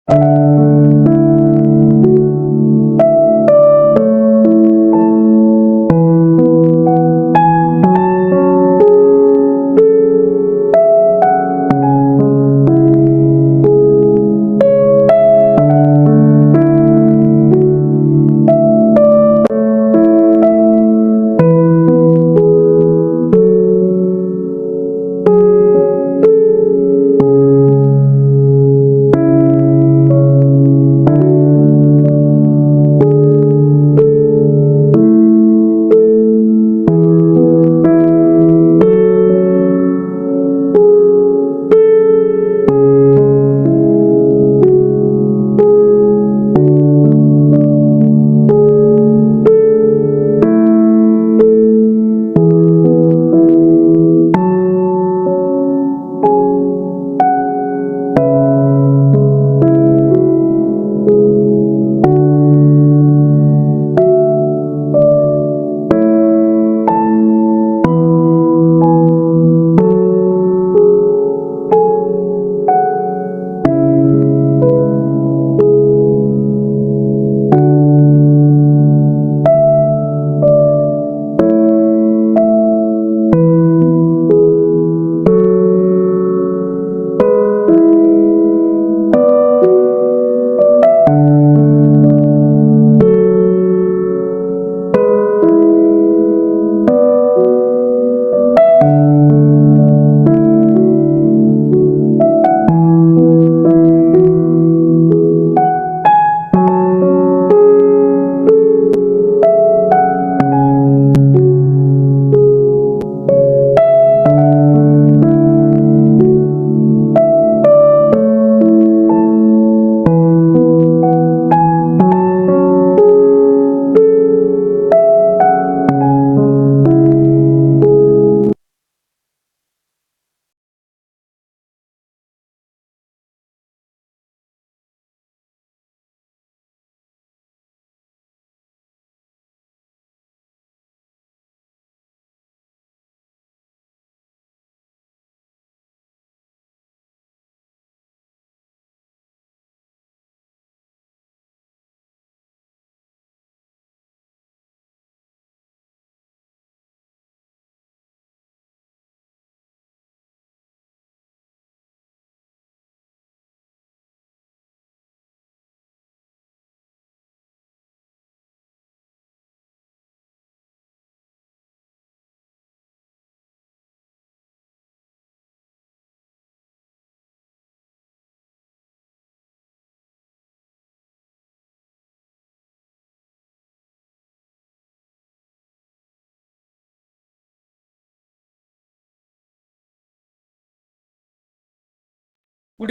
Good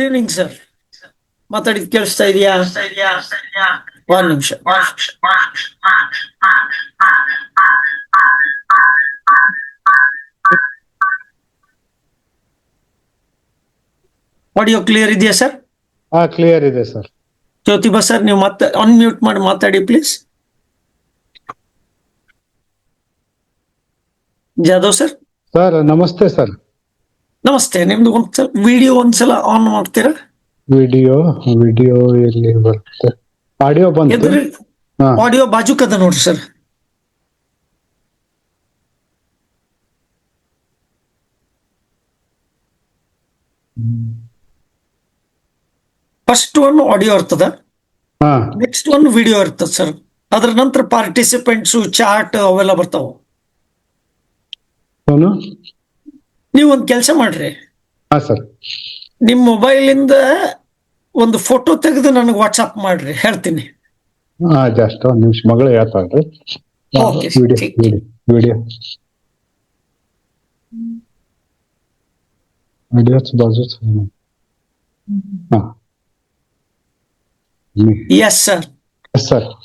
evening sir. ಮಾತಾಡಿದ್ ಕೇಳಿಸ್ತಾ ಇದೆಯಾ? ಒಂದ್ ನಿಮಿಷ. ಆಡಿಯೋ ಕ್ಲಿಯರ್ ಇದೆಯಾ ಸರ್? ಕ್ಲಿಯರ್ ಇದೆ ಸರ್. ಜ್ಯೋತಿಬಾ ಸರ್, ನೀವು ಮತ್ತೆ ಅನ್ಮ್ಯೂಟ್ ಮಾಡಿ ಮಾತಾಡಿ ಪ್ಲೀಸ್. ಜಾಧವ್ ಸರ್. ಸರ್ ನಮಸ್ತೆ ಸರ್. ನಮಸ್ತೆ. ನಿಮ್ದು ಒಂದ್ಸಲ ವಿಡಿಯೋ ಒಂದ್ಸಲ ಆನ್ ಮಾಡ್ತೀರಾ? ವಿಡಿಯೋ ಎಲ್ಲಿ ಬರುತ್ತೆ? ಆಡಿಯೋ ಬಂತು. ಆಡಿಯೋ ಬಾಜುಕದ ನೋಡ್ರಿ ಸರ್. ಫಸ್ಟ್ ಒನ್ ಆಡಿಯೋ ಇರ್ತದ, ನೆಕ್ಸ್ಟ್ ಒನ್ ವಿಡಿಯೋ ಇರ್ತದ ಸರ್. ಅದ್ರ ನಂತರ ಪಾರ್ಟಿಸಿಪೆಂಟ್ಸು, ಚಾರ್ಟ್ ಅವೆಲ್ಲ ಬರ್ತಾವ. ನೀವು ಒಂದ್ ಕೆಲಸ ಮಾಡ್ರಿ, ನಿಮ್ ಮೊಬೈಲ್ ಇಂದ ಒಂದು ಫೋಟೋ ತೆಗೆದು ನನಗೆ ವಾಟ್ಸ್ಆಪ್ ಮಾಡ್ರಿ, ಹೇಳ್ತೀನಿ. ಜಸ್ಟ್ ಒಂದ್ ನಿಮಿಷ, ಮಗಳು ಹೇಳ್ತಾಳ್ರಿ. ವಿಡಿಯೋ ಬಾಜು. Yes sir.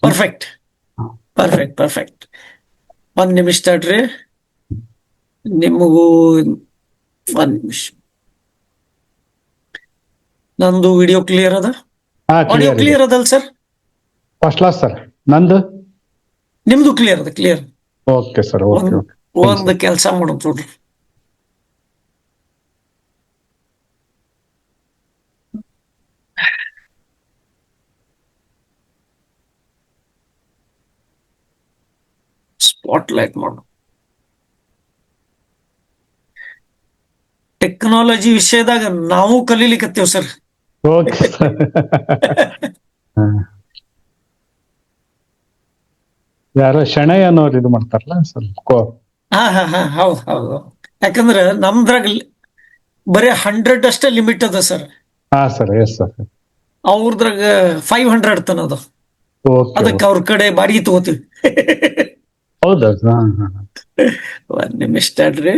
ಪರ್ಫೆಕ್ಟ್. ಒಂದ್ ನಿಮಿಷ ತಡ್ರಿ, ನಿಮಗೂ ಒಂದ್ ನಿಮಿಷ. ನಂದು ವಿಡಿಯೋ ಕ್ಲಿಯರ್ ಅದ? ಆಡಿಯೋ ಕ್ಲಿಯರ್ ಅದಲ್ಲ ಸರ್? First class sir. ನಂದು ನಿಮ್ದು ಕ್ಲಿಯರ್ ಅದ? ಕ್ಲಿಯರ್. Okay sir. ಒಂದು ಕೆಲಸ ಮಾಡೋದು ನೋಡ್ರಿ, ಸ್ಪಾಟ್ಲೈಟ್ ಮಾಡು. ಟೆಕ್ನಾಲಜಿ ವಿಷಯದಾಗ ನಾವು ಕಲೀಲಿಕ್ಕತ್ತೇವ್ ಸರ್. Okay sir. ಯಾರೋ ಶೆಣೈ ಅನ್ನೋರು ಇದು ಮಾಡ್ತಾರಲ್ಲ ಸ್ವಲ್ಪ ಹಾ ಹೌದು. ಯಾಕಂದ್ರೆ ನಮ್ದ್ರಾಗ ಬರೀ 100 ಅಷ್ಟೇ ಲಿಮಿಟ್ ಅದ ಸರ್. ಹಾ ಸರ್, ಎಸ್ ಸರ್. ಅವ್ರದ್ರಾಗ 500 ತನದ. ಓಕೆ. ಅದಕ್ಕೆ ಅವ್ರ ಕಡೆ ಬಾಡಿಗೆ ತಗೋತೀವಿ. ಹೌದಾ? ಹಾ. ಒಂದ್ ನಿಮಿಷ ತಡ್ರಿ.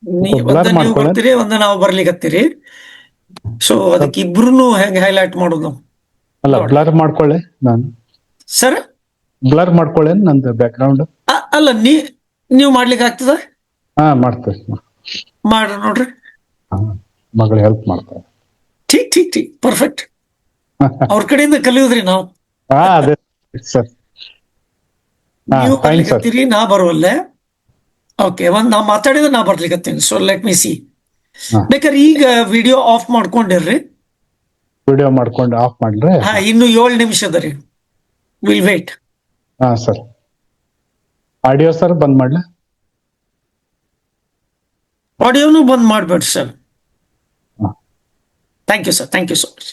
ಬ್ಲರ್ ನೀವು ಮಾಡ್ಕೊಳ್ಳಿ. ಬರ್ತೀರಿ, ಒಂದ ನಾವು ಬರ್ಲಿಕತ್ತೀರಿ. ಸೊ ಅದಕ್ಕೆ ಇಬ್ರು ಹೆಂಗ್ ಹೈಲೈಟ್ ಮಾಡೋದು ಅಲ್ಲ, ನೋಡಿ. ಬ್ಲರ್ ಮಾಡ್ಕೊಳ್ಳಿ. ನಾನು ಸರ್ ಬ್ಲರ್ ಮಾಡ್ಕೊಳ್ಳಿ ನಂದು ಬ್ಯಾಕ್ ಗ್ರೌಂಡ್. ಅಲ್ಲ, ನೀವು ಮಾಡ್ಲಿಕ್ಕೆ ಆಗ್ತದ? ಹಾ, ಮಾಡ್ತೇವೆ. ಮಾಡ್ರಿ ನೋಡ್ರಿ. ಮಗಳು ಹೆಲ್ಪ್ ಮಾಡ್ತಾರೆ. ಠೀಕ್ ಪರ್ಫೆಕ್ಟ್. ಅವ್ರ ಕಡೆಯಿಂದ ಕಲಿಯೋದ್ರಿ ನಾವು. ಹಾ, ಅದೇ ಸರ್. ನೀವು ಫೈನ್ ಸರ್. ಬರ್ಲಿಕತ್ತೀರಿ, ನಾ ಬರುವಲ್ಲೆ. ಓಕೆ, ನಾ ಮಾತಾಡಿದ್ರೆ ನಾ ಬರ್ಲಿಕತ್ತೀನಿ. So let me see. ಬೇಕಾದ್ರೆ ಈಗ ವಿಡಿಯೋ ಆಫ್ ಮಾಡ್ಕೊಂಡಿರ್ರಿ. ವಿಡಿಯೋ ಮಾಡ್ಕೊಂಡು ಆಫ್ ಮಾಡ್ರಿ. ಇನ್ನು 7 ನಿಮಿಷ ಅದ ರೀ. Will wait. ಹಾ ಸರ್. ಆಡಿಯೋ ಸರ್ ಬಂದ್ ಮಾಡ್ಲಾ? ಆಡಿಯೋನು ಬಂದ್ ಮಾಡ್ಬೇಡ್ರಿ sir. Thank you sir, thank you so much.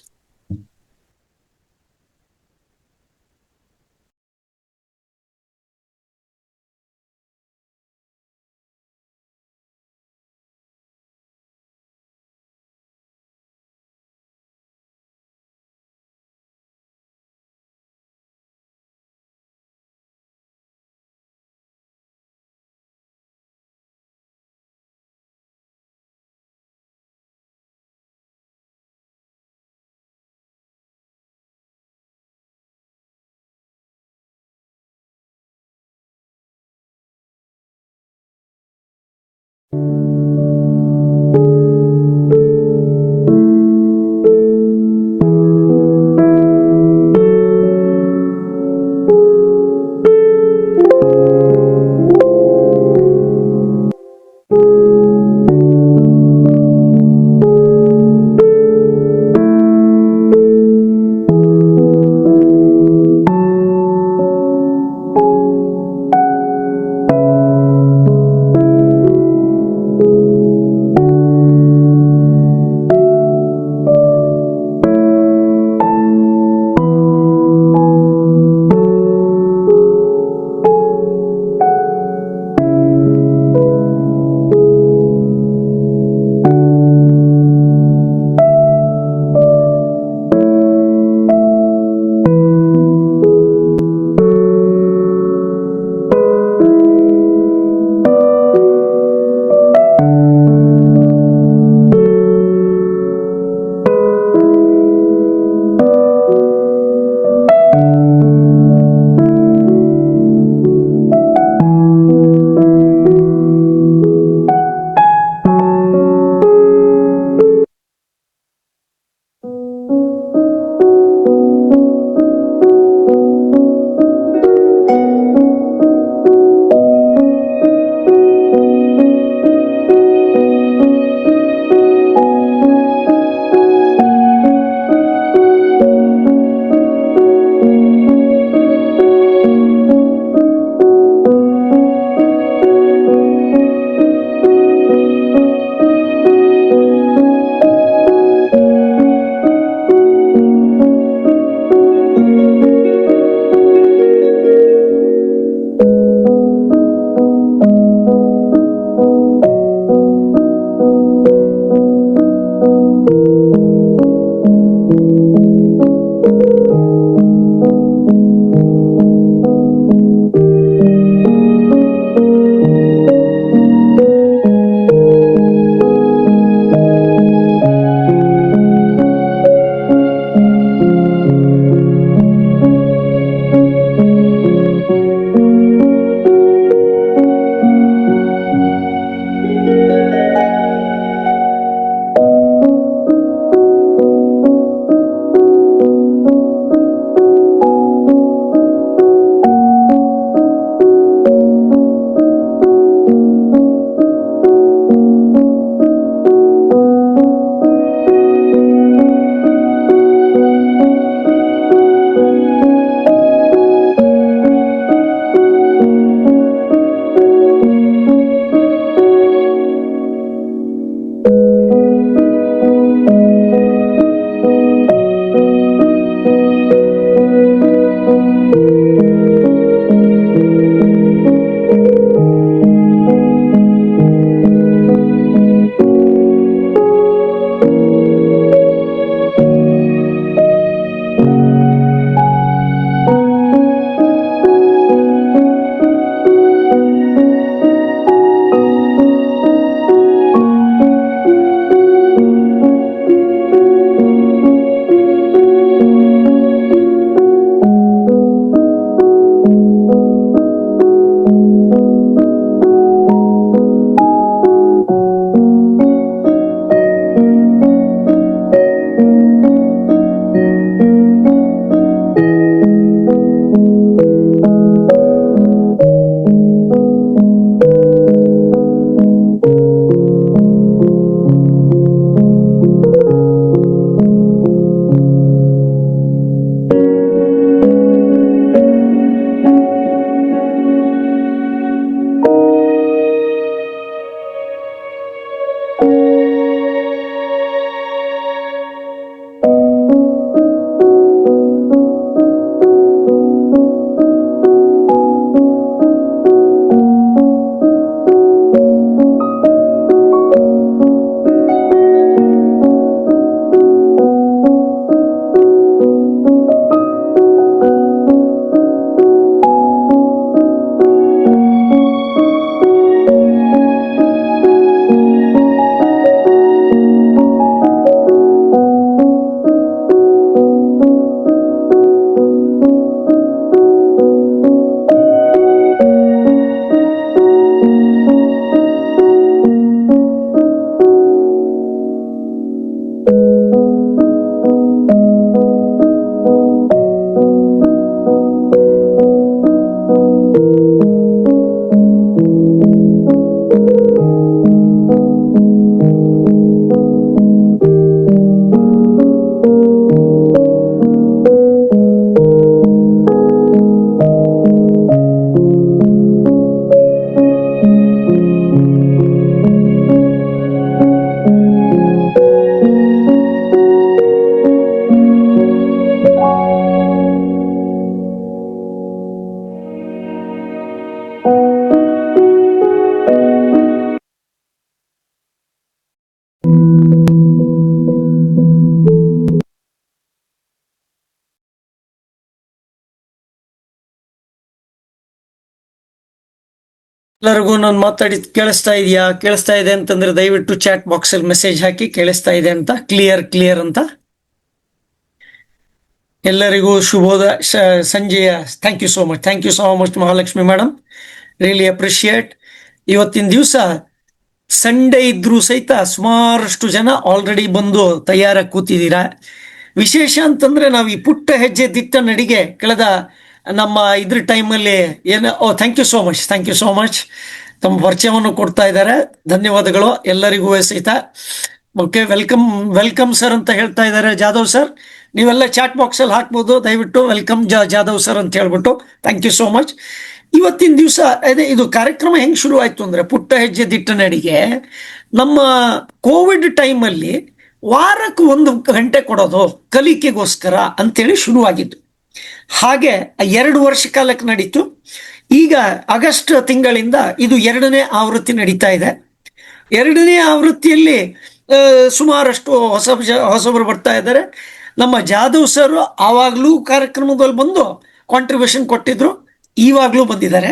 ಎಲ್ಲರಿಗೂ ನಾನು ಮಾತಾಡಿದ್ ಕೇಳಿಸ್ತಾ ಇದೆಯಾ? ಕೇಳಿಸ್ತಾ ಇದೆ ಅಂತಂದ್ರೆ ದಯವಿಟ್ಟು ಚಾಟ್ ಬಾಕ್ಸ್ ಅಲ್ಲಿ ಮೆಸೇಜ್ ಹಾಕಿ ಕೇಳಿಸ್ತಾ ಇದೆ ಅಂತ, ಕ್ಲಿಯರ್ ಅಂತ. ಎಲ್ಲರಿಗೂ ಶುಭೋದ ಸಂಜೆಯ thank you so much Mahalakshmi madam, really appreciate. ಇವತ್ತಿನ ದಿವಸ ಸಂಡೇ ಇದ್ರೂ ಸಹಿತ ಸುಮಾರಷ್ಟು ಜನ ಆಲ್ರೆಡಿ ಬಂದು ತಯಾರಾಗಿ ಕೂತಿದ್ದೀರಾ. ವಿಶೇಷ ಅಂತಂದ್ರೆ ನಾವು ಈ ಪುಟ್ಟ ಹೆಜ್ಜೆ ದಿಟ್ಟ ನಡಿಗೆ ಕಳೆದ ನಮ್ಮ ಇದ್ರ ಟೈಮಲ್ಲಿ ಥ್ಯಾಂಕ್ ಯು ಸೋ ಮಚ್ ತಮ್ಮ ಪರಿಚಯವನ್ನು ಕೊಡ್ತಾ ಇದ್ದಾರೆ. ಧನ್ಯವಾದಗಳು ಎಲ್ಲರಿಗೂ ಸಹಿತ. ಓಕೆ, ವೆಲ್ಕಮ್ ಸರ್ ಅಂತ ಹೇಳ್ತಾ ಇದ್ದಾರೆ ಜಾಧವ್ ಸರ್. ನೀವೆಲ್ಲ ಚಾಟ್ ಬಾಕ್ಸ್ ಅಲ್ಲಿ ಹಾಕ್ಬೋದು, ದಯವಿಟ್ಟು ವೆಲ್ಕಮ್ ಜಾಧವ್ ಸರ್ ಅಂತ ಹೇಳ್ಬಿಟ್ಟು. Thank you so much. ಇವತ್ತಿನ ದಿವಸ ಅದೇ ಇದು ಕಾರ್ಯಕ್ರಮ ಹೆಂಗ್ ಶುರು ಆಯ್ತು ಅಂದ್ರೆ, ಪುಟ್ಟ ಹೆಜ್ಜೆ ದಿಟ್ಟ ನಡಿಗೆ ನಮ್ಮ ಕೋವಿಡ್ ಟೈಮಲ್ಲಿ ವಾರಕ್ಕೆ 1 ಗಂಟೆ ಕೊಡೋದು ಕಲಿಕೆಗೋಸ್ಕರ ಅಂತೇಳಿ ಶುರುವಾಗಿತ್ತು. ಹಾಗೆ 2 ವರ್ಷ ಕಾಲಕ್ಕೆ ನಡೀತು. ಈಗ ಆಗಸ್ಟ್ ತಿಂಗಳಿಂದ ಇದು 2ನೇ ಆವೃತ್ತಿ ನಡೀತಾ ಇದೆ. 2ನೇ ಆವೃತ್ತಿಯಲ್ಲಿ ಸುಮಾರಷ್ಟು ಹೊಸಬರು ಬರ್ತಾ ಇದ್ದಾರೆ. ನಮ್ಮ ಜಾಧವ್ ಸರ್ ಆವಾಗಲೂ ಕಾರ್ಯಕ್ರಮದಲ್ಲಿ ಬಂದು ಕಾಂಟ್ರಿಬ್ಯೂಷನ್ ಕೊಟ್ಟಿದ್ರು, ಇವಾಗಲೂ ಬಂದಿದ್ದಾರೆ.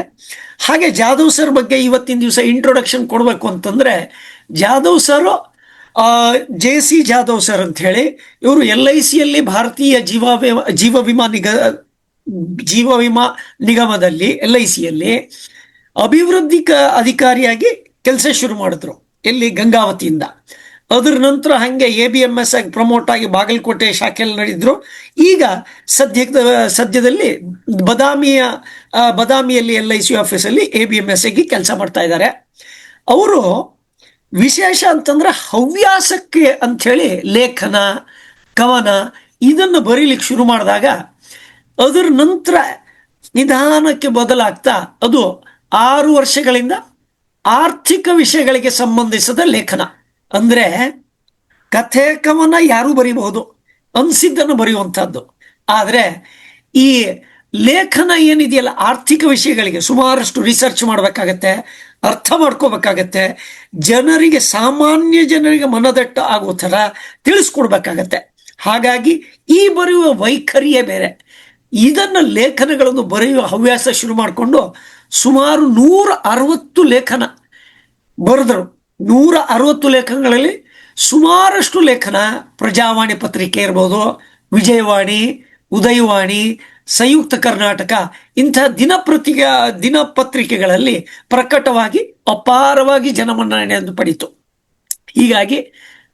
ಹಾಗೆ ಜಾಧವ್ ಸರ್ ಬಗ್ಗೆ ಇವತ್ತಿನ ದಿವಸ ಇಂಟ್ರೊಡಕ್ಷನ್ ಕೊಡಬೇಕು ಅಂತಂದ್ರೆ, Jadhav sir JC Jadhav sir ಅಂತ ಹೇಳಿ, ಇವರು LICಯಲ್ಲಿ ಭಾರತೀಯ ಜೀವ ವಿಮಾ ನಿಗಮದಲ್ಲಿ LICಯಲ್ಲಿ ಅಭಿವೃದ್ಧಿ ಅಧಿಕಾರಿಯಾಗಿ ಕೆಲಸ ಶುರು ಮಾಡಿದ್ರು, ಎಲ್ಲಿ ಗಂಗಾವತಿಯಿಂದ. ಅದರ ನಂತರ ಹಂಗೆ ABMS ಆಗಿ ಪ್ರಮೋಟ್ ಆಗಿ ಬಾಗಲಕೋಟೆ ಶಾಖೆಯಲ್ಲಿ ನಡೆದ್ರು. ಈಗ ಸದ್ಯದಲ್ಲಿ ಬದಾಮಿಯಲ್ಲಿ LIC ಆಫೀಸಲ್ಲಿ ABMS ಆಗಿ ಕೆಲಸ ಮಾಡ್ತಾ ಇದ್ದಾರೆ. ಅವರು ವಿಶೇಷ ಅಂತಂದ್ರೆ ಹವ್ಯಾಸಕ್ಕೆ ಅಂಥೇಳಿ ಲೇಖನ, ಕವನ ಇದನ್ನು ಬರೀಲಿಕ್ಕೆ ಶುರು ಮಾಡಿದಾಗ ಅದರ ನಂತರ ನಿಧಾನಕ್ಕೆ ಬದಲಾಗ್ತಾ ಅದು 6 ವರ್ಷಗಳಿಂದ ಆರ್ಥಿಕ ವಿಷಯಗಳಿಗೆ ಸಂಬಂಧಿಸಿದ ಲೇಖನ, ಅಂದ್ರೆ ಕಥೆ ಕವನ ಯಾರು ಬರೀಬಹುದು, ಅನ್ಸಿದ್ದನ್ನು ಬರೆಯುವಂಥದ್ದು. ಆದರೆ ಈ ಲೇಖನ ಏನಿದೆಯಲ್ಲ, ಆರ್ಥಿಕ ವಿಷಯಗಳಿಗೆ ಸುಮಾರಷ್ಟು ರಿಸರ್ಚ್ ಮಾಡಬೇಕಾಗತ್ತೆ, ಅರ್ಥ ಮಾಡ್ಕೋಬೇಕಾಗತ್ತೆ, ಸಾಮಾನ್ಯ ಜನರಿಗೆ ಮನದಟ್ಟ ಆಗೋ ಥರ ತಿಳಿಸ್ಕೊಡ್ಬೇಕಾಗತ್ತೆ. ಹಾಗಾಗಿ ಈ ಬರೆಯುವ ವೈಖರಿಯೇ ಬೇರೆ. ಇದನ್ನು ಲೇಖನಗಳನ್ನು ಬರೆಯುವ ಹವ್ಯಾಸ ಶುರು ಮಾಡಿಕೊಂಡು ಸುಮಾರು 160 ಲೇಖನ ಬರೆದರು. 160 ಲೇಖನಗಳಲ್ಲಿ ಸುಮಾರಷ್ಟು ಲೇಖನ ಪ್ರಜಾವಾಣಿ ಪತ್ರಿಕೆ ಇರ್ಬೋದು, ವಿಜಯವಾಣಿ, ಉದಯವಾಣಿ, ಸಂಯುಕ್ತ ಕರ್ನಾಟಕ ಇಂಥ ದಿನಪತ್ರಿಕೆಗಳಲ್ಲಿ ಪ್ರಕಟವಾಗಿ ಅಪಾರವಾಗಿ ಜನಮನ್ನಣೆಯನ್ನು ಪಡೀತು. ಹೀಗಾಗಿ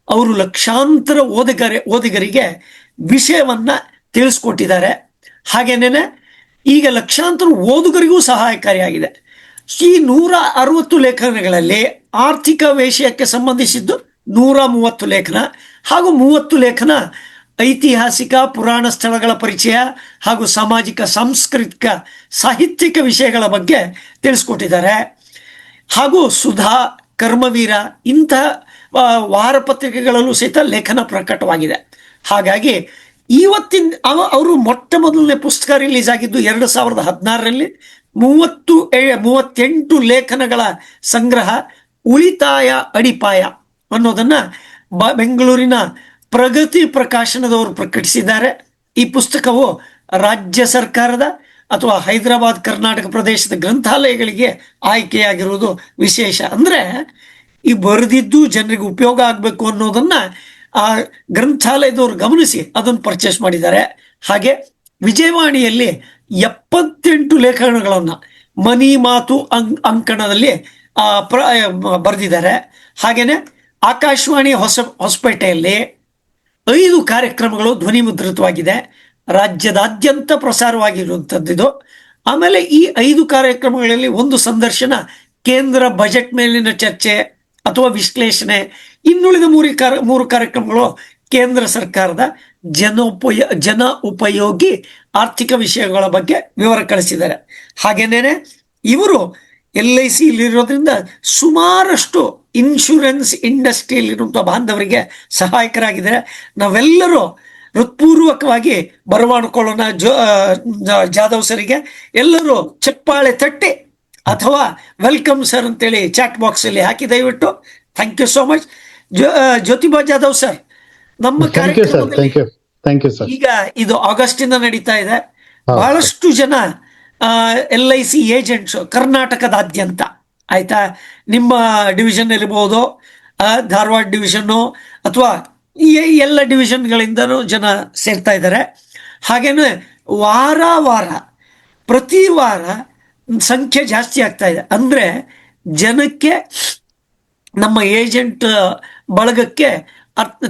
ಅವರು ಲಕ್ಷಾಂತರ ಓದಿಗರಿಗೆ ವಿಷಯವನ್ನ ತಿಳಿಸ್ಕೊಟ್ಟಿದ್ದಾರೆ. ಹಾಗೇನೇನೆ ಈಗ ಲಕ್ಷಾಂತರ ಓದುಗರಿಗೂ ಸಹಾಯಕಾರಿಯಾಗಿದೆ. ಈ 160 ಲೇಖನಗಳಲ್ಲಿ ಆರ್ಥಿಕ ವಿಷಯಕ್ಕೆ ಸಂಬಂಧಿಸಿದ್ದು 130 ಲೇಖನ, ಹಾಗೂ 30 ಲೇಖನ ಐತಿಹಾಸಿಕ ಪುರಾಣ ಸ್ಥಳಗಳ ಪರಿಚಯ ಹಾಗೂ ಸಾಮಾಜಿಕ ಸಾಂಸ್ಕೃತಿಕ ಸಾಹಿತ್ಯಿಕ ವಿಷಯಗಳ ಬಗ್ಗೆ ತಿಳಿಸ್ಕೊಟ್ಟಿದ್ದಾರೆ. ಹಾಗೂ ಸುಧಾ, ಕರ್ಮವೀರ ಇಂಥ ವಾರಪತ್ರಿಕೆಗಳಲ್ಲೂ ಸಹಿತ ಲೇಖನ ಪ್ರಕಟವಾಗಿದೆ. ಹಾಗಾಗಿ ಅವರು ಮೊಟ್ಟ ಮೊದಲನೇ ಪುಸ್ತಕ ರಿಲೀಸ್ ಆಗಿದ್ದು 2016ರಲ್ಲಿ. 38 ಲೇಖನಗಳ ಸಂಗ್ರಹ ಉಳಿತಾಯ ಅಡಿಪಾಯ ಅನ್ನೋದನ್ನ ಬೆಂಗಳೂರಿನ ಪ್ರಗತಿ ಪ್ರಕಾಶನದವರು ಪ್ರಕಟಿಸಿದ್ದಾರೆ. ಈ ಪುಸ್ತಕವು ರಾಜ್ಯ ಸರ್ಕಾರದ ಅಥವಾ ಹೈದರಾಬಾದ್ ಕರ್ನಾಟಕ ಪ್ರದೇಶದ ಗ್ರಂಥಾಲಯಗಳಿಗೆ ಆಯ್ಕೆಯಾಗಿರುವುದು ವಿಶೇಷ. ಅಂದ್ರೆ ಈ ಬರೆದಿದ್ದು ಜನರಿಗೆ ಉಪಯೋಗ ಆಗಬೇಕು ಅನ್ನೋದನ್ನ ಆ ಗ್ರಂಥಾಲಯದವರು ಗಮನಿಸಿ ಅದನ್ನು ಪರ್ಚೇಸ್ ಮಾಡಿದ್ದಾರೆ. ಹಾಗೆ ವಿಜಯವಾಣಿಯಲ್ಲಿ 78 ಲೇಖನಗಳನ್ನ ಮನಿ ಮಾತು ಅಂಕಣದಲ್ಲಿ ಬರೆದಿದ್ದಾರೆ. ಹಾಗೇನೆ ಆಕಾಶವಾಣಿ ಹೊಸಪೇಟೆಯಲ್ಲಿ 5 ಕಾರ್ಯಕ್ರಮಗಳು ಧ್ವನಿ ಮುದ್ರಿತವಾಗಿದೆ, ರಾಜ್ಯದಾದ್ಯಂತ ಪ್ರಸಾರವಾಗಿರುವಂಥದ್ದು. ಆಮೇಲೆ ಈ 5 ಕಾರ್ಯಕ್ರಮಗಳಲ್ಲಿ ಒಂದು ಸಂದರ್ಶನ, ಕೇಂದ್ರ ಬಜೆಟ್ ಮೇಲಿನ ಚರ್ಚೆ ಅಥವಾ ವಿಶ್ಲೇಷಣೆ, ಇನ್ನುಳಿದ 3 ಕಾರ್ಯಕ್ರಮಗಳು ಕೇಂದ್ರ ಸರ್ಕಾರದ ಜನ ಉಪಯೋಗಿ ಆರ್ಥಿಕ ವಿಷಯಗಳ ಬಗ್ಗೆ ವಿವರ ಕಳಿಸಿದ್ದಾರೆ. ಹಾಗೇನೇನೆ ಇವರು LIC ಇರೋದ್ರಿಂದ ಸುಮಾರಷ್ಟು ಇನ್ಶೂರೆನ್ಸ್ ಇಂಡಸ್ಟ್ರಿಯಲ್ಲಿರುವಂಥ ಬಾಂಧವರಿಗೆ ಸಹಾಯಕರಾಗಿದ್ದಾರೆ. ನಾವೆಲ್ಲರೂ ಹೃತ್ಪೂರ್ವಕವಾಗಿ ಬರಮಾಡಿಕೊಳ್ಳೋಣ ಜಾಧವ್ ಸರಿಗೆ. ಎಲ್ಲರೂ ಚಪ್ಪಾಳೆ ತಟ್ಟಿ ಅಥವಾ ವೆಲ್ಕಮ್ ಸರ್ ಅಂತೇಳಿ ಚಾಟ್ ಬಾಕ್ಸ್ ಅಲ್ಲಿ ಹಾಕಿ ದಯವಿಟ್ಟು. Thank you so much. Jyotiba Jadhav sir, ನಮ್ಮ ಥ್ಯಾಂಕ್ ಯು ಸರ್. ಕಾರ್ಯಕ್ರಮದಲ್ಲಿ ಥ್ಯಾಂಕ್ ಯು ಸರ್. ಈಗ ಇದು ಆಗಸ್ಟ್ ಇಂದ ನಡೀತಾ ಇದೆ. ಹೌದು. ಬಹಳಷ್ಟು ಜನ LIC ಏಜೆಂಟ್ಸ್ ಕರ್ನಾಟಕದಾದ್ಯಂತ, ಆಯ್ತಾ, ನಿಮ್ಮ ಡಿವಿಷನ್ ಇರ್ಬೋದು, ಧಾರವಾಡ ಡಿವಿಷನ್ನು ಅಥವಾ ಎಲ್ಲ ಡಿವಿಷನ್ಗಳಿಂದನೂ ಜನ ಸೇರ್ತಾ ಇದ್ದಾರೆ. ಹಾಗೇನೆ ವಾರ ಪ್ರತಿ ವಾರ ಸಂಖ್ಯೆ ಜಾಸ್ತಿ ಆಗ್ತಾ ಇದೆ. ಅಂದ್ರೆ ಜನಕ್ಕೆ, ನಮ್ಮ ಏಜೆಂಟ್ ಬಳಗಕ್ಕೆ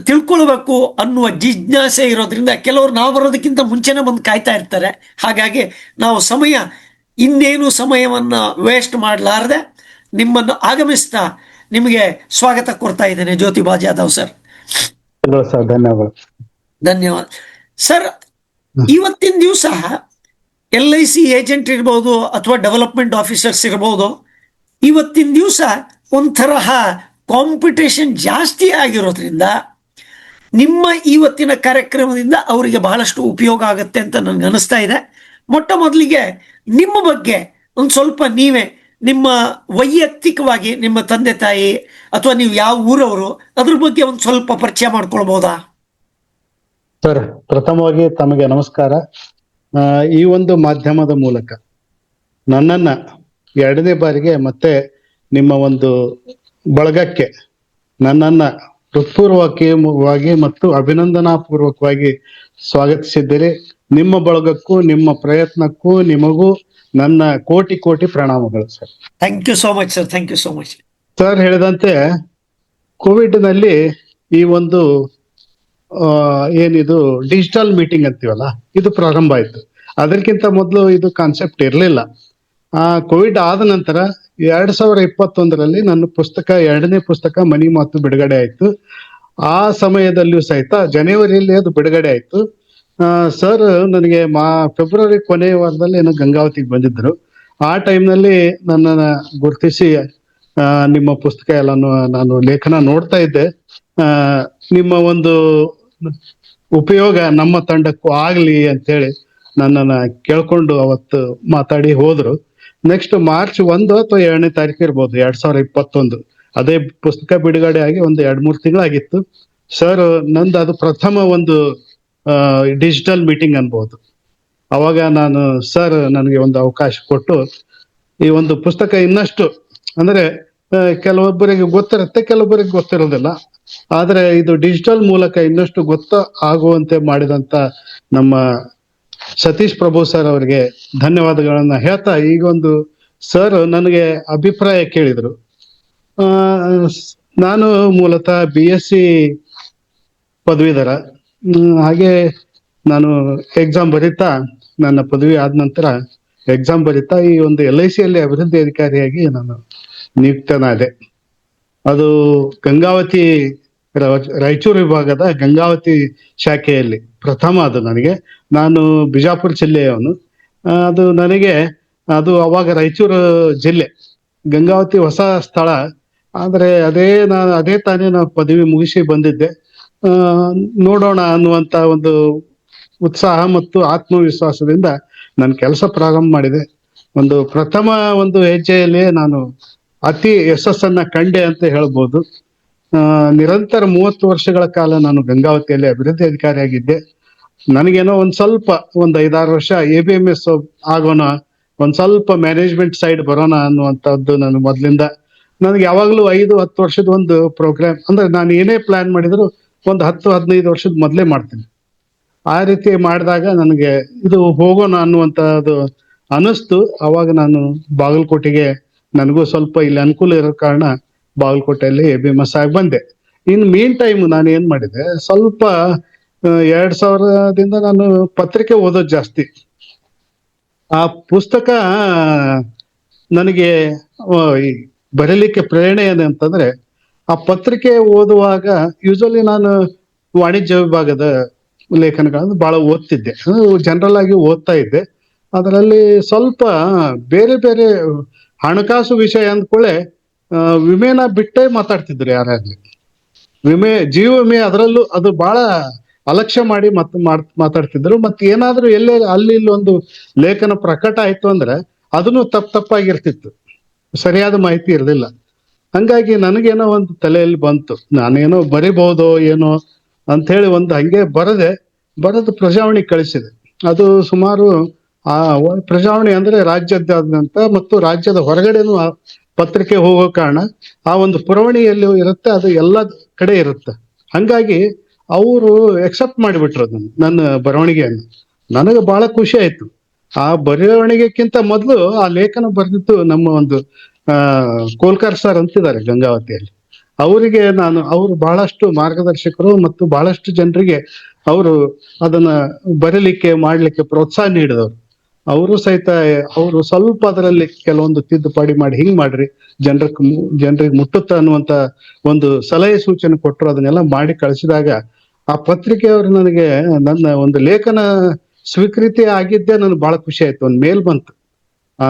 ತಿಳ್ಕೊಳ್ಬೇಕು ಅನ್ನುವ ಜಿಜ್ಞಾಸೆ ಇರೋದ್ರಿಂದ ಕೆಲವರು ನಾವು ಬರೋದಕ್ಕಿಂತ ಮುಂಚೆನೆ ಬಂದು ಕಾಯ್ತಾ ಇರ್ತಾರೆ. ಹಾಗಾಗಿ ನಾವು ಇನ್ನೇನು ಸಮಯವನ್ನು ವೇಸ್ಟ್ ಮಾಡಲಾರದೆ ನಿಮ್ಮನ್ನು ಆಗಮಿಸ್ತಾ ನಿಮಗೆ ಸ್ವಾಗತ ಕೊಡ್ತಾ ಇದ್ದೇನೆ ಜ್ಯೋತಿಬಾ ಜಾಧವ್ ಸರ್. ಧನ್ಯವಾದ. ಧನ್ಯವಾದ ಸರ್. ಇವತ್ತಿನ ದಿವಸ LIC ಏಜೆಂಟ್ ಇರ್ಬೋದು ಅಥವಾ ಡೆವಲಪ್ಮೆಂಟ್ ಆಫೀಸರ್ಸ್ ಇರ್ಬೋದು, ಇವತ್ತಿನ ದಿವಸ ಒಂಥರಹ ಕಾಂಪಿಟೇಷನ್ ಜಾಸ್ತಿ ಆಗಿರೋದ್ರಿಂದ ನಿಮ್ಮ ಇವತ್ತಿನ ಕಾರ್ಯಕ್ರಮದಿಂದ ಅವರಿಗೆ ಬಹಳಷ್ಟು ಉಪಯೋಗ ಆಗುತ್ತೆ ಅಂತ ನನಗೆ ಅನಿಸ್ತಾ ಇದೆ. ಮೊಟ್ಟ ಮೊದಲಿಗೆ ನಿಮ್ಮ ಬಗ್ಗೆ ಒಂದು ಸ್ವಲ್ಪ ನೀವೇ ನಿಮ್ಮ ವೈಯಕ್ತಿಕವಾಗಿ ನಿಮ್ಮ ತಂದೆ ತಾಯಿ ಅಥವಾ ನೀವು ಯಾವ ಊರವರು ಅದ್ರ ಬಗ್ಗೆ ಒಂದು ಸ್ವಲ್ಪ ಪರಿಚಯ ಮಾಡ್ಕೊಳ್ಬಹುದಾ? ಸರ್, ಪ್ರಥಮವಾಗಿ ತಮಗೆ ನಮಸ್ಕಾರ. ಈ ಒಂದು ಮಾಧ್ಯಮದ ಮೂಲಕ ನನ್ನನ್ನ 2ನೇ ಬಾರಿಗೆ ಮತ್ತೆ ನಿಮ್ಮ ಒಂದು ಬಳಗಕ್ಕೆ ನನ್ನನ್ನ ಹೃತ್ಪೂರ್ವಕವಾಗಿ ಮತ್ತು ಅಭಿನಂದನಾ ಪೂರ್ವಕವಾಗಿ ಸ್ವಾಗತಿಸಿದ್ದೀರಿ. ನಿಮ್ಮ ಬಳಗಕ್ಕೂ ನಿಮ್ಮ ಪ್ರಯತ್ನಕ್ಕೂ ನಿಮಗೂ ನನ್ನ ಕೋಟಿ ಕೋಟಿ ಪ್ರಣಾಮಗಳು sir. Thank you so much sir. Thank you so much. Sir ಹೇಳಿದಂತೆ ಕೋವಿಡ್ ನಲ್ಲಿ ಈ ಒಂದು ಏನಿದು ಡಿಜಿಟಲ್ ಮೀಟಿಂಗ್ ಅಂತೀವಲ್ಲ, ಇದು ಪ್ರಾರಂಭ ಆಯ್ತು. ಅದಕ್ಕಿಂತ ಮೊದಲು ಇದು ಕಾನ್ಸೆಪ್ಟ್ ಇರಲಿಲ್ಲ. ಕೋವಿಡ್ ಆದ ನಂತರ 2021ರಲ್ಲಿ ನನ್ನ ಪುಸ್ತಕ 2ನೇ ಪುಸ್ತಕ ಮನಿ ಮಾತು ಬಿಡುಗಡೆ ಆಯ್ತು. ಆ ಸಮಯದಲ್ಲಿಯೂ ಸಹಿತ ಜನವರಿಯಲ್ಲಿ ಅದು ಬಿಡುಗಡೆ ಆಯ್ತು. ಸರ್ ನನಗೆ ಫೆಬ್ರವರಿ ಕೊನೆಯ ವಾರದಲ್ಲಿ ಏನೋ ಗಂಗಾವತಿಗೆ ಬಂದಿದ್ರು. ಆ ಟೈಮ್ನಲ್ಲಿ ನನ್ನನ್ನು ಗುರುತಿಸಿ ನಿಮ್ಮ ಪುಸ್ತಕ ಎಲ್ಲಾನು ನಾನು ಲೇಖನ ನೋಡ್ತಾ ಇದ್ದೆ. ನಿಮ್ಮ ಒಂದು ಉಪಯೋಗ ನಮ್ಮ ತಂಡಕ್ಕೂ ಆಗ್ಲಿ ಅಂತೇಳಿ ನನ್ನನ್ನ ಕೇಳ್ಕೊಂಡು ಅವತ್ತು ಮಾತಾಡಿ ಹೋದ್ರು. ನೆಕ್ಸ್ಟ್ ಮಾರ್ಚ್ 1 ಅಥವಾ 2ನೇ ತಾರೀಕು ಇರ್ಬೋದು 2021, ಅದೇ ಪುಸ್ತಕ ಬಿಡುಗಡೆ ಆಗಿ ಒಂದು 2-3 ತಿಂಗಳಾಗಿತ್ತು. ಸರ್, ನಂದು ಅದು ಪ್ರಥಮ ಒಂದು ಡಿಜಿಟಲ್ ಮೀಟಿಂಗ್ ಅನ್ಬೋದು. ಅವಾಗ ನಾನು ಸರ್ ನನಗೆ ಒಂದು ಅವಕಾಶ ಕೊಟ್ಟು ಈ ಒಂದು ಪುಸ್ತಕ ಇನ್ನಷ್ಟು, ಅಂದ್ರೆ ಕೆಲವೊಬ್ಬರಿಗೆ ಗೊತ್ತಿರುತ್ತೆ, ಕೆಲವೊಬ್ಬರಿಗೆ ಗೊತ್ತಿರೋದಿಲ್ಲ, ಆದ್ರೆ ಇದು ಡಿಜಿಟಲ್ ಮೂಲಕ ಇನ್ನಷ್ಟು ಆಗುವಂತೆ ಮಾಡಿದಂತ ನಮ್ಮ ಸತೀಶ್ ಪ್ರಭು ಸರ್ ಅವರಿಗೆ ಧನ್ಯವಾದಗಳನ್ನ ಹೇಳ್ತಾ, ಈಗೊಂದು ಸರ್ ನನಗೆ ಅಭಿಪ್ರಾಯ ಕೇಳಿದ್ರು. ನಾನು ಮೂಲತಃ BSc ಪದವೀಧರ. ಹಾಗೆ ನಾನು ಎಕ್ಸಾಮ್ ಬರೀತಾ, ನನ್ನ ಪದವಿ ಆದ ನಂತರ ಎಕ್ಸಾಮ್ ಬರೀತಾ ಈ ಒಂದು LICಯಲ್ಲಿ ಅಭಿವೃದ್ಧಿ ಅಧಿಕಾರಿಯಾಗಿ ನಾನು ನಿಯುಕ್ತನಾದೆ. ಅದು ಗಂಗಾವತಿ, ರಾಯಚೂರು ವಿಭಾಗದ ಗಂಗಾವತಿ ಶಾಖೆಯಲ್ಲಿ ಪ್ರಥಮ. ಅದು ನನಗೆ, ನಾನು ಬಿಜಾಪುರ ಜಿಲ್ಲೆಯವನು. ಅದು ನನಗೆ ಅದು ಅವಾಗ ರಾಯಚೂರು ಜಿಲ್ಲೆ, ಗಂಗಾವತಿ ಹೊಸ ಸ್ಥಳ. ಆದ್ರೆ ಅದೇ ತಾನೇ ನಾವು ಪದವಿ ಮುಗಿಸಿ ಬಂದಿದ್ದೆ. ನೋಡೋಣ ಅನ್ನುವಂತ ಒಂದು ಉತ್ಸಾಹ ಮತ್ತು ಆತ್ಮವಿಶ್ವಾಸದಿಂದ ನಾನು ಕೆಲಸ ಪ್ರಾರಂಭ ಮಾಡಿದೆ. ಒಂದು ಪ್ರಥಮ ಒಂದು ಹೆಜ್ಜೆಯಲ್ಲಿ ನಾನು ಅತಿ ಯಶಸ್ಸನ್ನ ಕಂಡೆ ಅಂತ ಹೇಳ್ಬೋದು. ನಿರಂತರ 30 ವರ್ಷಗಳ ಕಾಲ ನಾನು ಗಂಗಾವತಿಯಲ್ಲಿ ಅಭಿವೃದ್ಧಿ ಅಧಿಕಾರಿಯಾಗಿದ್ದೆ. ನನಗೇನೋ ಒಂದು 5-6 ವರ್ಷ ABMS ಆಗೋಣ, ಒಂದ್ ಸ್ವಲ್ಪ ಮ್ಯಾನೇಜ್ಮೆಂಟ್ ಸೈಡ್ ಬರೋಣ ಅನ್ನುವಂಥದ್ದು ನಾನು ಮೊದಲಿಂದ. ನನಗೆ ಯಾವಾಗ್ಲೂ 5-10 ವರ್ಷದ ಒಂದು ಪ್ರೋಗ್ರಾಮ್, ಅಂದ್ರೆ ನಾನು ಏನೇ ಪ್ಲಾನ್ ಮಾಡಿದ್ರು ಒಂದು 10-15 ವರ್ಷದ ಮೊದಲೇ ಮಾಡ್ತೀನಿ. ಆ ರೀತಿ ಮಾಡಿದಾಗ ನನಗೆ ಇದು ಹೋಗೋಣ ಅನ್ನುವಂಥದ್ದು ಅನಿಸ್ತು. ಅವಾಗ ನಾನು ಬಾಗಲಕೋಟೆಗೆ, ನನಗೂ ಸ್ವಲ್ಪ ಇಲ್ಲಿ ಅನುಕೂಲ ಇರೋ ಕಾರಣ ಬಾಗಲಕೋಟೆಯಲ್ಲಿ ABMS ಆಗಿ ಬಂದೆ. ಇನ್ ಮೀನ್ ಟೈಮ್ ನಾನು ಏನ್ ಮಾಡಿದೆ, ಸ್ವಲ್ಪ 2000ದಿಂದ ನಾನು ಪತ್ರಿಕೆ ಓದೋದು ಜಾಸ್ತಿ. ಆ ಪುಸ್ತಕ ನನಗೆ ಬರೀಲಿಕ್ಕೆ ಪ್ರೇರಣೆ ಏನಂತಂದ್ರೆ, ಆ ಪತ್ರಿಕೆ ಓದುವಾಗ ಯೂಶಲಿ ನಾನು ವಾಣಿಜ್ಯ ವಿಭಾಗದ ಲೇಖನಗಳನ್ನು ಬಹಳ ಓದ್ತಿದ್ದೆ, ಜನರಲ್ ಆಗಿ ಓದ್ತಾ ಇದ್ದೆ. ಅದರಲ್ಲಿ ಸ್ವಲ್ಪ ಬೇರೆ ಬೇರೆ ಹಣಕಾಸು ವಿಷಯ ಅಂದ್ಕೊಳ್ಳೆ ವಿಮೆನ ಬಿಟ್ಟೇ ಮಾತಾಡ್ತಿದ್ರು ಯಾರಾಗ್ಲಿ. ಜೀವ ವಿಮೆ ಅದರಲ್ಲೂ ಅದು ಬಹಳ ಅಲಕ್ಷ್ಯ ಮಾಡಿ ಮಾತಾಡ್ತಿದ್ರು. ಮತ್ತೆ ಏನಾದ್ರೂ ಎಲ್ಲೇ ಅಲ್ಲಿ ಇಲ್ಲಿ ಒಂದು ಲೇಖನ ಪ್ರಕಟ ಆಯ್ತು ಅಂದ್ರೆ ಅದನ್ನು ತಪ್ಪಾಗಿರ್ತಿತ್ತು. ಸರಿಯಾದ ಮಾಹಿತಿ ಇರಲಿಲ್ಲ. ಹಂಗಾಗಿ ನನಗೇನೋ ಒಂದು ತಲೆಯಲ್ಲಿ ಬಂತು, ನಾನೇನೋ ಬರಿಬಹುದೋ ಏನೋ ಅಂತ ಹೇಳಿ ಒಂದು ಹಂಗೆ ಬರೆದು ಪ್ರಜಾವಾಣಿ ಕಳಿಸಿದೆ. ಅದು ಸುಮಾರು ಪ್ರಜಾವಾಣಿ ಅಂದ್ರೆ ರಾಜ್ಯಾದ್ಯಂತ ಮತ್ತು ರಾಜ್ಯದ ಹೊರಗಡೆನೂ ಆ ಪತ್ರಿಕೆ ಹೋಗೋ ಕಾರಣ ಆ ಒಂದು ಪುರವಣಿಯಲ್ಲಿ ಇರುತ್ತೆ, ಅದು ಎಲ್ಲ ಕಡೆ ಇರುತ್ತೆ. ಹಂಗಾಗಿ ಅವರು ಎಕ್ಸೆಪ್ಟ್ ಮಾಡಿಬಿಟ್ರು ಅದನ್ನ, ನನ್ನ ಬರವಣಿಗೆಯನ್ನು. ನನಗೆ ಬಹಳ ಖುಷಿ ಆಯ್ತು. ಆ ಬರವಣಿಗೆಕ್ಕಿಂತ ಮೊದಲು ಆ ಲೇಖನ ಬರೆದಿದ್ದು ನಮ್ಮ ಒಂದು ಕೋಲ್ಕರ್ ಸರ್ ಅಂತಿದ್ದಾರೆ ಗಂಗಾವತಿಯಲ್ಲಿ. ಅವರಿಗೆ ಅವರು ಬಹಳಷ್ಟು ಮಾರ್ಗದರ್ಶಕರು ಮತ್ತು ಬಹಳಷ್ಟು ಜನರಿಗೆ ಅವರು ಅದನ್ನ ಬರೀಲಿಕ್ಕೆ ಮಾಡ್ಲಿಕ್ಕೆ ಪ್ರೋತ್ಸಾಹ ನೀಡಿದವರು. ಅವರು ಸಹಿತ ಅವರು ಸ್ವಲ್ಪ ಅದರಲ್ಲಿ ಕೆಲವೊಂದು ತಿದ್ದುಪಡಿ ಮಾಡಿ ಹಿಂಗ್ ಮಾಡ್ರಿ ಜನರಿಗೆ ಮುಟ್ಟುತ್ತ ಅನ್ನುವಂತ ಒಂದು ಸಲಹೆ ಸೂಚನೆ ಕೊಟ್ಟರು. ಅದನ್ನೆಲ್ಲ ಮಾಡಿ ಕಳಿಸಿದಾಗ ಆ ಪತ್ರಿಕೆಯವರು ನನಗೆ ನನ್ನ ಒಂದು ಲೇಖನ ಸ್ವೀಕೃತಿ ಆಗಿದ್ದೆ ನನಗೆ ಬಹಳ ಖುಷಿ ಆಯ್ತು. ಒಂದು ಮೇಲ್ ಬಂತು.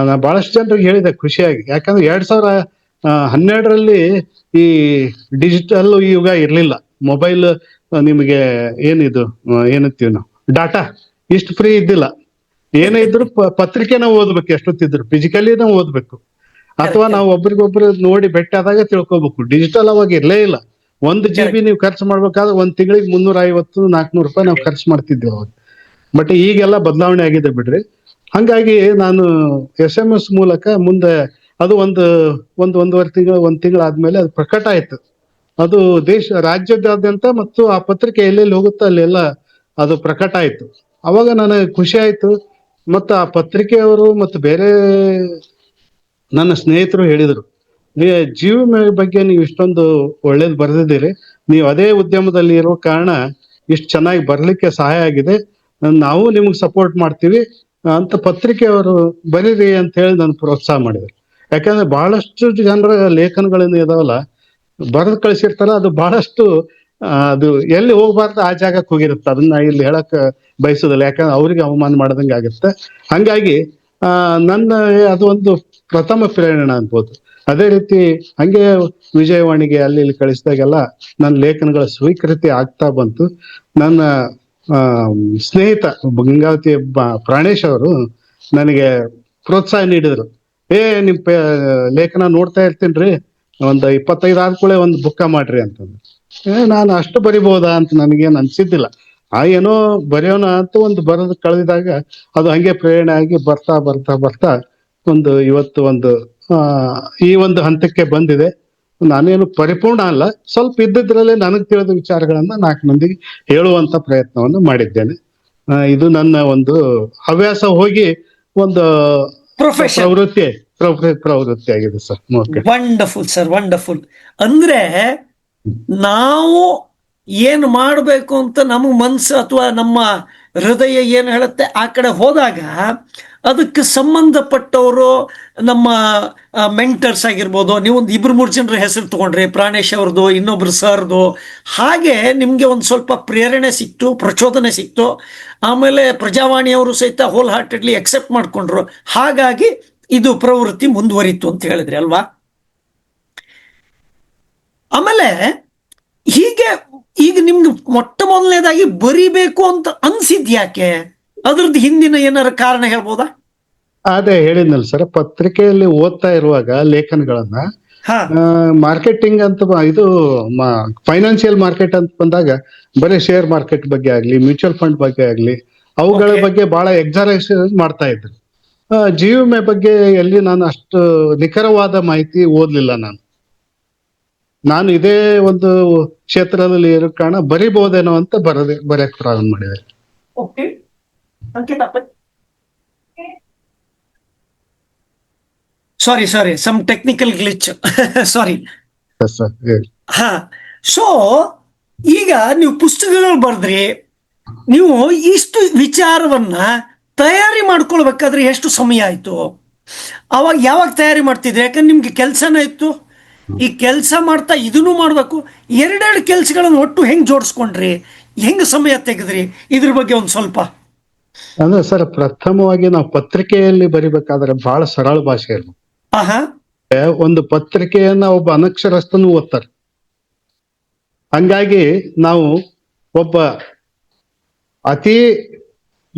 ನಾ ಬಹಳಷ್ಟು ಜನರಿಗೆ ಹೇಳಿದೆ ಖುಷಿಯಾಗಿ. ಯಾಕಂದ್ರೆ 2012ರಲ್ಲಿ ಈ ಡಿಜಿಟಲ್ ಯುಗ ಇರ್ಲಿಲ್ಲ. ಮೊಬೈಲ್ ನಿಮಗೆ ಏನಿದು ಏನಂತೀವಿ ನಾವು, ಡಾಟಾ ಇಷ್ಟು ಫ್ರೀ ಇದ್ದಿಲ್ಲ. ಏನೇ ಇದ್ರು ಪತ್ರಿಕೆನ ಓದ್ಬೇಕು, ಎಷ್ಟೊತ್ತಿದ್ರು ಫಿಸಿಕಲಿ ನಾವು ಓದ್ಬೇಕು, ಅಥವಾ ನಾವು ಒಬ್ರಿಗೊಬ್ರು ನೋಡಿ ಭೇಟಿ ಆದಾಗ ತಿಳ್ಕೊಬೇಕು. ಡಿಜಿಟಲ್ ಅವಾಗ ಇರ್ಲೇ ಇಲ್ಲ. 1 GB ನೀವು ಖರ್ಚು ಮಾಡ್ಬೇಕಾದ್ರೆ 1 ತಿಂಗಳಿಗೆ 350-400 ರೂಪಾಯಿ ನಾವು ಖರ್ಚು ಮಾಡ್ತಿದ್ದೇವೆ ಅವಾಗ. ಬಟ್ ಈಗೆಲ್ಲ ಬದಲಾವಣೆ ಆಗಿದೆ ಬಿಡ್ರಿ. ಹಂಗಾಗಿ ನಾನು SMS ಮೂಲಕ ಮುಂದೆ ಅದು ಒಂದೂವರೆ ತಿಂಗಳು 1 ತಿಂಗಳಾದ್ಮೇಲೆ ಅದು ಪ್ರಕಟ ಆಯ್ತು. ಅದು ರಾಜ್ಯದಾದ್ಯಂತ ಮತ್ತು ಆ ಪತ್ರಿಕೆ ಎಲ್ಲೆಲ್ಲಿ ಹೋಗುತ್ತೋ ಅಲ್ಲೆಲ್ಲ ಅದು ಪ್ರಕಟ ಆಯ್ತು. ಅವಾಗ ನನಗೆ ಖುಷಿ ಆಯ್ತು. ಮತ್ತು ಆ ಪತ್ರಿಕೆಯವರು ಮತ್ತು ಬೇರೆ ನನ್ನ ಸ್ನೇಹಿತರು ಹೇಳಿದರು, ಜೀವ ವಿಮೆ ಬಗ್ಗೆ ನೀವು ಇಷ್ಟೊಂದು ಒಳ್ಳೇದು ಬರೆದಿದ್ದೀರಿ, ನೀವು ಅದೇ ಉದ್ಯಮದಲ್ಲಿ ಇರೋ ಕಾರಣ ಇಷ್ಟು ಚೆನ್ನಾಗಿ ಬರ್ಲಿಕ್ಕೆ ಸಹಾಯ ಆಗಿದೆ, ನಾವು ನಿಮ್ಗೆ ಸಪೋರ್ಟ್ ಮಾಡ್ತೀವಿ ಅಂತ ಪತ್ರಿಕೆಯವರು ಬರೀರಿ ಅಂತ ಹೇಳಿ ನನ್ನ ಪ್ರೋತ್ಸಾಹ ಮಾಡಿದರು. ಯಾಕಂದ್ರೆ ಬಹಳಷ್ಟು ಜನರ ಲೇಖನಗಳೇನು ಇದಾವಲ್ಲ ಬರೆದು ಕಳಿಸಿರ್ತಾರ, ಅದು ಬಹಳಷ್ಟು ಅದು ಎಲ್ಲಿ ಹೋಗ್ಬಾರ್ದು ಆ ಜಾಗಕ್ಕೆ ಹೋಗಿರುತ್ತೆ. ಅದನ್ನ ಇಲ್ಲಿ ಹೇಳಕ್ ಬಯಸೋದಿಲ್ಲ, ಯಾಕಂದ್ರೆ ಅವ್ರಿಗೆ ಅವಮಾನ ಮಾಡ್ದಂಗೆ ಆಗುತ್ತೆ. ಹಂಗಾಗಿ ನನ್ನ ಅದು ಒಂದು ಪ್ರಥಮ ಪ್ರೇರಣೆ ಅನ್ಬೋದು. ಅದೇ ರೀತಿ ಹಂಗೆ ವಿಜಯವಾಣಿಗೆ ಅಲ್ಲಿ ಇಲ್ಲಿ ಕಳಿಸಿದಾಗೆಲ್ಲ ನನ್ನ ಲೇಖನಗಳ ಸ್ವೀಕೃತಿ ಆಗ್ತಾ ಬಂತು. ನನ್ನ ಸ್ನೇಹಿತ ಗಂಗಾವತಿ ಪ್ರಾಣೇಶ್ ಅವರು ನನಗೆ ಪ್ರೋತ್ಸಾಹ ನೀಡಿದ್ರು. ನಿಮ್ ಲೇಖನ ನೋಡ್ತಾ ಇರ್ತೀನ್ರಿ, ಒಂದು 25 ಆದ್ಕೂಳೆ ಒಂದು ಬುಕ್ಕ ಮಾಡ್ರಿ ಅಂತಂದು. ನಾನು ಅಷ್ಟು ಬರಿಬಹುದಾ ಅಂತ ನನಗೇನು ಅನ್ಸಿದ್ದಿಲ್ಲ. ಏನೋ ಬರೆಯೋಣ ಅಂತ ಒಂದು ಬರೆದು ಕಳೆದಿದಾಗ ಅದು ಹಂಗೆ ಪ್ರೇರಣೆ ಆಗಿ ಬರ್ತಾ ಬರ್ತಾ ಬರ್ತಾ ಇವತ್ತು ಈ ಒಂದು ಹಂತಕ್ಕೆ ಬಂದಿದೆ. ನಾನೇನು ಪರಿಪೂರ್ಣ ಅಲ್ಲ, ಸ್ವಲ್ಪ ಇದ್ದಿದ್ರಲ್ಲೇ ನನಗೆ ತಿಳಿದ ವಿಚಾರಗಳನ್ನ 4 ಮಂದಿಗೆ ಹೇಳುವಂತ ಪ್ರಯತ್ನವನ್ನು ಮಾಡಿದ್ದೇನೆ. ಇದು ನನ್ನ ಒಂದು ಹವ್ಯಾಸ ಹೋಗಿ ಒಂದು ಪ್ರೊಫೆಷನ್, ಪ್ರವೃತ್ತಿ ಆಗಿದೆ ಸರ್. Wonderful sir, wonderful. ಅಂದ್ರೆ ನಾವು ಏನು ಮಾಡಬೇಕು ಅಂತ ನಮ್ಮ ಮನಸ್ಸು ಅಥವಾ ನಮ್ಮ ಹೃದಯ ಏನು ಹೇಳುತ್ತೆ ಆ ಕಡೆ ಹೋದಾಗ ಅದಕ್ಕೆ ಸಂಬಂಧಪಟ್ಟವರು ನಮ್ಮ ಮೆಂಟರ್ಸ್ ಆಗಿರ್ಬೋದು. ನೀವು ಒಂದು 2-3 ಜನರ ಹೆಸರು ತಗೊಂಡ್ರಿ, ಪ್ರಾಣೇಶ್ ಅವ್ರದ್ದು, ಇನ್ನೊಬ್ರು ಸರ್ದು. ಹಾಗೆ ನಿಮಗೆ ಒಂದು ಸ್ವಲ್ಪ ಪ್ರೇರಣೆ ಸಿಕ್ತು, ಪ್ರಚೋದನೆ ಸಿಕ್ತು. ಆಮೇಲೆ ಪ್ರಜಾವಾಣಿಯವರು ಸಹಿತ ಹೋಲ್ ಹಾರ್ಟೆಡ್ಲಿ ಅಕ್ಸೆಪ್ಟ್ ಮಾಡ್ಕೊಂಡ್ರು. ಹಾಗಾಗಿ ಇದು ಪ್ರವೃತ್ತಿ ಮುಂದುವರಿತು ಅಂತ ಹೇಳಿದ್ರಿ ಅಲ್ವಾ? ಆಮೇಲೆ ಹೀಗೆ ಈಗ ನಿಮ್ಗೆ ಮೊಟ್ಟ ಮೊದಲನೇದಾಗಿ ಬರಿಬೇಕು ಅಂತ ಅನ್ಸಿದ್ ಯಾಕೆ? ಅದ್ರದ್ದು ಹಿಂದಿನ ಏನಾರ ಕಾರಣ ಹೇಳ್ಬೋದಾ? ಅದೇ ಹೇಳಿದ್ನಲ್ಲ ಸರ್, ಪತ್ರಿಕೆಯಲ್ಲಿ ಓದ್ತಾ ಇರುವಾಗ ಲೇಖನಗಳನ್ನ ಮಾರ್ಕೆಟಿಂಗ್ ಅಂತ ಇದು ಫೈನಾನ್ಷಿಯಲ್ ಮಾರ್ಕೆಟ್ ಅಂತ ಬಂದಾಗ ಬರೀ ಶೇರ್ ಮಾರ್ಕೆಟ್ ಬಗ್ಗೆ ಆಗ್ಲಿ, ಮ್ಯೂಚುವಲ್ ಫಂಡ್ ಬಗ್ಗೆ ಆಗ್ಲಿ, ಅವುಗಳ ಬಗ್ಗೆ ಬಹಳ ಎಕ್ಸಾರೇಷನ್ ಮಾಡ್ತಾ ಇದ್ರು. ಜೀವ ವಿಮೆ ಬಗ್ಗೆ ಎಲ್ಲಿ ನಾನು ಅಷ್ಟು ನಿಖರವಾದ ಮಾಹಿತಿ ಓದ್ಲಿಲ್ಲ. ನಾನು ಇದೇ ಒಂದು ಕ್ಷೇತ್ರದಲ್ಲಿ ಇರೋ ಕಾರಣ ಬರಿಬಹುದೇನೋ ಅಂತ ಬರೆಯಕ್ ಪ್ರಾರಂಭ ಮಾಡಿದೆ. ಸಾರಿ ಸಮ್ ಟೆಕ್ನಿಕಲ್ ಗ್ಲಿಚ್, ಸಾರಿ. ಹಾ, ಸೊ ಈಗ ನೀವು ಪುಸ್ತಕಗಳು ಬರೆದ್ರಿ, ನೀವು ಇಷ್ಟು ವಿಚಾರವನ್ನ ತಯಾರಿ ಮಾಡ್ಕೊಳ್ಬೇಕಾದ್ರೆ ಎಷ್ಟು ಸಮಯ ಆಯ್ತು? ಅವಾಗ ಯಾವಾಗ ತಯಾರಿ ಮಾಡ್ತಿದ್ರಿ? ಯಾಕಂದ್ರೆ ನಿಮ್ಗೆ ಕೆಲಸನೇ ಇತ್ತು. ಈ ಕೆಲಸ ಮಾಡ್ತಾ ಇದನ್ನು ಮಾಡ್ಬೇಕು, 2 ಕೆಲಸಗಳನ್ನು ಒಟ್ಟು ಹೆಂಗ್ ಜೋಡಿಸ್ಕೊಂಡ್ರಿ, ಹೆಂಗ್ ಸಮಯ ತೆಗೆದ್ರಿ? ಇದ್ರ ಬಗ್ಗೆ ಒಂದ್ ಸ್ವಲ್ಪ. ಅಂದ್ರೆ ಸರ್, ಪ್ರಥಮವಾಗಿ ನಾವು ಪತ್ರಿಕೆಯಲ್ಲಿ ಬರಿಬೇಕಾದ್ರೆ ಬಹಳ ಸರಳ ಭಾಷೆ ಇರ್ಬೇಕು. ಒಂದು ಪತ್ರಿಕೆಯನ್ನ ಒಬ್ಬ ಅನಕ್ಷರಸ್ಥನು ಓದ್ತಾರೆ. ಹಂಗಾಗಿ ನಾವು ಒಬ್ಬ ಅತಿ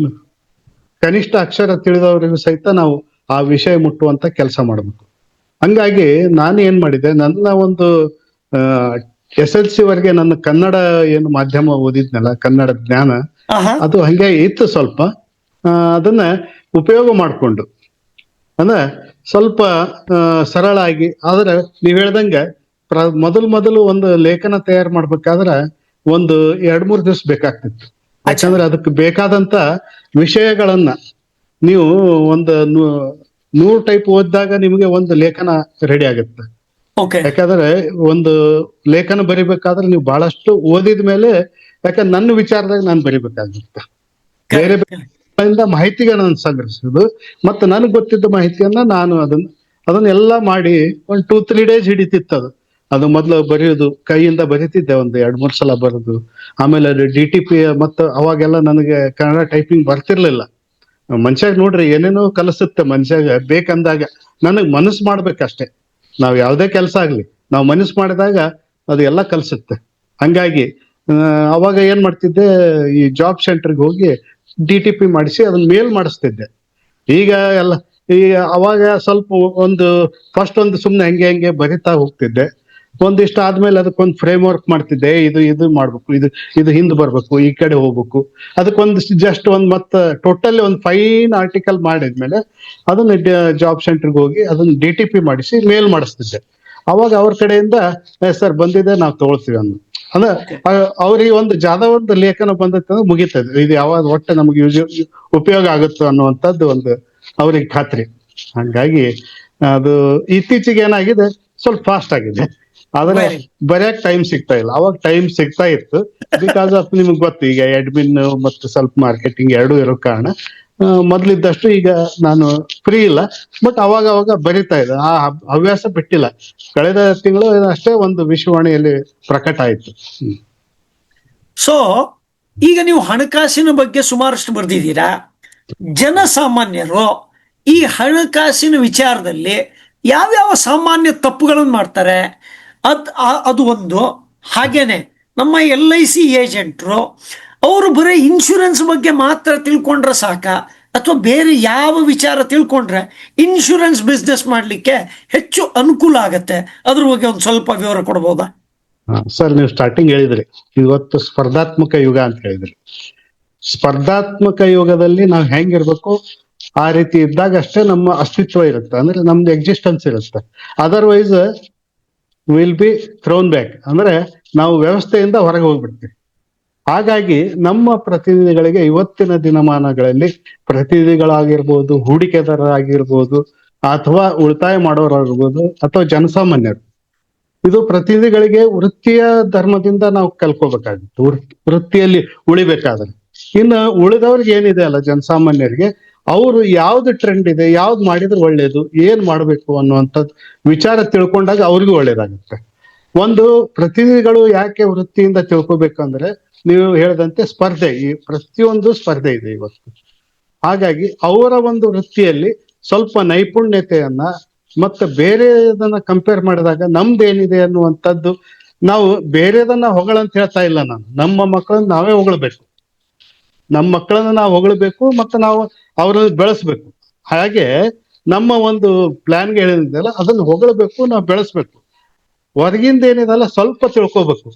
ಕನಿಷ್ಠ ಅಕ್ಷರ ತಿಳಿದವರಿಗೂ ಸಹಿತ ನಾವು ಆ ವಿಷಯ ಮುಟ್ಟುವಂತ ಕೆಲಸ ಮಾಡಬೇಕು. ಹಂಗಾಗಿ ನಾನು ಏನ್ ಮಾಡಿದೆ, ನನ್ನ ಒಂದು SLC ವರೆಗೆ ನನ್ನ ಕನ್ನಡ ಏನು ಮಾಧ್ಯಮ ಓದಿದ್ನಲ್ಲ, ಕನ್ನಡ ಜ್ಞಾನ ಆಹಾ. ಅದು ಹಂಗೆ ಇತ್ತು ಸ್ವಲ್ಪ. ಅದನ್ನ ಉಪಯೋಗ ಮಾಡಿಕೊಂಡು ಅಂದ್ರೆ ಸ್ವಲ್ಪ ಸರಳ ಆಗಿ, ಆದ್ರೆ ನೀವ್ ಹೇಳ್ದಂಗೆ ಮೊದಲು ಒಂದು ಲೇಖನ ತಯಾರು ಮಾಡ್ಬೇಕಾದ್ರೆ ಒಂದು 2-3 ದಿವಸ ಬೇಕಾಗ್ತಿತ್ತು. ಯಾಕಂದ್ರೆ ಅದಕ್ಕೆ ಬೇಕಾದಂತ ವಿಷಯಗಳನ್ನ ನೀವು ಒಂದು 100 ಟೈಪ್ ಓದಿದಾಗ ನಿಮಗೆ ಒಂದು ಲೇಖನ ರೆಡಿ ಆಗುತ್ತೆ. ಓಕೆ. ಯಾಕಂದ್ರೆ ಒಂದು ಲೇಖನ ಬರಿಬೇಕಾದ್ರೆ ನೀವು ಬಹಳಷ್ಟು ಓದಿದ ಮೇಲೆ, ಯಾಕಂದ್ರೆ ನನ್ನ ವಿಚಾರದಾಗ ನಾನು ಬರಿಬೇಕಾಗುತ್ತೆ. ಬೇರೆ ಬೇರೆ ಮಾಹಿತಿಗೆ ನಾನು ಸಂಗ್ರಹಿಸುದು, ಮತ್ತೆ ನನಗೆ ಗೊತ್ತಿದ್ದ ಮಾಹಿತಿಯನ್ನ ನಾನು ಅದನ್ನೆಲ್ಲ ಮಾಡಿ ಒಂದು 2-3 ಡೇಸ್ ಹಿಡಿತಿತ್ತು ಅದು ಮೊದಲು ಬರೆಯೋದು. ಕೈಯಿಂದ ಬರಿತಿದ್ದೆ ಒಂದು 2-3 ಸಲ ಬರೆದು. ಆಮೇಲೆ DTP ಮತ್ತು ಅವಾಗೆಲ್ಲ ನನಗೆ ಕನ್ನಡ ಟೈಪಿಂಗ್ ಬರ್ತಿರ್ಲಿಲ್ಲ. ಮನುಷ್ಯಾಗ ನೋಡ್ರಿ ಏನೇನೋ ಕಲಿಸುತ್ತೆ ಮನುಷ್ಯಾಗ ಬೇಕಂದಾಗ. ನನಗ್ ಮನಸ್ಸು ಮಾಡ್ಬೇಕಷ್ಟೇ. ನಾವ್ ಯಾವ್ದೇ ಕೆಲಸ ಆಗ್ಲಿ, ನಾವು ಮನಸ್ಸು ಮಾಡಿದಾಗ ಅದು ಎಲ್ಲ ಕಲಿಸುತ್ತೆ. ಹಂಗಾಗಿ ಅವಾಗ ಏನ್ ಮಾಡ್ತಿದ್ದೆ, ಈ ಜಾಬ್ ಸೆಂಟರ್ಗೆ ಹೋಗಿ DTP ಮಾಡಿಸಿ ಅದನ್ನ ಮೇಲ್ ಮಾಡಿಸ್ತಿದ್ದೆ. ಈಗ ಎಲ್ಲ ಅವಾಗ ಸ್ವಲ್ಪ ಫಸ್ಟ್ ಒಂದು ಸುಮ್ನೆ ಹೆಂಗೆ ಬರಿತಾ ಹೋಗ್ತಿದ್ದೆ. ಒಂದಿಷ್ಟು ಆದ್ಮೇಲೆ ಅದಕ್ಕೊಂದು ಫ್ರೇಮ್ ವರ್ಕ್ ಮಾಡ್ತಿದ್ದೆ. ಇದು ಮಾಡ್ಬೇಕು, ಇದು ಹಿಂದ್ ಬರ್ಬೇಕು, ಈ ಕಡೆ ಹೋಗ್ಬೇಕು. ಅದಕ್ಕೊಂದಿಷ್ಟು ಜಸ್ಟ್ ಮತ್ತೆ ಟೋಟಲಿ ಒಂದು ಫೈನ್ ಆರ್ಟಿಕಲ್ ಮಾಡಿದ್ಮೇಲೆ ಅದನ್ನ ಜಾಬ್ ಸೆಂಟರ್ಗೆ ಹೋಗಿ ಅದನ್ನ DTP ಮಾಡಿಸಿ ಮೇಲ್ ಮಾಡಿಸ್ತಿದ್ದೆ. ಅವಾಗ ಅವ್ರ ಕಡೆಯಿಂದ ಸರ್ ಬಂದಿದೆ, ನಾವು ತಗೊಳ್ತೀವಿ ಅಂದ್ರೆ ಅವ್ರಿಗೆ ಒಂದು ಒಂದು ಲೇಖನ ಬಂದೈತೆ ಅಂದ್ರೆ ಮುಗಿತದೆ. ಇದು ಯಾವಾಗ ಒಟ್ಟು ನಮ್ಗೆ ಉಪಯೋಗ ಆಗುತ್ತೋ ಅನ್ನುವಂಥದ್ದು ಒಂದು ಅವ್ರಿಗೆ ಖಾತ್ರಿ. ಹಂಗಾಗಿ ಅದು ಇತ್ತೀಚೆಗೆ ಏನಾಗಿದೆ, ಸ್ವಲ್ಪ ಫಾಸ್ಟ್ ಆಗಿದೆ. ಆದ್ರೆ ಬರೆಯಕ್ ಟೈಮ್ ಸಿಗ್ತಾ ಇಲ್ಲ. ಅವಾಗ ಟೈಮ್ ಸಿಗ್ತಾ ಇತ್ತು, ಬಿಕಾಸ್ ಆಫ್ ನಿಮ್ಗೆ ಗೊತ್ತು ಈಗ ಅಡ್ಮಿನ್ ಮತ್ತು ಸ್ವಲ್ಪ ಮಾರ್ಕೆಟಿಂಗ್ ಎರಡೂ ಇರೋ ಕಾರಣ ಮೊದ್ಲಿದ್ದಷ್ಟು ಈಗ ನಾನು ಫ್ರೀ ಇಲ್ಲ. ಬಟ್ ಅವಾಗ ಬರಿತಾ ಇದೆ. ಆ ಹವ್ಯಾಸ ಬಿಟ್ಟಿಲ್ಲ. ಕಳೆದ ತಿಂಗಳು ಅಷ್ಟೇ ಒಂದು ವಿಶ್ವವಾಣಿಯಲ್ಲಿ ಪ್ರಕಟ ಆಯ್ತು. ಸೊ ಈಗ ನೀವು ಹಣಕಾಸಿನ ಬಗ್ಗೆ ಸುಮಾರಷ್ಟು ಬರೆದಿದ್ದೀರಾ. ಜನಸಾಮಾನ್ಯರು ಈ ಹಣಕಾಸಿನ ವಿಚಾರದಲ್ಲಿ ಯಾವ್ಯಾವ ಸಾಮಾನ್ಯ ತಪ್ಪುಗಳನ್ನು ಮಾಡ್ತಾರೆ ಅದು ಒಂದು. ಹಾಗೇನೆ ನಮ್ಮ LIC ಏಜೆಂಟ್ರು ಅವರು ಬರೀ ಇನ್ಶೂರೆನ್ಸ್ ಬಗ್ಗೆ ಮಾತ್ರ ತಿಳ್ಕೊಂಡ್ರೆ ಸಾಕ, ಅಥವಾ ಬೇರೆ ಯಾವ ವಿಚಾರ ತಿಳ್ಕೊಂಡ್ರೆ ಇನ್ಶೂರೆನ್ಸ್ ಬಿಸ್ನೆಸ್ ಮಾಡಲಿಕ್ಕೆ ಹೆಚ್ಚು ಅನುಕೂಲ ಆಗತ್ತೆ? ಅದ್ರ ಬಗ್ಗೆ ಒಂದು ಸ್ವಲ್ಪ ವಿವರ ಕೊಡ್ಬೋದಾ? ಸರ್, ನೀವು ಸ್ಟಾರ್ಟಿಂಗ್ ಹೇಳಿದ್ರಿ ಇವತ್ತು ಸ್ಪರ್ಧಾತ್ಮಕ ಯುಗ ಅಂತ ಹೇಳಿದ್ರಿ. ಸ್ಪರ್ಧಾತ್ಮಕ ಯುಗದಲ್ಲಿ ನಾವು ಹೆಂಗಿರ್ಬೇಕು ಆ ರೀತಿ ಇದ್ದಾಗ ಅಷ್ಟೇ ನಮ್ಮ ಅಸ್ತಿತ್ವ ಇರುತ್ತೆ, ಅಂದ್ರೆ ನಮ್ದು ಎಕ್ಸಿಸ್ಟೆನ್ಸ್ ಇರುತ್ತೆ. Otherwise will be throne back, ಅಂದ್ರೆ ನಾವು ವ್ಯವಸ್ಥೆಯಿಂದ ಹೊರಗೆ ಹೋಗ್ಬಿಡ್ತೀವಿ. ಹಾಗಾಗಿ ನಮ್ಮ ಪ್ರತಿನಿಧಿಗಳಿಗೆ ಇವತ್ತಿನ ದಿನಮಾನಗಳಲ್ಲಿ ಪ್ರತಿನಿಧಿಗಳಾಗಿರ್ಬೋದು, ಹೂಡಿಕೆದಾರರಾಗಿರ್ಬೋದು, ಅಥವಾ ಉಳಿತಾಯ ಮಾಡೋರಾಗಿರ್ಬೋದು, ಅಥವಾ ಜನಸಾಮಾನ್ಯರು, ಇದು ಪ್ರತಿನಿಧಿಗಳಿಗೆ ವೃತ್ತಿಯ ಧರ್ಮದಿಂದ ನಾವು ಕಲ್ಕೋಬೇಕಾಗಿತ್ತು, ವೃತ್ತಿಯಲ್ಲಿ ಉಳಿಬೇಕಾದ್ರೆ. ಇನ್ನು ಉಳಿದವ್ರಿಗೆ ಏನಿದೆ ಅಲ್ಲ, ಜನಸಾಮಾನ್ಯರಿಗೆ, ಅವರು ಯಾವ್ದು ಟ್ರೆಂಡ್ ಇದೆ, ಯಾವ್ದು ಮಾಡಿದ್ರೆ ಒಳ್ಳೇದು, ಏನ್ ಮಾಡ್ಬೇಕು ಅನ್ನುವಂಥದ್ದು ವಿಚಾರ ತಿಳ್ಕೊಂಡಾಗ ಅವ್ರಿಗೂ ಒಳ್ಳೇದಾಗುತ್ತೆ. ಒಂದು ಪ್ರತಿನಿಧಿಗಳು ಯಾಕೆ ವೃತ್ತಿಯಿಂದ ತಿಳ್ಕೊಬೇಕಂದ್ರೆ, ನೀವು ಹೇಳಿದಂತೆ ಸ್ಪರ್ಧೆ, ಈ ಪ್ರತಿಯೊಂದು ಸ್ಪರ್ಧೆ ಇದೆ ಇವತ್ತು. ಹಾಗಾಗಿ ಅವರ ಒಂದು ವೃತ್ತಿಯಲ್ಲಿ ಸ್ವಲ್ಪ ನೈಪುಣ್ಯತೆಯನ್ನ ಮತ್ತೆ ಬೇರೆದನ್ನ ಕಂಪೇರ್ ಮಾಡಿದಾಗ ನಮ್ದೇನಿದೆ ಅನ್ನುವಂಥದ್ದು, ನಾವು ಬೇರೆದನ್ನ ಹೊಗಳಂತ ಹೇಳ್ತಾ ಇಲ್ಲ ನಾನು. ನಮ್ಮ ಮಕ್ಕಳನ್ನ ನಾವೇ ಹೊಗಳಬೇಕು, ನಮ್ಮ ಮಕ್ಕಳನ್ನ ನಾವು ಹೊಗಳಬೇಕು, ಮತ್ತೆ ನಾವು ಅವ್ರನ್ನ ಬೆಳೆಸ್ಬೇಕು. ಹಾಗೆ ನಮ್ಮ ಒಂದು ಪ್ಲಾನ್ಗೆ ಹೇಳಿದಲ್ಲ, ಅದನ್ನ ಹೊಗಳಬೇಕು, ನಾವು ಬೆಳೆಸ್ಬೇಕು. ಹೊರಗಿಂದ ಏನಿದೆಲ್ಲ ಸ್ವಲ್ಪ ತಿಳ್ಕೊಬೇಕು.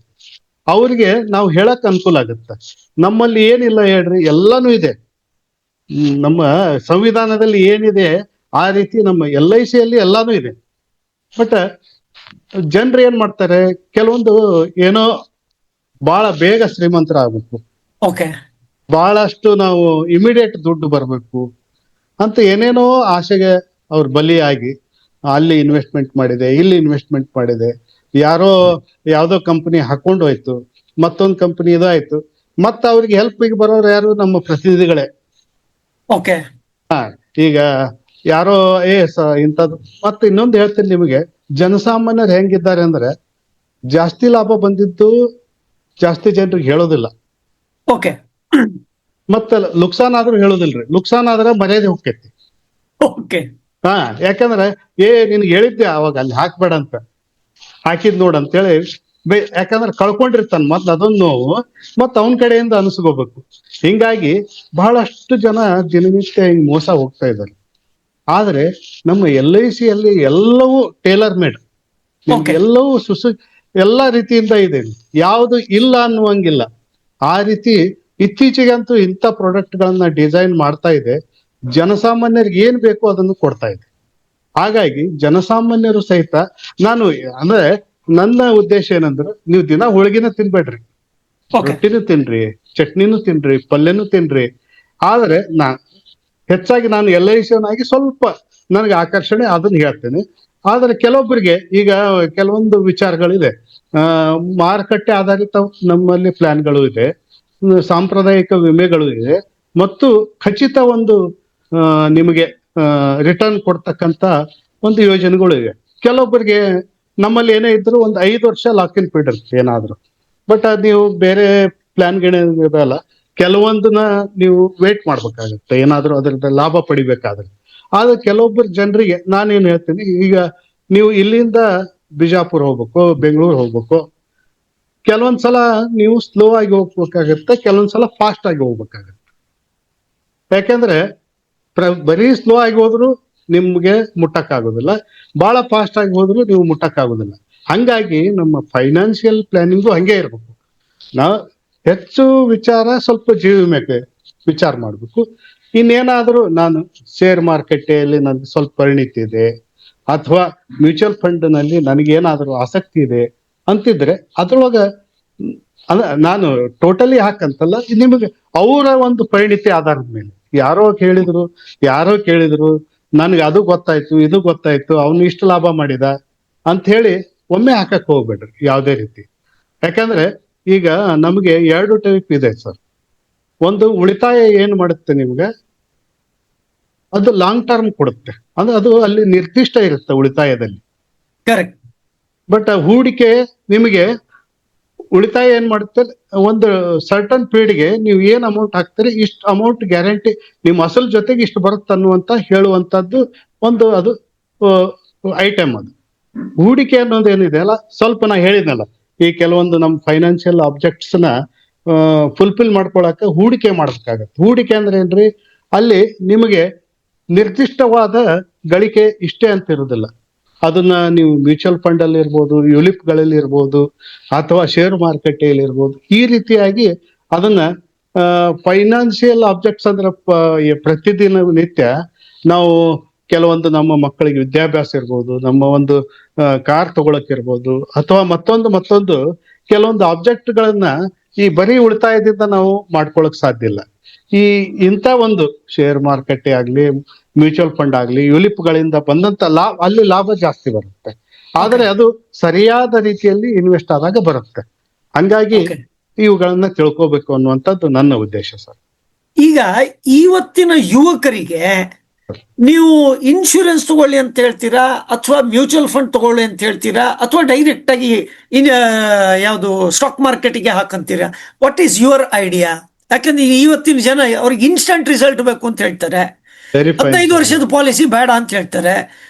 ಅವ್ರಿಗೆ ನಾವು ಹೇಳಕ್ ಅನುಕೂಲ ಆಗುತ್ತೆ. ನಮ್ಮಲ್ಲಿ ಏನಿಲ್ಲ ಹೇಳ್ರಿ, ಎಲ್ಲಾನು ಇದೆ. ನಮ್ಮ ಸಂವಿಧಾನದಲ್ಲಿ ಏನಿದೆ ಆ ರೀತಿ ನಮ್ಮ LIC ಯಲ್ಲಿ ಎಲ್ಲಾನು ಇದೆ. ಬಟ್ ಜನರು ಏನ್ ಮಾಡ್ತಾರೆ, ಕೆಲವೊಂದು ಏನೋ ಬಹಳ ಬೇಗ ಶ್ರೀಮಂತರ ಆಗ್ಬೇಕು, ಓಕೆ, ಬಹಳಷ್ಟು ನಾವು ಇಮಿಡಿಯೇಟ್ ದುಡ್ಡು ಬರ್ಬೇಕು ಅಂತ ಏನೇನೋ ಆಸೆಗೆ ಅವ್ರು ಬಲಿಯಾಗಿ ಅಲ್ಲಿ ಇನ್ವೆಸ್ಟ್ಮೆಂಟ್ ಮಾಡಿದೆ, ಇಲ್ಲಿ ಇನ್ವೆಸ್ಟ್ಮೆಂಟ್ ಮಾಡಿದೆ, ಯಾವ್ದೋ ಕಂಪನಿ ಹಾಕೊಂಡು ಹೋಯ್ತು, ಮತ್ತೊಂದು ಕಂಪನಿ ಇದಾಯ್ತು, ಮತ್ತ ಅವ್ರಿಗೆ ಹೆಲ್ಪ್ಗೆ ಬರೋರು ಯಾರು? ನಮ್ಮ ಪ್ರತಿನಿಧಿಗಳೇ. ಓಕೆ. ಈಗ ಯಾರೋ ಇಂಥದ್ದು. ಮತ್ತೆ ಇನ್ನೊಂದು ಹೇಳ್ತೀನಿ ನಿಮಗೆ, ಜನಸಾಮಾನ್ಯರು ಹೆಂಗಿದ್ದಾರೆ ಅಂದ್ರೆ, ಜಾಸ್ತಿ ಲಾಭ ಬಂದಿದ್ದು ಜಾಸ್ತಿ ಜನರಿಗೆ ಹೇಳೋದಿಲ್ಲ. ಓಕೆ. ಮತ್ತೆ ಲುಕ್ಸಾನ್ ಆದ್ರೂ ಹೇಳೋದಿಲ್ರಿ. ಲುಕ್ಸಾನ್ ಆದ್ರೆ ಮರ್ಯಾದೆ ಹೋಗ್ತೈತಿ. ಓಕೆ. ಯಾಕಂದ್ರೆ ನಿನ್ಗೆ ಹೇಳಿದ್ದೆ ಅವಾಗ ಅಲ್ಲಿ ಹಾಕ್ಬೇಡ ಅಂತ, ಹಾಕಿದ್ ನೋಡ್ ಅಂತೇಳಿ ಯಾಕಂದ್ರೆ ಕಳ್ಕೊಂಡಿರ್ತಾನ ಮೊದ್ಲು ಅದೊಂದು ನೋವು, ಮತ್ತ ಅವನ ಕಡೆಯಿಂದ ಅನಿಸ್ಕೋಬೇಕು. ಹಿಂಗಾಗಿ ಬಹಳಷ್ಟು ಜನ ದಿನನಿತ್ಯ ಹಿಂಗ್ ಮೋಸ ಹೋಗ್ತಾ ಇದ್ದಾರೆ. ಆದ್ರೆ ನಮ್ಮ LIC ಯಲ್ಲಿ ಎಲ್ಲವೂ ಟೇಲರ್ ಮೇಡ್, ನಿಮ್ಗೆ Okay. ಎಲ್ಲವೂ ಎಲ್ಲಾ ರೀತಿಯಿಂದ ಇದೆ, ಯಾವುದು ಇಲ್ಲ ಅನ್ನುವಂಗಿಲ್ಲ. ಆ ರೀತಿ ಇತ್ತೀಚೆಗಂತೂ ಇಂಥ ಪ್ರಾಡಕ್ಟ್ ಗಳನ್ನ ಡಿಸೈನ್ ಮಾಡ್ತಾ ಇದೆ, ಜನಸಾಮಾನ್ಯರಿಗೆ ಏನ್ ಬೇಕು ಅದನ್ನು ಕೊಡ್ತಾ ಇದೆ. ಹಾಗಾಗಿ ಜನಸಾಮಾನ್ಯರು ಸಹಿತ, ನಾನು ಅಂದ್ರೆ ನನ್ನ ಉದ್ದೇಶ ಏನಂದ್ರೆ, ನೀವು ದಿನ ಹೋಳಿಗೆನ ತಿನ್ಬೇಡ್ರಿ, Okay. ರೊಟ್ಟಿನೂ ತಿನ್ರಿ, ಚಟ್ನಿನೂ ತಿನ್ರಿ, ಪಲ್ಯನೂ ತಿನ್ರಿ. ಆದ್ರೆ ಹೆಚ್ಚಾಗಿ ನಾನು LIC ಆಗಿ ಸ್ವಲ್ಪ ನನಗೆ ಆಕರ್ಷಣೆ ಅದನ್ನ ಹೇಳ್ತೇನೆ. ಆದ್ರೆ ಕೆಲವೊಬ್ಬರಿಗೆ ಈಗ ಕೆಲವೊಂದು ವಿಚಾರಗಳಿದೆ, ಮಾರುಕಟ್ಟೆ ಆಧಾರಿತ ನಮ್ಮಲ್ಲಿ ಪ್ಲಾನ್ಗಳು ಇದೆ, ಸಾಂಪ್ರದಾಯಿಕ ವಿಮೆಗಳು ಇದೆ, ಮತ್ತು ಖಚಿತ ಒಂದು ನಿಮಗೆ ರಿಟರ್ನ್ ಕೊಡ್ತಕ್ಕಂತ ಒಂದು ಯೋಜನೆಗಳು ಇವೆ. ಕೆಲವೊಬ್ಬರಿಗೆ ನಮ್ಮಲ್ಲಿ ಏನೇ ಇದ್ರು ಒಂದು 5 ವರ್ಷ ಲಾಕ್ ಇನ್ ಪೀರಿಯಡ್ ಇರುತ್ತೆ ಏನಾದ್ರು, ಬಟ್ ಅದು ನೀವು ಬೇರೆ ಪ್ಲಾನ್ಗಳಿರಲ್ಲ, ಕೆಲವೊಂದನ್ನ ನೀವು ವೇಟ್ ಮಾಡ್ಬೇಕಾಗತ್ತೆ ಏನಾದ್ರೂ ಅದರಿಂದ ಲಾಭ ಪಡಿಬೇಕಾದ್ರೆ. ಆದ್ರೆ ಕೆಲವೊಬ್ಬರು ಜನರಿಗೆ ನಾನೇನ್ ಹೇಳ್ತೀನಿ, ಈಗ ನೀವು ಇಲ್ಲಿಂದ ಬಿಜಾಪುರ ಹೋಗ್ಬೇಕು, ಬೆಂಗಳೂರು ಹೋಗ್ಬೇಕು, ಕೆಲವೊಂದ್ಸಲ ನೀವು ಸ್ಲೋ ಆಗಿ ಹೋಗ್ಬೇಕಾಗತ್ತೆ, ಕೆಲವೊಂದ್ಸಲ ಫಾಸ್ಟ್ ಆಗಿ ಹೋಗ್ಬೇಕಾಗತ್ತೆ. ಯಾಕೆಂದ್ರೆ ಬರೀ ಸ್ಲೋ ಆಗಿ ಹೋದ್ರು ನಿಮ್ಗೆ ಮುಟ್ಟಕ್ಕಾಗೋದಿಲ್ಲ, ಬಹಳ ಫಾಸ್ಟ್ ಆಗಿ ಹೋದ್ರು ನೀವು ಮುಟ್ಟಕ್ಕಾಗೋದಿಲ್ಲ. ಹಂಗಾಗಿ ನಮ್ಮ ಫೈನಾನ್ಷಿಯಲ್ ಪ್ಲಾನಿಂಗು ಹಂಗೆ ಇರ್ಬೇಕು. ನಾವು ಹೆಚ್ಚು ವಿಚಾರ ಸ್ವಲ್ಪ ಜೀವ ವಿಮೆಗೆ ವಿಚಾರ ಮಾಡ್ಬೇಕು. ಇನ್ನೇನಾದ್ರೂ ನಾನು ಶೇರ್ ಮಾರುಕಟ್ಟೆಯಲ್ಲಿ ನನ್ಗೆ ಸ್ವಲ್ಪ ಪರಿಣಿತಿ ಇದೆ, ಅಥವಾ ಮ್ಯೂಚುವಲ್ ಫಂಡ್ ನಲ್ಲಿ ನನಗೇನಾದ್ರೂ ಆಸಕ್ತಿ ಇದೆ ಅಂತಿದ್ರೆ ಅದ್ರೊಳಗ ನಾನು ಟೋಟಲಿ ಹಾಕಂತಲ್ಲ, ನಿಮಗೆ ಅವರ ಒಂದು ಪರಿಣಿತಿ ಆಧಾರದ ಮೇಲೆ ಯಾರೋ ಕೇಳಿದ್ರು ನನ್ಗೆ ಅದು ಗೊತ್ತಾಯ್ತು ಇದು ಗೊತ್ತಾಯ್ತು, ಅವನು ಇಷ್ಟು ಲಾಭ ಮಾಡಿದ ಅಂತ ಹೇಳಿ ಒಮ್ಮೆ ಹಾಕಕ್ ಹೋಗ್ಬೇಡ್ರಿ ಯಾವುದೇ ರೀತಿ. ಯಾಕಂದ್ರೆ ಈಗ ನಮಗೆ 2 ಟೈಪ್ ಇದೆ ಸರ್. ಒಂದು ಉಳಿತಾಯ ಏನ್ ಮಾಡುತ್ತೆ ನಿಮ್ಗೆ, ಅದು ಲಾಂಗ್ ಟರ್ಮ್ ಕೊಡುತ್ತೆ, ಅಂದ್ರೆ ಅದು ಅಲ್ಲಿ ನಿರ್ದಿಷ್ಟ ಇರುತ್ತೆ ಉಳಿತಾಯದಲ್ಲಿ. ಕರೆಕ್ಟ್. ಬಟ್ ಹೂಡಿಕೆ ನಿಮಗೆ ಉಳಿತಾಯ ಏನ್ ಮಾಡುತ್ತೆ, ಒಂದು ಸರ್ಟನ್ ಪೀರಿಯಡ್ಗೆ ನೀವು ಏನ್ ಅಮೌಂಟ್ ಹಾಕ್ತೀರಿ ಇಷ್ಟು ಅಮೌಂಟ್ ಗ್ಯಾರಂಟಿ ನಿಮ್ಮ ಅಸಲ್ ಜೊತೆಗೆ ಇಷ್ಟು ಬರುತ್ತೆ ಅನ್ನುವಂತ ಹೇಳುವಂತದ್ದು ಒಂದು ಅದು ಐಟಮ್. ಅದು ಹೂಡಿಕೆ ಅನ್ನೋದು ಏನಿದೆ ಅಲ್ಲ, ಸ್ವಲ್ಪ ನಾ ಹೇಳಿದ್ನಲ್ಲ, ಈ ಕೆಲವೊಂದು ನಮ್ಮ ಫೈನಾನ್ಷಿಯಲ್ ಆಬ್ಜೆಕ್ಟ್ಸ್ ನ ಫುಲ್ಫಿಲ್ ಮಾಡ್ಕೊಳಕ್ಕೆ ಹೂಡಿಕೆ ಮಾಡ್ಬೇಕಾಗತ್ತೆ. ಹೂಡಿಕೆ ಅಂದ್ರೆ ಏನ್ರಿ, ಅಲ್ಲಿ ನಿಮಗೆ ನಿರ್ದಿಷ್ಟವಾದ ಗಳಿಕೆ ಇಷ್ಟೇ ಅಂತ ಇರುವುದಿಲ್ಲ. ಅದನ್ನ ನೀವು ಮ್ಯೂಚುವಲ್ ಫಂಡ್ ಅಲ್ಲಿ ಇರ್ಬೋದು, ಯುಲಿಪ್ ಗಳಲ್ಲಿ ಇರ್ಬೋದು, ಅಥವಾ ಶೇರ್ ಮಾರುಕಟ್ಟೆಯಲ್ಲಿ ಇರ್ಬೋದು. ಈ ರೀತಿಯಾಗಿ ಅದನ್ನ ಫೈನಾನ್ಷಿಯಲ್ ಆಬ್ಜೆಕ್ಟ್ಸ್ ಅಂದ್ರೆ ಪ್ರತಿದಿನ ನಿತ್ಯ ನಾವು ಕೆಲವೊಂದು ನಮ್ಮ ಮಕ್ಕಳಿಗೆ ವಿದ್ಯಾಭ್ಯಾಸ ಇರ್ಬೋದು, ನಮ್ಮ ಒಂದು ಕಾರ್ ತಗೊಳಕ್ ಇರ್ಬೋದು, ಅಥವಾ ಮತ್ತೊಂದು ಕೆಲವೊಂದು ಆಬ್ಜೆಕ್ಟ್ ಗಳನ್ನ ಈ ಬರೀ ಉಳಿತಾಯದಿಂದ ನಾವು ಮಾಡ್ಕೊಳಕ್ ಸಾಧ್ಯ ಇಲ್ಲ. ಇಂಥ ಒಂದು ಶೇರ್ ಮಾರುಕಟ್ಟೆ ಆಗ್ಲಿ, ಮ್ಯೂಚುವಲ್ ಫಂಡ್ ಆಗ್ಲಿ, ಯುಲಿಪ್ ಗಳಿಂದ ಬಂದಂತ ಅಲ್ಲಿ ಲಾಭ ಜಾಸ್ತಿ ಬರುತ್ತೆ, ಆದರೆ ಅದು ಸರಿಯಾದ ರೀತಿಯಲ್ಲಿ ಇನ್ವೆಸ್ಟ್ ಆದಾಗ ಬರುತ್ತೆ. ಹಂಗಾಗಿ ಇವುಗಳನ್ನ ತಿಳ್ಕೋಬೇಕು ಅನ್ನುವಂಥದ್ದು ನನ್ನ ಉದ್ದೇಶ ಸರ್. ಈಗ ಇವತ್ತಿನ ಯುವಕರಿಗೆ ನೀವು ಇನ್ಶೂರೆನ್ಸ್ ತಗೊಳ್ಳಿ ಅಂತ ಹೇಳ್ತೀರಾ, ಅಥವಾ ಮ್ಯೂಚುವಲ್ ಫಂಡ್ ತಗೊಳ್ಳಿ ಅಂತ ಹೇಳ್ತೀರಾ, ಅಥವಾ ಡೈರೆಕ್ಟ್ ಆಗಿ ಯಾವುದು ಸ್ಟಾಕ್ ಮಾರ್ಕೆಟ್ಗೆ ಹಾಕಂತೀರಾ? What is your idea? ಯಾಕಂದ್ರೆ ಇವತ್ತಿನ ಜನ ಅವ್ರಿಗೆ ಇನ್ಸ್ಟಂಟ್ ರಿಸಲ್ಟ್ ಬೇಕು ಅಂತ ಹೇಳ್ತಾರೆ, 15 ವರ್ಷದ ಪಾಲಿಸಿ ಬೇಡ ಅಂತ ಹೇಳ್ತಾರೆ.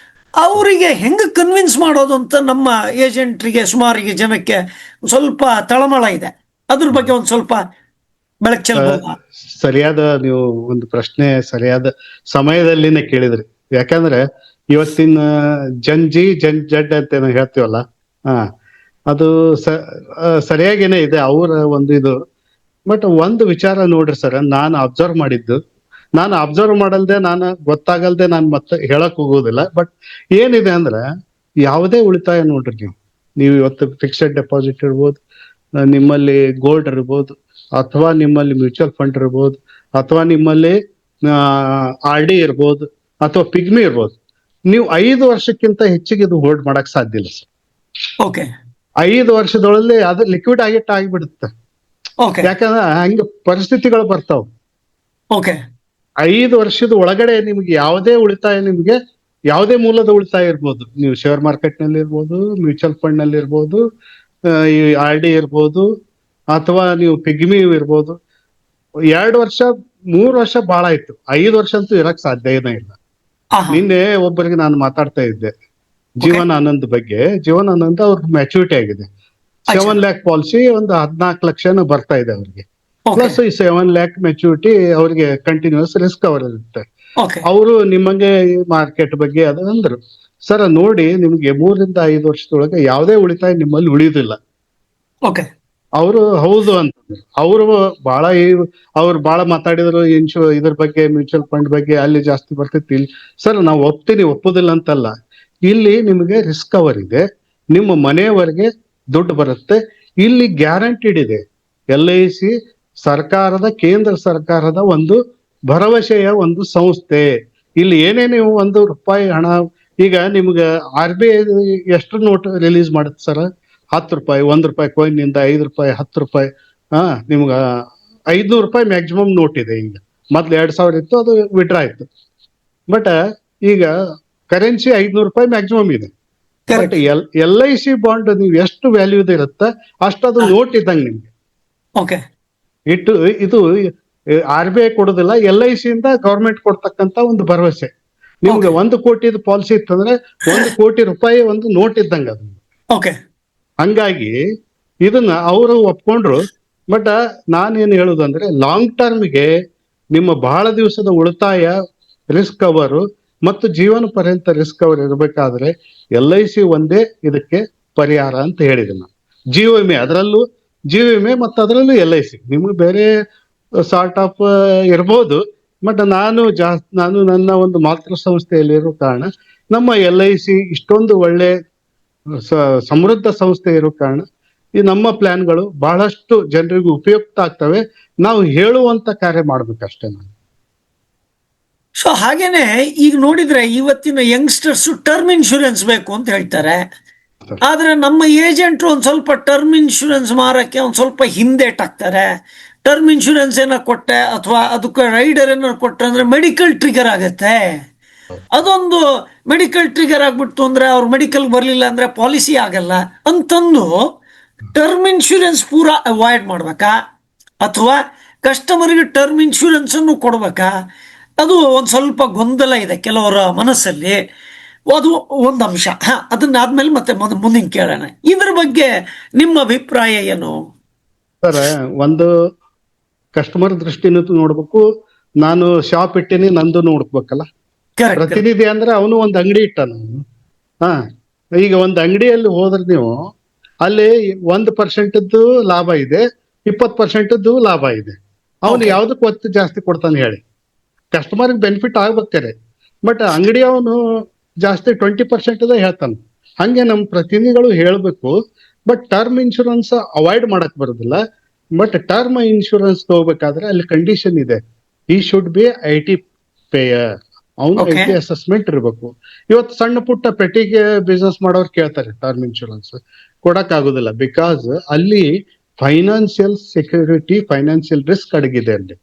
ಅವರಿಗೆ ಹೆಂಗೆ ಕನ್ವಿನ್ಸ್ ಮಾಡೋದು ಅಂತ ನಮ್ಮ ಏಜೆಂಟ್ರಿಗೆ, ಸುಮಾರಿಗೆ ಜನಕ್ಕೆ ಸ್ವಲ್ಪ ತಳಮಳ ಇದೆ. ಅದ್ರ ಬಗ್ಗೆ ಒಂದು ಸ್ವಲ್ಪ ಬೆಳಕು ಚೆಲ್ಲಬಹುದಾ? ಸರಿಯಾದ ನೀವು ಒಂದು ಪ್ರಶ್ನೆ ಸರಿಯಾದ ಸಮಯದಲ್ಲಿನೇ ಕೇಳಿದ್ರಿ. ಯಾಕಂದ್ರೆ ಇವತ್ತಿನ ಜನ್ ಜಡ್ ಅಂತ ಹೇಳ್ತೀವಲ್ಲ, ಅದು ಸರಿಯಾಗೇನೆ ಇದೆ ಅವರ ಒಂದು ಇದು. ಬಟ್ ಒಂದು ವಿಚಾರ ನೋಡ್ರಿ ಸರ್, ನಾನು ಅಬ್ಸರ್ವ್ ಮಾಡಲ್ದೆ, ನಾನು ಗೊತ್ತಾಗಲ್ದೆ ನಾನು ಮತ್ತೆ ಹೇಳಕ್ ಹೋಗೋದಿಲ್ಲ. ಬಟ್ ಏನಿದೆ ಅಂದ್ರೆ, ಯಾವುದೇ ಉಳಿತಾಯ ನೋಡ್ರಿ, ನೀವು ಇವತ್ತು ಫಿಕ್ಸೆಡ್ ಡೆಪಾಸಿಟ್ ಇರ್ಬೋದು, ನಿಮ್ಮಲ್ಲಿ ಗೋಲ್ಡ್ ಇರ್ಬೋದು, ಅಥವಾ ನಿಮ್ಮಲ್ಲಿ ಮ್ಯೂಚುವಲ್ ಫಂಡ್ ಇರ್ಬೋದು, ಅಥವಾ ನಿಮ್ಮಲ್ಲಿ RD ಇರ್ಬೋದು, ಅಥವಾ ಪಿಗ್ಮಿ ಇರ್ಬೋದು, ನೀವು 5 ವರ್ಷಕ್ಕಿಂತ ಹೆಚ್ಚಿಗೆ ಇದು ಹೋಲ್ಡ್ ಮಾಡಕ್ ಸಾಧ್ಯ ಇಲ್ಲ ಸರ್. ಓಕೆ. 5 ವರ್ಷದೊಳಗೆ ಅದು ಲಿಕ್ವಿಡ್ ಆಗಿಬಿಡುತ್ತೆ. ಯಾಕಂದ್ರೆ ಹಂಗ ಪರಿಸ್ಥಿತಿಗಳು ಬರ್ತಾವ. ಓಕೆ. 5 ವರ್ಷದ ಒಳಗಡೆ ನಿಮ್ಗೆ ಯಾವುದೇ ಮೂಲದ ಉಳಿತಾಯ ಇರ್ಬೋದು, ನೀವು ಶೇರ್ ಮಾರ್ಕೆಟ್ ನಲ್ಲಿ ಇರ್ಬೋದು, ಮ್ಯೂಚುವಲ್ ಫಂಡ್ ನಲ್ಲಿ ಇರ್ಬೋದು, ಈ RD ಇರ್ಬೋದು, ಅಥವಾ ನೀವು ಪಿಗ್ಮಿ ಇರ್ಬೋದು. 2 ವರ್ಷ 3 ವರ್ಷ ಬಹಳ ಆಯ್ತು, 5 ವರ್ಷ ಅಂತೂ ಇರಕ್ ಸಾಧ್ಯನೇ ಇಲ್ಲ. ನಿನ್ನೆ ಒಬ್ಬರಿಗೆ ನಾನು ಮಾತಾಡ್ತಾ ಇದ್ದೆ ಜೀವನ್ ಆನಂದ್ ಬಗ್ಗೆ. ಜೀವನ್ ಆನಂದ್ ಅವ್ರಿಗೆ ಮ್ಯಾಚುರಿಟಿ ಆಗಿದೆ, 7 lakh ಪಾಲಿಸಿ ಒಂದು 14 ಲಕ್ಷ ಬರ್ತಾ ಇದೆ ಅವ್ರಿಗೆ. ಪ್ಲಸ್ ಈ 7 lakh ಮೆಚುರಿಟಿ ಅವ್ರಿಗೆ ಕಂಟಿನ್ಯೂಸ್ ರಿಸ್ಕ್ ಅವರ್ ಇರುತ್ತೆ. ಓಕೆ ಅವರು ನಿಮಗೆ ಮಾರ್ಕೆಟ್ ಬಗ್ಗೆ ಅದು ಅಂದ್ರು. ಸರ್ ನೋಡಿ, ನಿಮ್ಗೆ 3 ರಿಂದ 5 ವರ್ಷದೊಳಗೆ ಯಾವುದೇ ಉಳಿತಾಯ ನಿಮ್ಮಲ್ಲಿ ಉಳಿಯುವುದಿಲ್ಲ. ಓಕೆ ಅವರು ಹೌದು ಅಂತಂದ್ರು. ಅವರು ಬಹಳ ಅವ್ರು ಬಹಳ ಮಾತಾಡಿದ್ರು, ಇದ್ರ ಬಗ್ಗೆ, ಮ್ಯೂಚುವಲ್ ಫಂಡ್ ಬಗ್ಗೆ, ಅಲ್ಲಿ ಜಾಸ್ತಿ ಬರ್ತೈತಿ ಇಲ್ಲಿ. ಸರ್ ನಾವು ಒಪ್ಪುದಿಲ್ಲ ಅಂತಲ್ಲ, ಇಲ್ಲಿ ನಿಮಗೆ ರಿಸ್ಕ್ ಅವರ್ ಇದೆ, ನಿಮ್ಮ ಮನೆಯವರೆಗೆ ದುಡ್ಡು ಬರುತ್ತೆ, ಇಲ್ಲಿ ಗ್ಯಾರಂಟಿಡ್ ಇದೆ. LIC ಸರ್ಕಾರದ, ಕೇಂದ್ರ ಸರ್ಕಾರದ ಒಂದು ಭರವಸೆಯ ಒಂದು ಸಂಸ್ಥೆ. ಇಲ್ಲಿ ಏನೇ ನೀವು ₹1 ಹಣ, ಈಗ ನಿಮ್ಗೆ RBI ಎಷ್ಟು ನೋಟ್ ರಿಲೀಸ್ ಮಾಡುತ್ತೆ ಸರ್? ₹10, ₹1 ಕಾಯಿನ್ ನಿಂದ ₹5, ₹10. ನಿಮ್ಗ ₹500 ಮ್ಯಾಕ್ಸಿಮಮ್ ನೋಟ್ ಇದೆ. ಈಗ ಮೊದ್ಲು 2000 ಇತ್ತು, ಅದು ವಿಡ್ರಾ ಆಯ್ತು. ಬಟ್ ಈಗ ಕರೆನ್ಸಿ ₹500 ಮ್ಯಾಕ್ಸಿಮಮ್ ಇದೆ. But correct. LIC ಬಾಂಡ್ ನೀವು ಎಷ್ಟು ವ್ಯಾಲ್ಯೂ ಇರುತ್ತೆ ಅಷ್ಟು ಅದು ನೋಟ್ ಇದ್ದಂಗೆ ನಿಮ್ಗೆ. ಓಕೆ ಇದು RBI ಕೊಡೋದಿಲ್ಲ, LIC ಇಂದ ಗವರ್ಮೆಂಟ್ ಕೊಡ್ತಕ್ಕಂತ ಒಂದು ಭರವಸೆ. ನಿಮ್ಗೆ Okay. 1 ಕೋಟಿದು ಪಾಲಿಸಿ ಇತ್ತಂದ್ರೆ ₹1 ಕೋಟಿ ಒಂದು ನೋಟ್ ಇದ್ದಂಗೆ ಅದು. ಓಕೆ ಹಂಗಾಗಿ ಇದನ್ನ ಅವರು ಒಪ್ಕೊಂಡ್ರು. ಬಟ್ ನಾನೇನು ಹೇಳುದಂದ್ರೆ, ಲಾಂಗ್ ಟರ್ಮ್ಗೆ ನಿಮ್ಮ ಬಹಳ ದಿವಸದ ಉಳಿತಾಯ, ರಿಸ್ಕ್ ಕವರ್ ಮತ್ತು ಜೀವನ ಪರ್ಯಂತ ರಿಸ್ಕ್ ಕವರ್ ಇರಬೇಕಾದ್ರೆ LIC ಒಂದೇ ಇದಕ್ಕೆ ಪರಿಹಾರ ಅಂತ ಹೇಳಿದೆ ನಾನು. ಜೀವ ವಿಮೆ, ಅದರಲ್ಲೂ ಜೀವ ವಿಮೆ ಮತ್ತು ಅದರಲ್ಲೂ LIC ನಿಮ್ಗೆ ಬೇರೆ ಸಾರ್ಟ್ ಆಫ್ ಇರ್ಬೋದು. ಬಟ್ ನಾನು ನನ್ನ ಒಂದು ಮಾತೃ ಸಂಸ್ಥೆಯಲ್ಲಿರೋ ಕಾರಣ, ನಮ್ಮ LIC ಇಷ್ಟೊಂದು ಒಳ್ಳೆ ಸಮೃದ್ಧ ಸಂಸ್ಥೆ ಇರೋ ಕಾರಣ ಈ ನಮ್ಮ ಪ್ಲಾನ್ಗಳು ಬಹಳಷ್ಟು ಜನರಿಗೂ ಉಪಯುಕ್ತ ಆಗ್ತವೆ. ನಾವು ಹೇಳುವಂತ ಕಾರ್ಯ ಮಾಡ್ಬೇಕಷ್ಟೇ. ನಾನು ಸೊ ಹಾಗೇನೆ ಈಗ ನೋಡಿದ್ರೆ ಇವತ್ತಿನ ಯಂಗ್ಸ್ಟರ್ಸ್ ಟರ್ಮ್ ಇನ್ಶೂರೆನ್ಸ್ ಬೇಕು ಅಂತ ಹೇಳ್ತಾರೆ. ಆದ್ರೆ ನಮ್ಮ ಏಜೆಂಟ್ರು ಒಂದ್ ಸ್ವಲ್ಪ ಟರ್ಮ್ ಇನ್ಶೂರೆನ್ಸ್ ಮಾರಕ್ಕೆ ಒಂದ್ ಸ್ವಲ್ಪ ಹಿಂದೇಟಾಗ್ತಾರೆ. ಟರ್ಮ್ ಇನ್ಶೂರೆನ್ಸ್ ಏನೋ ಕೊಟ್ಟೆ ಅಥವಾ ಅದಕ್ಕೆ ರೈಡರ್ ಏನೋ ಕೊಟ್ಟರೆ ಅಂದ್ರೆ ಮೆಡಿಕಲ್ ಟ್ರಿಗರ್ ಆಗತ್ತೆ. ಅದೊಂದು ಮೆಡಿಕಲ್ ಟ್ರಿಗರ್ ಆಗ್ಬಿಡ್ತು ಅಂದ್ರೆ ಅವ್ರು ಮೆಡಿಕಲ್ ಬರ್ಲಿಲ್ಲ ಅಂದ್ರೆ ಪಾಲಿಸಿ ಆಗಲ್ಲ ಅಂತಂದು ಟರ್ಮ್ ಇನ್ಶೂರೆನ್ಸ್ ಪೂರಾ ಅವಾಯ್ಡ್ ಮಾಡ್ಬೇಕಾ ಅಥವಾ ಕಸ್ಟಮರ್ಗೆ ಟರ್ಮ್ ಇನ್ಶೂರೆನ್ಸ್ ಅನ್ನು ಕೊಡ್ಬೇಕಾ? ಅದು ಒಂದ್ ಸ್ವಲ್ಪ ಗೊಂದಲ ಇದೆ ಕೆಲವರ ಮನಸ್ಸಲ್ಲಿ. ಅದು ಒಂದು ಅಂಶ. ಅದನ್ನಾದ್ಮೇಲೆ ಮತ್ತೆ ಮುಂದಿನ ಕೇಳೋಣ. ಇದ್ರ ಬಗ್ಗೆ ನಿಮ್ಮ ಅಭಿಪ್ರಾಯ ಏನು? ಸರ್, ಒಂದು ಕಸ್ಟಮರ್ ದೃಷ್ಟಿನೂ ನೋಡ್ಬೇಕು, ನಾನು ಶಾಪ್ ಇಟ್ಟೀನಿ ನಂದು ನೋಡ್ಬೇಕಲ್ಲ. ಕರೆಕ್ಟ್ ಪ್ರತಿನಿಧಿ ಅಂದ್ರೆ ಅವನು ಒಂದು ಅಂಗಡಿ ಇಟ್ಟಾನ. ಈಗ ಒಂದು ಅಂಗಡಿಯಲ್ಲಿ ಹೋದ್ರೆ ನೀವು ಅಲ್ಲಿ 1% ಲಾಭ ಇದೆ, 20% ಲಾಭ ಇದೆ. ಅವನು Okay. ಯಾವ್ದಕ್ಕೆ ಒತ್ತು ಜಾಸ್ತಿ ಕೊಡ್ತಾನೆ ಹೇಳಿ? ಕಸ್ಟಮರ್ಗೆ ಬೆನಿಫಿಟ್ ಆಗ್ಬೇಕಾರೆ. ಬಟ್ ಅಂಗಡಿ ಅವನು ಜಾಸ್ತಿ 20% ಹೇಳ್ತಾನೆ. ಹಂಗೆ ನಮ್ಮ ಪ್ರತಿನಿಧಿಗಳು ಹೇಳ್ಬೇಕು. ಬಟ್ ಟರ್ಮ್ ಇನ್ಶೂರೆನ್ಸ್ ಅವಾಯ್ಡ್ ಮಾಡಕ್ ಬರೋದಿಲ್ಲ. ಬಟ್ ಟರ್ಮ್ ಇನ್ಶೂರೆನ್ಸ್ ತಗೋಬೇಕಾದ್ರೆ ಅಲ್ಲಿ ಕಂಡೀಷನ್ ಇದೆ, ಈ ಶುಡ್ ಬಿ IT ಪೇಯರ್. ಅವನು Okay. IT ಅಸೆಸ್ಮೆಂಟ್ ಇರಬೇಕು. ಇವತ್ತು ಸಣ್ಣ ಪುಟ್ಟ ಪೆಟ್ಟಿಗೆ ಬಿಸ್ನೆಸ್ ಮಾಡೋರು ಕೇಳ್ತಾರೆ ಟರ್ಮ್ ಇನ್ಶೂರೆನ್ಸ್, ಕೊಡಕ್ ಆಗುದಿಲ್ಲ. ಬಿಕಾಸ್ ಅಲ್ಲಿ ಫೈನಾನ್ಸಿಯಲ್ ಸೆಕ್ಯೂರಿಟಿ, ಫೈನಾನ್ಸಿಯಲ್ ರಿಸ್ಕ್ ಅಡಗಿದೆ ಅಲ್ಲಿ.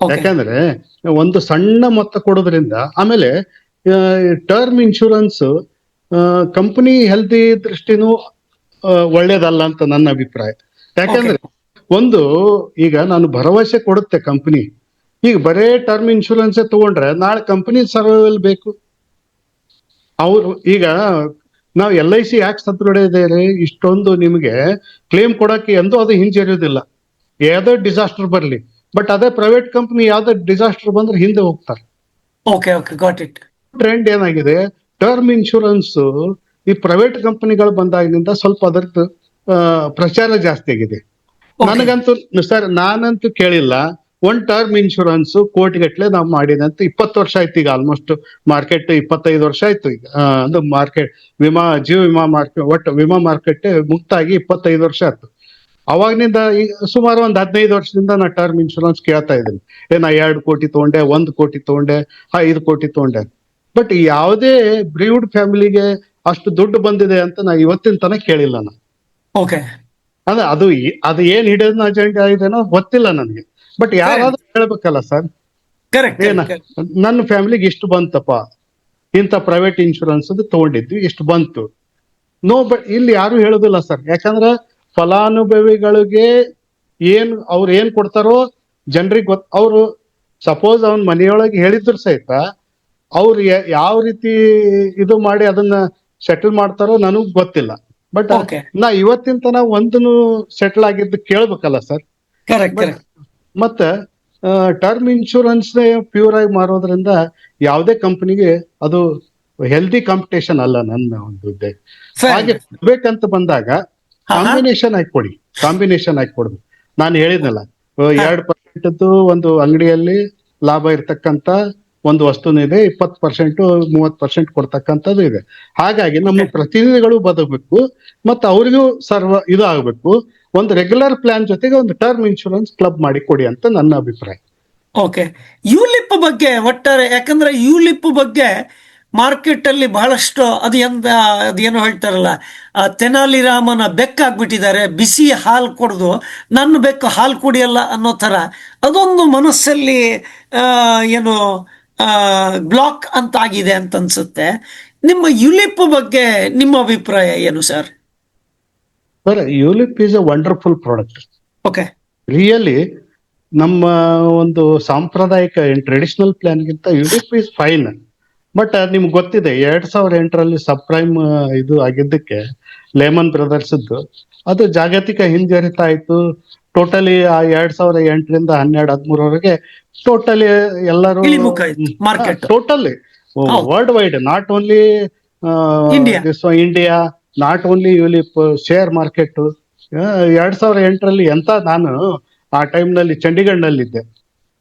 Okay. ಯಾಕಂದ್ರೆ ಒಂದು ಸಣ್ಣ ಮೊತ್ತ ಕೊಡೋದ್ರಿಂದ, ಆಮೇಲೆ ಟರ್ಮ್ ಇನ್ಶೂರೆನ್ಸ್ ಕಂಪನಿ ಹೆಲ್ತಿ ದೃಷ್ಟಿನೂ ಒಳ್ಳೇದಲ್ಲ ಅಂತ ನನ್ನ ಅಭಿಪ್ರಾಯ. ಯಾಕಂದ್ರೆ ಒಂದು, ಈಗ ನಾನು ಭರವಸೆ ಕೊಡುತ್ತೆ ಕಂಪನಿ, ಈಗ ಬರೇ ಟರ್ಮ್ ಇನ್ಶೂರೆನ್ಸ್ ತಗೊಂಡ್ರೆ ನಾಳೆ ಕಂಪನಿ ಸರ್ವೈವಲ್ ಬೇಕು. ಅವ್ರು ಈಗ ನಾವು LIC ಯಾಕೆ ಸದೃಢ ಇಷ್ಟೊಂದು ನಿಮಗೆ ಕ್ಲೇಮ್ ಕೊಡಕ್ಕೆ ಎಂದೂ ಅದು ಹಿಂಜರಿಯೋದಿಲ್ಲ, ಯಾವುದೋ ಡಿಸಾಸ್ಟರ್ ಬರಲಿ. ಬಟ್ ಅದೇ ಪ್ರೈವೇಟ್ ಕಂಪನಿ ಯಾವ್ದೋ ಡಿಸಾಸ್ಟರ್ ಬಂದ್ರೆ ಹಿಂದೆ ಹೋಗ್ತಾರೆ. Okay got it. ಟ್ರೆಂಡ್ ಏನಾಗಿದೆ, ಟರ್ಮ್ ಇನ್ಶೂರೆನ್ಸ್ ಈ ಪ್ರೈವೇಟ್ ಕಂಪನಿಗಳು ಬಂದಾಗಿನಿಂದ ಸ್ವಲ್ಪ ಅದರದ್ದು ಪ್ರಚಾರ ಜಾಸ್ತಿ ಆಗಿದೆ. ನನಗಂತೂ ಸರ್, ನಾನಂತೂ ಕೇಳಿಲ್ಲ ಒಂದ್ ಟರ್ಮ್ ಇನ್ಶೂರೆನ್ಸ್ ಕೋಟಿಗಟ್ಲೆ ನಾವು ಮಾಡಿದಂತ. 20 ವರ್ಷ ಆಯ್ತು ಈಗ, ಆಲ್ಮೋಸ್ಟ್ ಮಾರ್ಕೆಟ್ 25 ವರ್ಷ ಆಯ್ತು ಈಗ. ಅದು ಮಾರ್ಕೆಟ್ ಜೀವ ವಿಮಾ ಮಾರ್ಕೆಟ್, ಒಟ್ಟು ವಿಮಾ ಮಾರ್ಕೆಟ್ ಮುಕ್ತಾಗಿ 25 ವರ್ಷ ಆಯ್ತು. ಅವಾಗಿನಿಂದ ಸುಮಾರು ಒಂದು 15 ವರ್ಷದಿಂದ ನಾ ಟರ್ಮ್ ಇನ್ಶೂರೆನ್ಸ್ ಕೇಳ್ತಾ ಇದ್ದೀನಿ. ನಾ 2 ಕೋಟಿ ತಗೊಂಡೆ, 1 ಕೋಟಿ ತಗೊಂಡೆ, 5 ಕೋಟಿ ತಗೊಂಡೆ. ಬಟ್ ಯಾವುದೇ ಬ್ರೀವ್ಡ್ ಫ್ಯಾಮಿಲಿಗೆ ಅಷ್ಟು ದುಡ್ಡು ಬಂದಿದೆ ಅಂತ ನಾ ಇವತ್ತಿನ ತನಕ ಕೇಳಿಲ್ಲ ನಾನು. ಓಕೆ ಅದು ಏನ್ ಹಿಡಿಯೋದು ಅಜೆಂಡಾ ಇದೆನೋ ಗೊತ್ತಿಲ್ಲ ನನಗೆ. ಬಟ್ ಯಾರಾದ್ರೂ ಹೇಳ್ಬೇಕಲ್ಲ ಸರ್, ಕರೆಕ್ಟ್. ನನ್ನ ಫ್ಯಾಮಿಲಿಗೆ ಇಷ್ಟು ಬಂತಪ್ಪ, ಇಂಥ ಪ್ರೈವೇಟ್ ಇನ್ಶೂರೆನ್ಸ್ ತಗೊಂಡಿದ್ವಿ, ಇಷ್ಟು ಬಂತು. ಬಟ್ ಇಲ್ಲಿ ಯಾರು ಹೇಳುದಿಲ್ಲ ಸರ್. ಯಾಕಂದ್ರೆ ಫಲಾನುಭವಿಗಳಿಗೆ ಅವ್ರು ಏನ್ ಕೊಡ್ತಾರೋ ಜನರಿಗೆ ಅವ್ರು ಸಪೋಸ್ ಅವನ್ ಮನೆಯೊಳಗೆ ಹೇಳಿದ್ರು ಸಹಿತ ಅವ್ರು ಯಾವ ರೀತಿ ಇದು ಮಾಡಿ ಅದನ್ನ ಸೆಟಲ್ ಮಾಡ್ತಾರೋ ನನಗ್ ಗೊತ್ತಿಲ್ಲ. ಬಟ್ ನಾ ಇವತ್ತಿನ ತನ ಒಂದನ್ನು ಸೆಟಲ್ ಆಗಿದ್ದು ಕೇಳ್ಬೇಕಲ್ಲ ಸರ್. ಕರೆಕ್ಟ್. ಮತ್ತೆ ಟರ್ಮ್ ಇನ್ಶೂರೆನ್ಸ್ ಪ್ಯೂರ್ ಆಗಿ ಮಾರೋದ್ರಿಂದ ಯಾವುದೇ ಕಂಪನಿಗೆ ಅದು ಹೆಲ್ದಿ ಕಾಂಪಿಟೇಷನ್ ಅಲ್ಲ ನನ್ನ ಒಂದು ಉದ್ದೇಶ. Fair ಹಾಗೆ enough. ಕೊಡ್ಬೇಕಂತ ಬಂದಾಗ ಹಾ, ಹಾ. ಕಾಂಬಿನೇಷನ್ ಆಗಿ ಕೊಡಿ, ಕಾಂಬಿನೇಷನ್ ಆಗಿ ಕೊಡ್ಬೇಕು. ನಾನು ಹೇಳಿದ್ನಲ್ಲ, ಹಾ. 2% ಒಂದು ಅಂಗಡಿಯಲ್ಲಿ ಲಾಭ ಇರ್ತಕ್ಕಂತ ಒಂದು ವಸ್ತುನು ಇದೆ, 20% 30% ಕೊಡ್ತಕ್ಕಂಥದ್ದು ಇದೆ. ಹಾಗಾಗಿ ನಮ್ಮ Okay. ಪ್ರತಿನಿಧಿಗಳು ಬದಕಬೇಕು ಮತ್ತು ಅವರಿಗೂ ಇದು ಆಗಬೇಕು. ಒಂದು ರೆಗ್ಯುಲರ್ ಪ್ಲಾನ್ ಜೊತೆಗೆ ಒಂದು ಟರ್ಮ್ ಇನ್ಶೂರೆನ್ಸ್ ಕ್ಲಬ್ ಮಾಡಿ ಕೊಡಿ ಅಂತ ನನ್ನ ಅಭಿಪ್ರಾಯ. ಓಕೆ, ಯುಲಿಪ್ ಬಗ್ಗೆ ಒಟ್ಟಾರೆ, ಯಾಕಂದ್ರೆ ಯುಲಿಪ್ ಬಗ್ಗೆ ಮಾರ್ಕೆಟ್ ಅಲ್ಲಿ ಬಹಳಷ್ಟು ಅದೇನು ಹೇಳ್ತಾರಲ್ಲ, ತೆನಾಲಿ ರಾಮನ ಬೆಕ್ಕಾಗ್ಬಿಟ್ಟಿದ್ದಾರೆ, ಬಿಸಿ ಹಾಲು ಕುಡ್ದು ನನ್ನ ಬೆಕ್ಕು ಹಾಲು ಕುಡಿಯಲ್ಲ ಅನ್ನೋ ಥರ ಅದೊಂದು ಮನಸ್ಸಲ್ಲಿ ಆ, ಏನು ಬ್ಲಾಕ್ ಅಂತ ಆಗಿದೆ ಅಂತ ಅನ್ಸುತ್ತೆ. ನಿಮ್ಮ ಯುಲಿಪ್ ಬಗ್ಗೆ ನಿಮ್ಮ ಅಭಿಪ್ರಾಯ ಏನು ಸರ್? Sir, ULIP is a wonderful product. Okay. Really ನಮ್ಮ ಒಂದು ಸಾಂಪ್ರದಾಯಿಕ ಟ್ರೆಡಿಷನಲ್ ಪ್ಲಾನ್ಗಿಂತ ಯುಲಿಪ್ ಈಸ್ ಫೈನ್. ಬಟ್ ನಿಮ್ಗೆ ಗೊತ್ತಿದೆ, 2008ರಲ್ಲಿ ಸಬ್ ಪ್ರೈಮ್ ಇದು ಆಗಿದ್ದಕ್ಕೆ ಲೇಮನ್ ಬ್ರದರ್ಸ್ ಅದು ಜಾಗತಿಕ ಹಿಂಜರಿತ ಆಯ್ತು. ಟೋಟಲಿ ಆ 2008ರಿಂದ 12-13ವರೆಗೆ ಟೋಟಲಿ ಎಲ್ಲರೂ ಇಳಿಮುಖ ಇತ್ತು ಮಾರ್ಕೆಟ್. ಟೋಟಲಿ ಹೌದು. World wide, not only India. India, not only ULIP share market 2008ರಲ್ಲಿ ನಾನು ಆ ಟೈಮ್ನಲ್ಲಿ ಚಂಡೀಗಢ್ನಲ್ಲಿದ್ದೆ.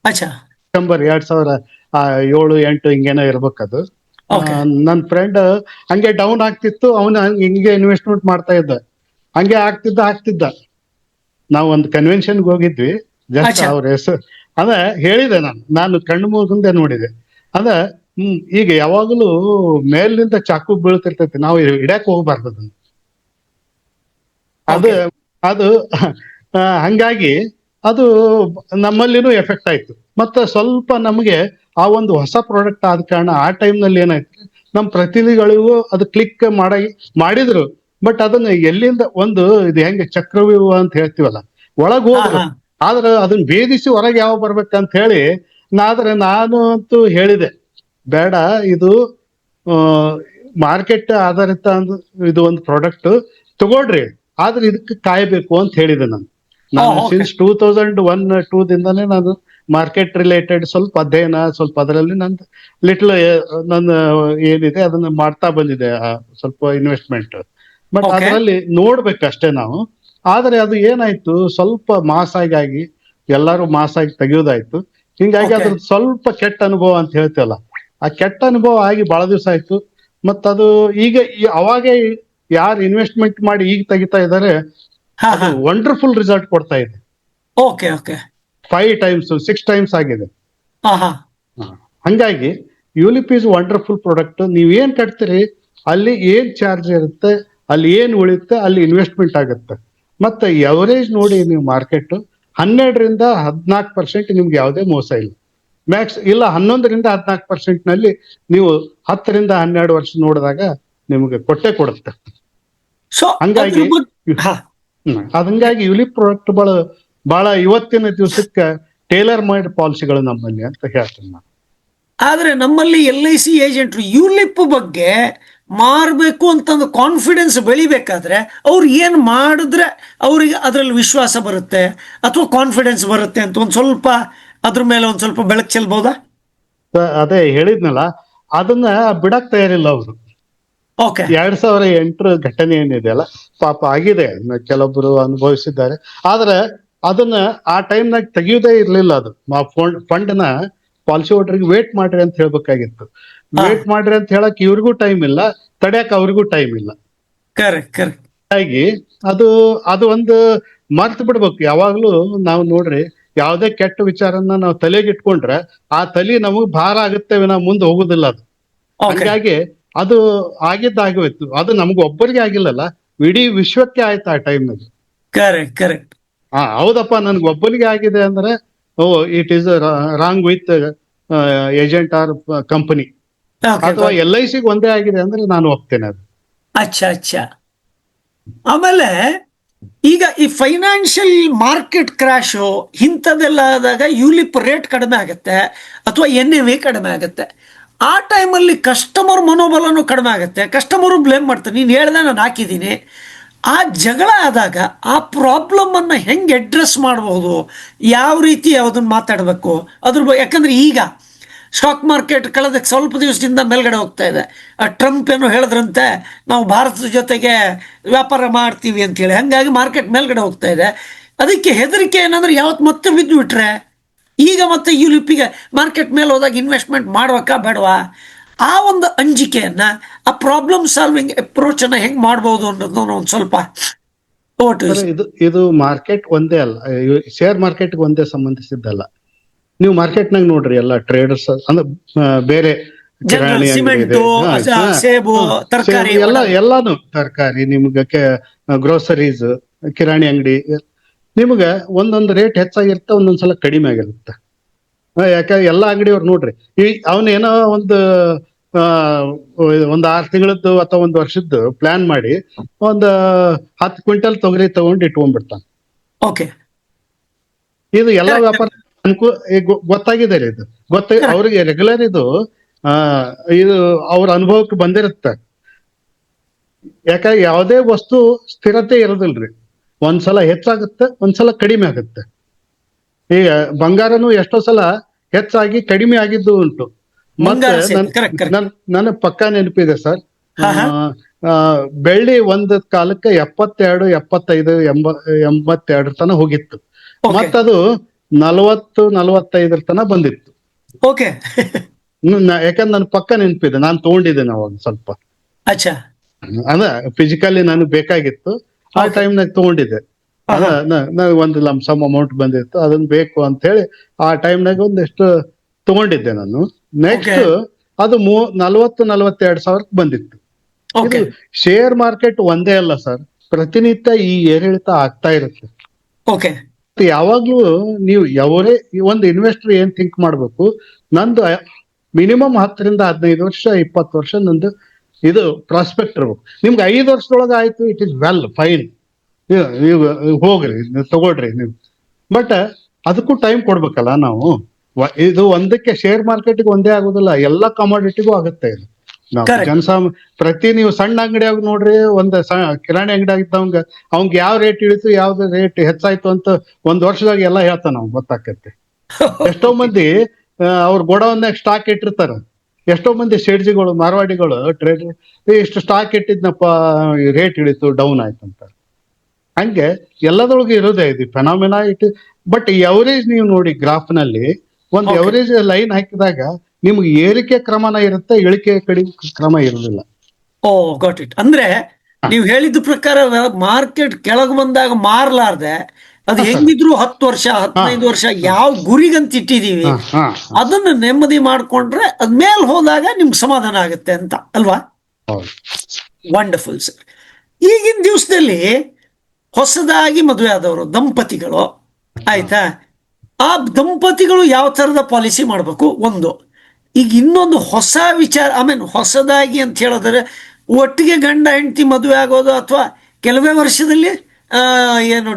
ಅಚ್ಚಾ. ಸೆಪ್ಟೆಂಬರ್ 2007-8 ಹಿಂಗೇನೋ ಇರ್ಬೇಕದು. Okay. ನನ್ನ ಫ್ರೆಂಡ್ ಹಂಗೆ ಡೌನ್ ಆಗ್ತಿತ್ತು, ಅವನು ಹಿಂಗೆ ಇನ್ವೆಸ್ಟ್ಮೆಂಟ್ ಮಾಡ್ತಾ ಇದ್ದ, ಹಂಗೆ ಆಗ್ತಿದ್ದ. ನಾವು ಒಂದು ಕನ್ವೆನ್ಷನ್ಗೆ ಹೋಗಿದ್ವಿ, ಜಸ್ಟ್ ಅಚ್ಚಾ. ಅವ್ರ ಹೆಸರು ಅದ ಹೇಳಿದೆ, ನಾನು ಕಣ್ಣು ಮುಂದೆ ನೋಡಿದೆ. ಅದ ಈಗ ಯಾವಾಗಲೂ ಮೇಲಿನಿಂದ ಚಾಕು ಬೀಳ್ತಿರ್ತೈತಿ, ನಾವು ಹಿಡ್ಯಾಕ್ ಹೋಗ್ಬಾರ್ದು ಅದನ್ನ. ಅದು Okay. ಅದು ಹಂಗಾಗಿ ಅದು ನಮ್ಮಲ್ಲಿನೂ ಎಫೆಕ್ಟ್ ಆಯ್ತು. ಮತ್ತೆ ಸ್ವಲ್ಪ ನಮಗೆ ಆ ಒಂದು ಹೊಸ ಪ್ರಾಡಕ್ಟ್ ಆದ ಕಾರಣ ಆ ಟೈಮ್ನಲ್ಲಿ ಏನಾಯ್ತು, ನಮ್ಮ ಪ್ರತಿನಿಧಿಗಳಿಗೂ ಅದು ಕ್ಲಿಕ್ ಮಾಡಿದ್ರು. ಬಟ್ ಅದನ್ನ ಎಲ್ಲಿಂದ ಒಂದು ಇದು ಹೆಂಗೆ ಚಕ್ರವ್ಯೂಹ ಅಂತ ಹೇಳ್ತೀವಲ್ಲ, ಒಳಗ್ ಹೋದ್ರು. ಹಾ, ಹಾ. ಆದ್ರೆ ಅದನ್ನ ಭೇದಿಸಿ ಹೊರಗೆ ಯಾವ ಬರ್ಬೇಕಂತ ಹೇಳಿ ನಾನು ಅಂತೂ ಹೇಳಿದೆ, ಬೇಡ, ಇದು ಮಾರ್ಕೆಟ್ ಆಧಾರಿತ ಇದು ಒಂದು ಪ್ರಾಡಕ್ಟ್ ತಗೊಳ್ರಿ, ಆದ್ರೆ ಇದಕ್ಕೆ ಕಾಯ್ಬೇಕು ಅಂತ ಹೇಳಿದೆ ನಾನು. Okay. ಸಿನ್ಸ್ 2001-2ದಿಂದಾನೇ ನಾನು ಮಾರ್ಕೆಟ್ ರಿಲೇಟೆಡ್ ಸ್ವಲ್ಪ ಅಧ್ಯಯನ, ಸ್ವಲ್ಪ ಅದರಲ್ಲಿ ನಂದು ಲಿಟ್ಲ್ ನನ್ನ ಏನಿದೆ ಅದನ್ನ ಮಾಡ್ತಾ ಬಂದಿದೆ, ಸ್ವಲ್ಪ ಇನ್ವೆಸ್ಟ್ಮೆಂಟ್. But Okay. ಅದರಲ್ಲಿ ನೋಡ್ಬೇಕಷ್ಟೇ ನಾವು. ಆದ್ರೆ ಅದು ಏನಾಯ್ತು, ಸ್ವಲ್ಪ ಮಾಸಾಗಿ ಎಲ್ಲರೂ ಮಾಸಾಗಿ ತೆಗೆಯೋದಾಯ್ತು. ಹಿಂಗಾಗಿ Okay. ಅದ್ರ ಸ್ವಲ್ಪ ಕೆಟ್ಟ ಅನುಭವ ಅಂತ ಹೇಳ್ತೀವಲ್ಲ, ಆ ಕೆಟ್ಟ ಅನುಭವ ಆಗಿ ಬಹಳ ದಿವಸ ಆಯ್ತು. ಮತ್ತದು ಈಗ ಅವಾಗೆ ಯಾರು ಇನ್ವೆಸ್ಟ್ಮೆಂಟ್ ಮಾಡಿ ಈಗ ತೆಗಿತಾ ಇದ್ದಾರೆ, ಹಾ, ಅದು ಹಾ. ವಂಡರ್ಫುಲ್ ರಿಸಲ್ಟ್ ಕೊಡ್ತಾ ಇದೆ. Okay, okay. 5 times 6 times ಆಗಿದೆ. ಹಾ, ಹಾ. ಹಂಗಾಗಿ ಯುಲಿಪ್ ಈಸ್ ವಂಡರ್ಫುಲ್ ಪ್ರಾಡಕ್ಟ್. ನೀವೇನ್ ಕಟ್ತೀರಿ ಅಲ್ಲಿ ಏನ್ ಚಾರ್ಜ್ ಇರುತ್ತೆ, ಅಲ್ಲಿ ಏನ್ ಉಳಿಯುತ್ತೆ, ಅಲ್ಲಿ ಇನ್ವೆಸ್ಟ್ಮೆಂಟ್ ಆಗುತ್ತೆ. ಮತ್ತೆ ಎವರೇಜ್ ನೋಡಿ ನೀವು ಮಾರ್ಕೆಟ್ 12-14% ನಿಮ್ಗೆ ಯಾವುದೇ ಮೋಸ ಇಲ್ಲ. ಮ್ಯಾಕ್ಸ್ ಇಲ್ಲ 11-14% ನಲ್ಲಿ ನೀವು 10-12 ವರ್ಷ ನೋಡಿದಾಗ ನಿಮಗೆ ಕೊಡುತ್ತೆ. ಸೊ ಹಂಗಾಗಿ ಹಂಗಾಗಿ ಯುಲಿಪ್ ಪ್ರಾಡಕ್ಟ್ ಬಹಳ ಇವತ್ತಿನ ದಿವಸಕ್ಕೆ ಟೇಲರ್ ಮೇಡ್ ಪಾಲಿಸಿಗಳು ನಮ್ಮಲ್ಲಿ ಅಂತ ಹೇಳ್ತೀನಿ ನಾನು. ಆದ್ರೆ ನಮ್ಮಲ್ಲಿ LIC ಏಜೆಂಟ್ರು ಯುಲಿಪ್ ಬಗ್ಗೆ ಮಾರಬೇಕು ಅಂತಂದು ಕಾನ್ಫಿಡೆನ್ಸ್ ಬೆಳಿಬೇಕಾದ್ರೆ ಅವ್ರು ಏನ್ ಮಾಡಿದ್ರೆ ಅವ್ರಿಗೆ ಅದರಲ್ಲಿ ವಿಶ್ವಾಸ ಬರುತ್ತೆ ಅಥವಾ ಕಾನ್ಫಿಡೆನ್ಸ್ ಬರುತ್ತೆ ಅಂತ ಒಂದ್ ಸ್ವಲ್ಪ ಅದ್ರ ಮೇಲೆ ಒಂದ್ ಸ್ವಲ್ಪ ಬೆಳಕು ಚೆಲ್ಬಹುದಾ? ಅದೇ ಹೇಳಿದ್ನಲ್ಲ, ಅದನ್ನ ಬಿಡಕ್ ತಯಾರಿಲ್ಲ ಅವರು. ಓಕೆ. 2008 ಘಟನೆ ಏನಿದೆಯಲ್ಲ, ಪಾಪ ಆಗಿದೆ, ಕೆಲವೊಬ್ರು ಅನುಭವಿಸಿದ್ದಾರೆ. ಆದ್ರೆ ಅದನ್ನ ಆ ಟೈಮ್ನಾಗ ತೆಗಿಯೋದೇ ಇರ್ಲಿಲ್ಲ. ಅದು ಫಂಡ್ ನ ಪಾಲಿಸಿ ಹೋಲ್ಡರ್ಗೆ ವೇಟ್ ಮಾಡ್ರಿ ಅಂತ ಹೇಳ್ಬೇಕಾಗಿತ್ತು. ವೇಟ್ ಮಾಡ್ರಿ ಅಂತ ಹೇಳಕ್ ಇವ್ರಿಗೂ ಟೈಮ್ ಇಲ್ಲ, ತಡ್ಯಾಕ ಅವ್ರಿಗೂ ಟೈಮ್ ಇಲ್ಲ. ಕರೆಕ್ಟ್. ಹಾಗಾಗಿ ಅದು ಒಂದು ಮರ್ತು ಬಿಡ್ಬೇಕು. ಯಾವಾಗ್ಲೂ ನಾವು ನೋಡ್ರಿ, ಯಾವ್ದೇ ಕೆಟ್ಟ ವಿಚಾರನ ನಾವು ತಲೆಗೆ ಇಟ್ಕೊಂಡ್ರೆ ಆ ತಲೆ ನಮಗ್ ಭಾರ ಆಗುತ್ತೆ, ನಾವು ಮುಂದೆ ಹೋಗುದಿಲ್ಲ ಅದು. ಹಂಗಾಗಿ ಅದು ಆಗಿದ್ದಾಗೋಯ್ತು. ಅದು ನಮ್ಗೆ ಒಬ್ಬರಿಗೆ ಆಗಿಲ್ಲಲ್ಲ, ಇಡೀ ವಿಶ್ವಕ್ಕೆ ಆಯ್ತು ಆ ಟೈಮ್ನಲ್ಲಿ. ಕರೆಕ್ಟ್. ಹೌದಪ್ಪ, ನನ್ಗೆ ಒಬ್ಬನಿಗೆ ಆಗಿದೆ ಅಂದ್ರೆ it is wrong with agent or company, ಅಥವಾ LICಗೆ ಒಂದೇ ಆಗಿದೆ ಅಂದ್ರೆ ನಾನು ಹೋಗ್ತೇನೆ ಅದು. ಅಚ್ಚಾ. ಆಮೇಲೆ ಈಗ ಈ ಫೈನಾನ್ಷಿಯಲ್ ಮಾರ್ಕೆಟ್ ಕ್ರಾಶು ಇಂಥದ್ದೆಲ್ಲ ಆದಾಗ ಯುಲಿಪ್ ರೇಟ್ ಕಡಿಮೆ ಆಗುತ್ತೆ ಅಥವಾ NAV ಕಡಿಮೆ ಆಗುತ್ತೆ. ಆ ಟೈಮಲ್ಲಿ ಕಸ್ಟಮರ್ ಮನೋಬಲನೂ ಕಡಿಮೆ ಆಗುತ್ತೆ. ಕಸ್ಟಮರು ಬ್ಲೇಮ್ ಮಾಡ್ತಾರೆ, ನೀನು ಹೇಳ್ದೆ ನಾನು ಹಾಕಿದ್ದೀನಿ, ಆ ಜಗಳ ಆದಾಗ ಆ ಪ್ರಾಬ್ಲಮ್ ಅನ್ನ ಹೆಂಗೆ ಅಡ್ರೆಸ್ ಮಾಡಬಹುದು, ಯಾವ ರೀತಿ ಅದನ್ನ ಮಾತಾಡಬೇಕು ಅದ್ರ ಬಗ್ಗೆ. ಯಾಕಂದ್ರೆ ಈಗ ಸ್ಟಾಕ್ ಮಾರ್ಕೆಟ್ ಕಳೆದ ಸ್ವಲ್ಪ ದಿವಸದಿಂದ ಮೇಲ್ಗಡೆ ಹೋಗ್ತಾ ಇದೆ. ಟ್ರಂಪ್ ಏನೋ ಹೇಳಿದ್ರಂತೆ ನಾವು ಭಾರತದ ಜೊತೆಗೆ ವ್ಯಾಪಾರ ಮಾಡ್ತೀವಿ ಅಂತೇಳಿ, ಹಂಗಾಗಿ ಮಾರ್ಕೆಟ್ ಮೇಲ್ಗಡೆ ಹೋಗ್ತಾ ಇದೆ. ಅದಕ್ಕೆ ಹೆದರಿಕೆ ಏನಂದ್ರೆ ಯಾವತ್ತು ಮತ್ತೆ ಬಿದ್ದು ಬಿಟ್ರೆ ಈಗ ಮತ್ತೆ ಯುಲಿಪಿಗೆ ಮಾರ್ಕೆಟ್ ಮೇಲೆ ಹೋದಾಗ ಇನ್ವೆಸ್ಟ್ಮೆಂಟ್ ಮಾಡ್ಬೇಕಾ ಬೇಡವಾ, ಆ ಒಂದು ಅಂಜಿಕೆಯನ್ನ, ಆ ಪ್ರಾಬ್ಲಮ್ ಸಾಲ್ವಿಂಗ್ ಅಪ್ರೋಚ್ ಅನ್ನ ಹೆಂಗ್ ಮಾಡ್ಬೋದು ಅನ್ನೋದನ್ನ ಒಂದು ಸ್ವಲ್ಪ ಇದು ಮಾರ್ಕೆಟ್ ಒಂದೇ ಅಲ್ಲ, ಶೇರ್ ಮಾರ್ಕೆಟ್ ಒಂದೇ ಸಂಬಂಧಿಸಿದ್ದಲ್ಲ. ನೀವು ಮಾರ್ಕೆಟ್ನಾಗ ನೋಡ್ರಿ ಎಲ್ಲ ಟ್ರೇಡರ್ಸ್ ಅಂದ್ರೆ ಬೇರೆ ಕಿರಾಣಿ ಅಂಗಡಿ ಇದೆ, ಸೇಬು, ತರಕಾರಿ, ಎಲ್ಲಾನು ತರಕಾರಿ, ನಿಮ್ಗೆ ಗ್ರೋಸರೀಸ್, ಕಿರಾಣಿ ಅಂಗಡಿ, ನಿಮ್ಗ ಒಂದೊಂದು ರೇಟ್ ಹೆಚ್ಚಾಗಿರುತ್ತೆ, ಒಂದೊಂದ್ಸಲ ಕಡಿಮೆ ಆಗಿರುತ್ತೆ. ಯಾಕೆ ಎಲ್ಲಾ ಅಂಗಡಿಯವ್ರು ನೋಡ್ರಿ, ಈ ಅವನೇನೋ ಒಂದು 6 ತಿಂಗಳದ್ದು ಅಥವಾ 1 ವರ್ಷದ್ದು ಪ್ಲಾನ್ ಮಾಡಿ ಒಂದು 10 ಕ್ವಿಂಟಲ್ ತೊಗರಿ ತಗೊಂಡು ಇಟ್ಕೊಂಡ್ಬಿಡ್ತಾನೆ. ಓಕೆ, ಇದು ಎಲ್ಲಾ ವ್ಯಾಪಾರ ಗೊತ್ತಾಗಿದೆ ರೀ. ಇದು ಅವ್ರಿಗೆ ರೆಗ್ಯುಲರ್ ಇದು ಅವ್ರ ಅನುಭವಕ್ಕೆ ಬಂದಿರುತ್ತೆ. ಯಾಕಂದ್ರೆ ಯಾವುದೇ ವಸ್ತು ಸ್ಥಿರತೆ ಇರೋದಿಲ್ರಿ, ಒಂದ್ಸಲ ಹೆಚ್ಚಾಗುತ್ತೆ, ಒಂದ್ಸಲ ಕಡಿಮೆ ಆಗುತ್ತೆ. ಈಗ ಬಂಗಾರನು ಎಷ್ಟೋ ಸಲ ಹೆಚ್ಚಾಗಿ ಕಡಿಮೆ ಆಗಿದ್ದು ಉಂಟು. ಮತ್ತೆ ನನ್ನ ಪಕ್ಕಾ ನೆನಪಿದೆ ಸರ್, ಬೆಳ್ಳಿ ಒಂದು ಕಾಲಕ್ಕೆ 72, 75, 82 ತನ ಹೋಗಿತ್ತು. ಮತ್ತದು 40, 45 ತನ ಬಂದಿತ್ತು. ಓಕೆ, ಯಾಕಂದ್ರೆ ನನ್ ಪಕ್ಕ ನೆನಪಿದೆ, ನಾನು ತಗೊಂಡಿದ್ದೇನೆ ಅವಾಗ ಸ್ವಲ್ಪ. ಅದ ಫಿಸಿಕಲಿ ನನಗೆ ಬೇಕಾಗಿತ್ತು, ಆ ಟೈಮ್ನಾಗ ತಗೊಂಡಿದ್ದೆ. ಒಂದು ಲಂಸಮ್ ಅಮೌಂಟ್ ಬಂದಿತ್ತು, ಅದನ್ನ ಬೇಕು ಅಂತ ಹೇಳಿ ಆ ಟೈಮ್ನಾಗ ಒಂದಿಷ್ಟು ತಗೊಂಡಿದ್ದೆ ನಾನು. ನೆಕ್ಸ್ಟ್ ಅದು 40-42 ಸಾವಿರಕ್ಕೆ ಬಂದಿತ್ತು. ಇದು ಶೇರ್ ಮಾರ್ಕೆಟ್ ಒಂದೇ ಅಲ್ಲ ಸರ್, ಪ್ರತಿನಿತ್ಯ ಈ ಏರಿಳಿತ ಆಗ್ತಾ ಇರುತ್ತೆ. ಯಾವಾಗ್ಲೂ ನೀವು ಒಂದು ಇನ್ವೆಸ್ಟರ್ ಏನ್ ಥಿಂಕ್ ಮಾಡ್ಬೇಕು, ನಂದು ಮಿನಿಮಮ್ 10-15 ವರ್ಷ, 20 ವರ್ಷ ನಂದು ಇದು ಪ್ರಾಸ್ಪೆಕ್ಟ್ ಇರ್ಬೇಕು. ನಿಮ್ಗೆ 5 ವರ್ಷದೊಳಗೆ ಆಯ್ತು, ಇಟ್ ಇಸ್ ವೆಲ್ ಫೈನ್, ನೀವು ಹೋಗ್ರಿ, ತಗೊಳ್ರಿ ನೀವು. ಬಟ್ ಅದಕ್ಕೂ ಟೈಮ್ ಕೊಡ್ಬೇಕಲ್ಲ ನಾವು. ಇದು ಒಂದಕ್ಕೆ ಶೇರ್ ಮಾರ್ಕೆಟ್ಗೆ ಒಂದೇ ಆಗುದಿಲ್ಲ, ಎಲ್ಲಾ ಕಮಾಡಿಟಿಗೂ ಆಗುತ್ತೆ ಇದು. ನಾವು ನೀವು ಸಣ್ಣ ಅಂಗಡಿಯಾಗ ನೋಡ್ರಿ, ಕಿರಾಣಿ ಅಂಗಡಿ ಆಗಿದ್ದವಂಗ ಅವಂಗ ಯಾವ ರೇಟ್ ಇಳಿತು, ಯಾವ್ದು ರೇಟ್ ಹೆಚ್ಚಾಯ್ತು ಅಂತ 1 ವರ್ಷದಾಗ ಎಲ್ಲ ಹೇಳ್ತಾನ, ಅವ್ನು ಗೊತ್ತಾಕತ್ತೆ. ಎಷ್ಟೋ ಮಂದಿ ಅವ್ರ ಗೋಡೌನ್ನಾಗ ಸ್ಟಾಕ್ ಇಟ್ಟಿರ್ತಾರ, ಎಷ್ಟೋ ಮಂದಿ ಶೇಡ್ಜಿಗಳು, ಮಾರ್ವಾಡಿಗಳು, ಟ್ರೇಡರ್, ಇಷ್ಟು ಸ್ಟಾಕ್ ಇಟ್ಟಿದ್ನಪ್ಪ, ರೇಟ್ ಇಳಿತು, ಡೌನ್ ಆಯ್ತು ಅಂತ. ಹಂಗೆ ಎಲ್ಲದೊಳಗೆ ಇರೋದೇ ಇದು ಫೆನಾಮಿನಾ. ಬಟ್ ಎವರೇಜ್ ನೀವು ನೋಡಿ, ಗ್ರಾಫ್ ನಲ್ಲಿ ಒಂದು ಎವರೇಜ್ ಲೈನ್ ಹಾಕಿದಾಗ ನಿಮ್ಗೆ ಏರಿಕೆ ಕ್ರಮನ ಇರುತ್ತೆ, ಇಳಿಕೆ ಕಡಿಮೆ ಕ್ರಮ ಇರುದಿಲ್ಲ. Got it. ಅಂದ್ರೆ ನೀವು ಹೇಳಿದ ಪ್ರಕಾರ ಮಾರ್ಕೆಟ್ ಕೆಳಗೆ ಬಂದಾಗ ಮಾರ್ಲಾರ್ದೆ ಅದು ಹೆಂಗಿದ್ರು 10 ವರ್ಷ 15 ವರ್ಷ ಯಾವ ಗುರಿಗಂತ ಇಟ್ಟಿದೀವಿ ಅದನ್ನ ನೆಮ್ಮದಿ ಮಾಡ್ಕೊಂಡ್ರೆ ಅದ್ ಮೇಲ್ ಹೋದಾಗ ನಿಮ್ಗೆ ಸಮಾಧಾನ ಆಗುತ್ತೆ ಅಂತ ಅಲ್ವಾ? Wonderful sir. ಈಗಿನ ದಿವಸದಲ್ಲಿ ಹೊಸದಾಗಿ ಮದುವೆ ಆದವರು ದಂಪತಿಗಳು, ಆಯ್ತಾ, ಆ ದಂಪತಿಗಳು ಯಾವ ತರದ ಪಾಲಿಸಿ ಮಾಡಬೇಕು ಒಂದು. ಈಗ ಇನ್ನೊಂದು ಹೊಸ ವಿಚಾರ, ಹೊಸದಾಗಿ ಅಂತ ಹೇಳಿದ್ರೆ ಒಟ್ಟಿಗೆ ಗಂಡ ಹೆಂಡತಿ ಮದುವೆ ಆಗೋದು ಅಥವಾ ಕೆಲವೇ ವರ್ಷದಲ್ಲಿ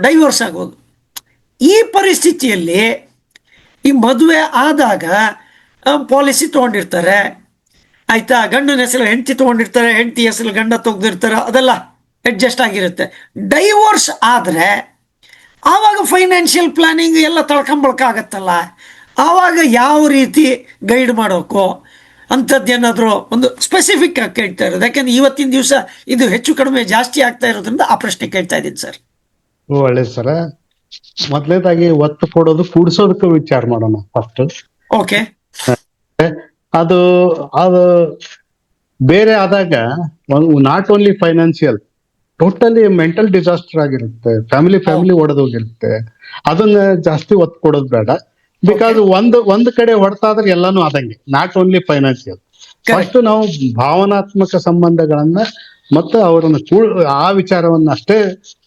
ಡೈವೋರ್ಸ್ ಆಗೋದು. ಈ ಪರಿಸ್ಥಿತಿಯಲ್ಲಿ ಈ ಮದುವೆ ಆದಾಗ ಪಾಲಿಸಿ ತಗೊಂಡಿರ್ತಾರೆ, ಆಯ್ತಾ, ಗಂಡನ ಹೆಸರು ಹೆಂಡತಿ ತಗೊಂಡಿರ್ತಾರೆ, ಹೆಂಡತಿ ಹೆಸರು ಗಂಡ ತೆಗೆದಿರ್ತಾರೆ, ಅದೆಲ್ಲ ಅಡ್ಜಸ್ಟ್ ಆಗಿರುತ್ತೆ. ಡೈವೋರ್ಸ್ ಆದರೆ ಆವಾಗ ಫೈನಾನ್ಷಿಯಲ್ ಪ್ಲಾನಿಂಗ್ ಎಲ್ಲ ತಳ್ಕೊಂಬಳಕಾಗತ್ತಲ್ಲ, ಆವಾಗ ಯಾವ ರೀತಿ ಗೈಡ್ ಮಾಡೋಕ್ಕೋ ಅಂಥದ್ದೇನಾದರೂ ಒಂದು ಸ್ಪೆಸಿಫಿಕ್ ಆಗಿ ಕೇಳ್ತಾ ಇರೋದು. ಯಾಕೆಂದ್ರೆ ಇವತ್ತಿನ ದಿವಸ ಇದು ಹೆಚ್ಚು ಕಡಿಮೆ ಜಾಸ್ತಿ ಆಗ್ತಾ ಇರೋದ್ರಿಂದ ಆ ಪ್ರಶ್ನೆ ಕೇಳ್ತಾ ಇದ್ದೀನಿ ಸರ್. ಒಳ್ಳೆ ಸರ. ಮೊದಲನೇದಾಗಿ ಒತ್ತು ಕೊಡೋದು ಕೂಡಿಸೋದಕ್ಕೆ ವಿಚಾರ ಮಾಡೋಣ ಫಸ್ಟ್. ಓಕೆ. ಅದು ಬೇರೆ ಆದಾಗ not only financial, totally mental disaster ಆಗಿರುತ್ತೆ, ಫ್ಯಾಮಿಲಿ ಒಡೆದೋಗಿರುತ್ತೆ. ಅದನ್ನ ಜಾಸ್ತಿ ಒತ್ತು ಕೊಡೋದು ಬೇಡ. ಬಿಕಾಸ್ ಒಂದು ಕಡೆ ಹೊಡ್ತಾದ್ರೆ ಎಲ್ಲಾನು ಆದಂಗೆ, ನಾಟ್ ಓನ್ಲಿ ಫೈನಾನ್ಷಿಯಲ್. ಫಸ್ಟ್ ನಾವು ಭಾವನಾತ್ಮಕ ಸಂಬಂಧಗಳನ್ನ ಮತ್ತು ಅವರನ್ನ ಆ ವಿಚಾರವನ್ನ ಅಷ್ಟೇ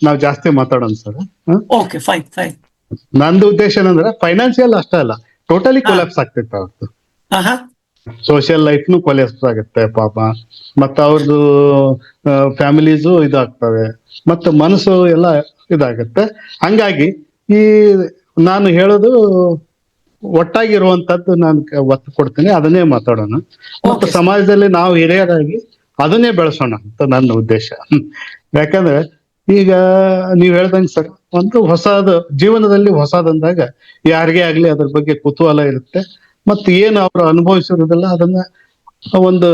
ನಾವು ಜಾಸ್ತಿ ಮಾತಾಡೋಣ ಸರ್. ನಂದು ಉದ್ದೇಶ ಏನಂದ್ರೆ ಫೈನಾನ್ಷಿಯಲ್ ಅಷ್ಟೇ ಅಲ್ಲ, ಟೋಟಲಿ ಕೊಲ್ಯಾಪ್ಸ್ ಆಗ್ತಿತ್ತು ಅವ್ರದ್ದು. ಸೋಷಿಯಲ್ ಲೈಫ್ನು ಕೊಲ್ಯಾಪ್ಸ್ ಆಗುತ್ತೆ ಪಾಪ, ಮತ್ತ ಅವ್ರದ್ದು ಫ್ಯಾಮಿಲೀಸು ಇದಾಗ್ತವೆ, ಮತ್ತೆ ಮನಸ್ಸು ಎಲ್ಲ ಇದಾಗುತ್ತೆ. ಹಂಗಾಗಿ ಈ ನಾನು ಹೇಳೋದು ಒಟ್ಟಾಗಿರುವಂತದ್ದು ನಾನು ಒತ್ತು ಕೊಡ್ತೀನಿ, ಅದನ್ನೇ ಮಾತಾಡೋಣ. ಮತ್ತೆ ಸಮಾಜದಲ್ಲಿ ನಾವು ಹಿರಿಯರಾಗಿ ಅದನ್ನೇ ಬೆಳೆಸೋಣ ಅಂತ ನನ್ನ ಉದ್ದೇಶ. ಯಾಕಂದ್ರೆ ಈಗ ನೀವ್ ಹೇಳ್ದಂಗೆ ಸರ್, ಒಂದು ಹೊಸದು ಜೀವನದಲ್ಲಿ ಹೊಸದಂದಾಗ ಯಾರಿಗೇ ಆಗ್ಲಿ ಅದ್ರ ಬಗ್ಗೆ ಕುತೂಹಲ ಇರುತ್ತೆ. ಮತ್ತೆ ಏನು ಅವ್ರು ಅನುಭವಿಸಿರೋದಿಲ್ಲ ಅದನ್ನ ಒಂದು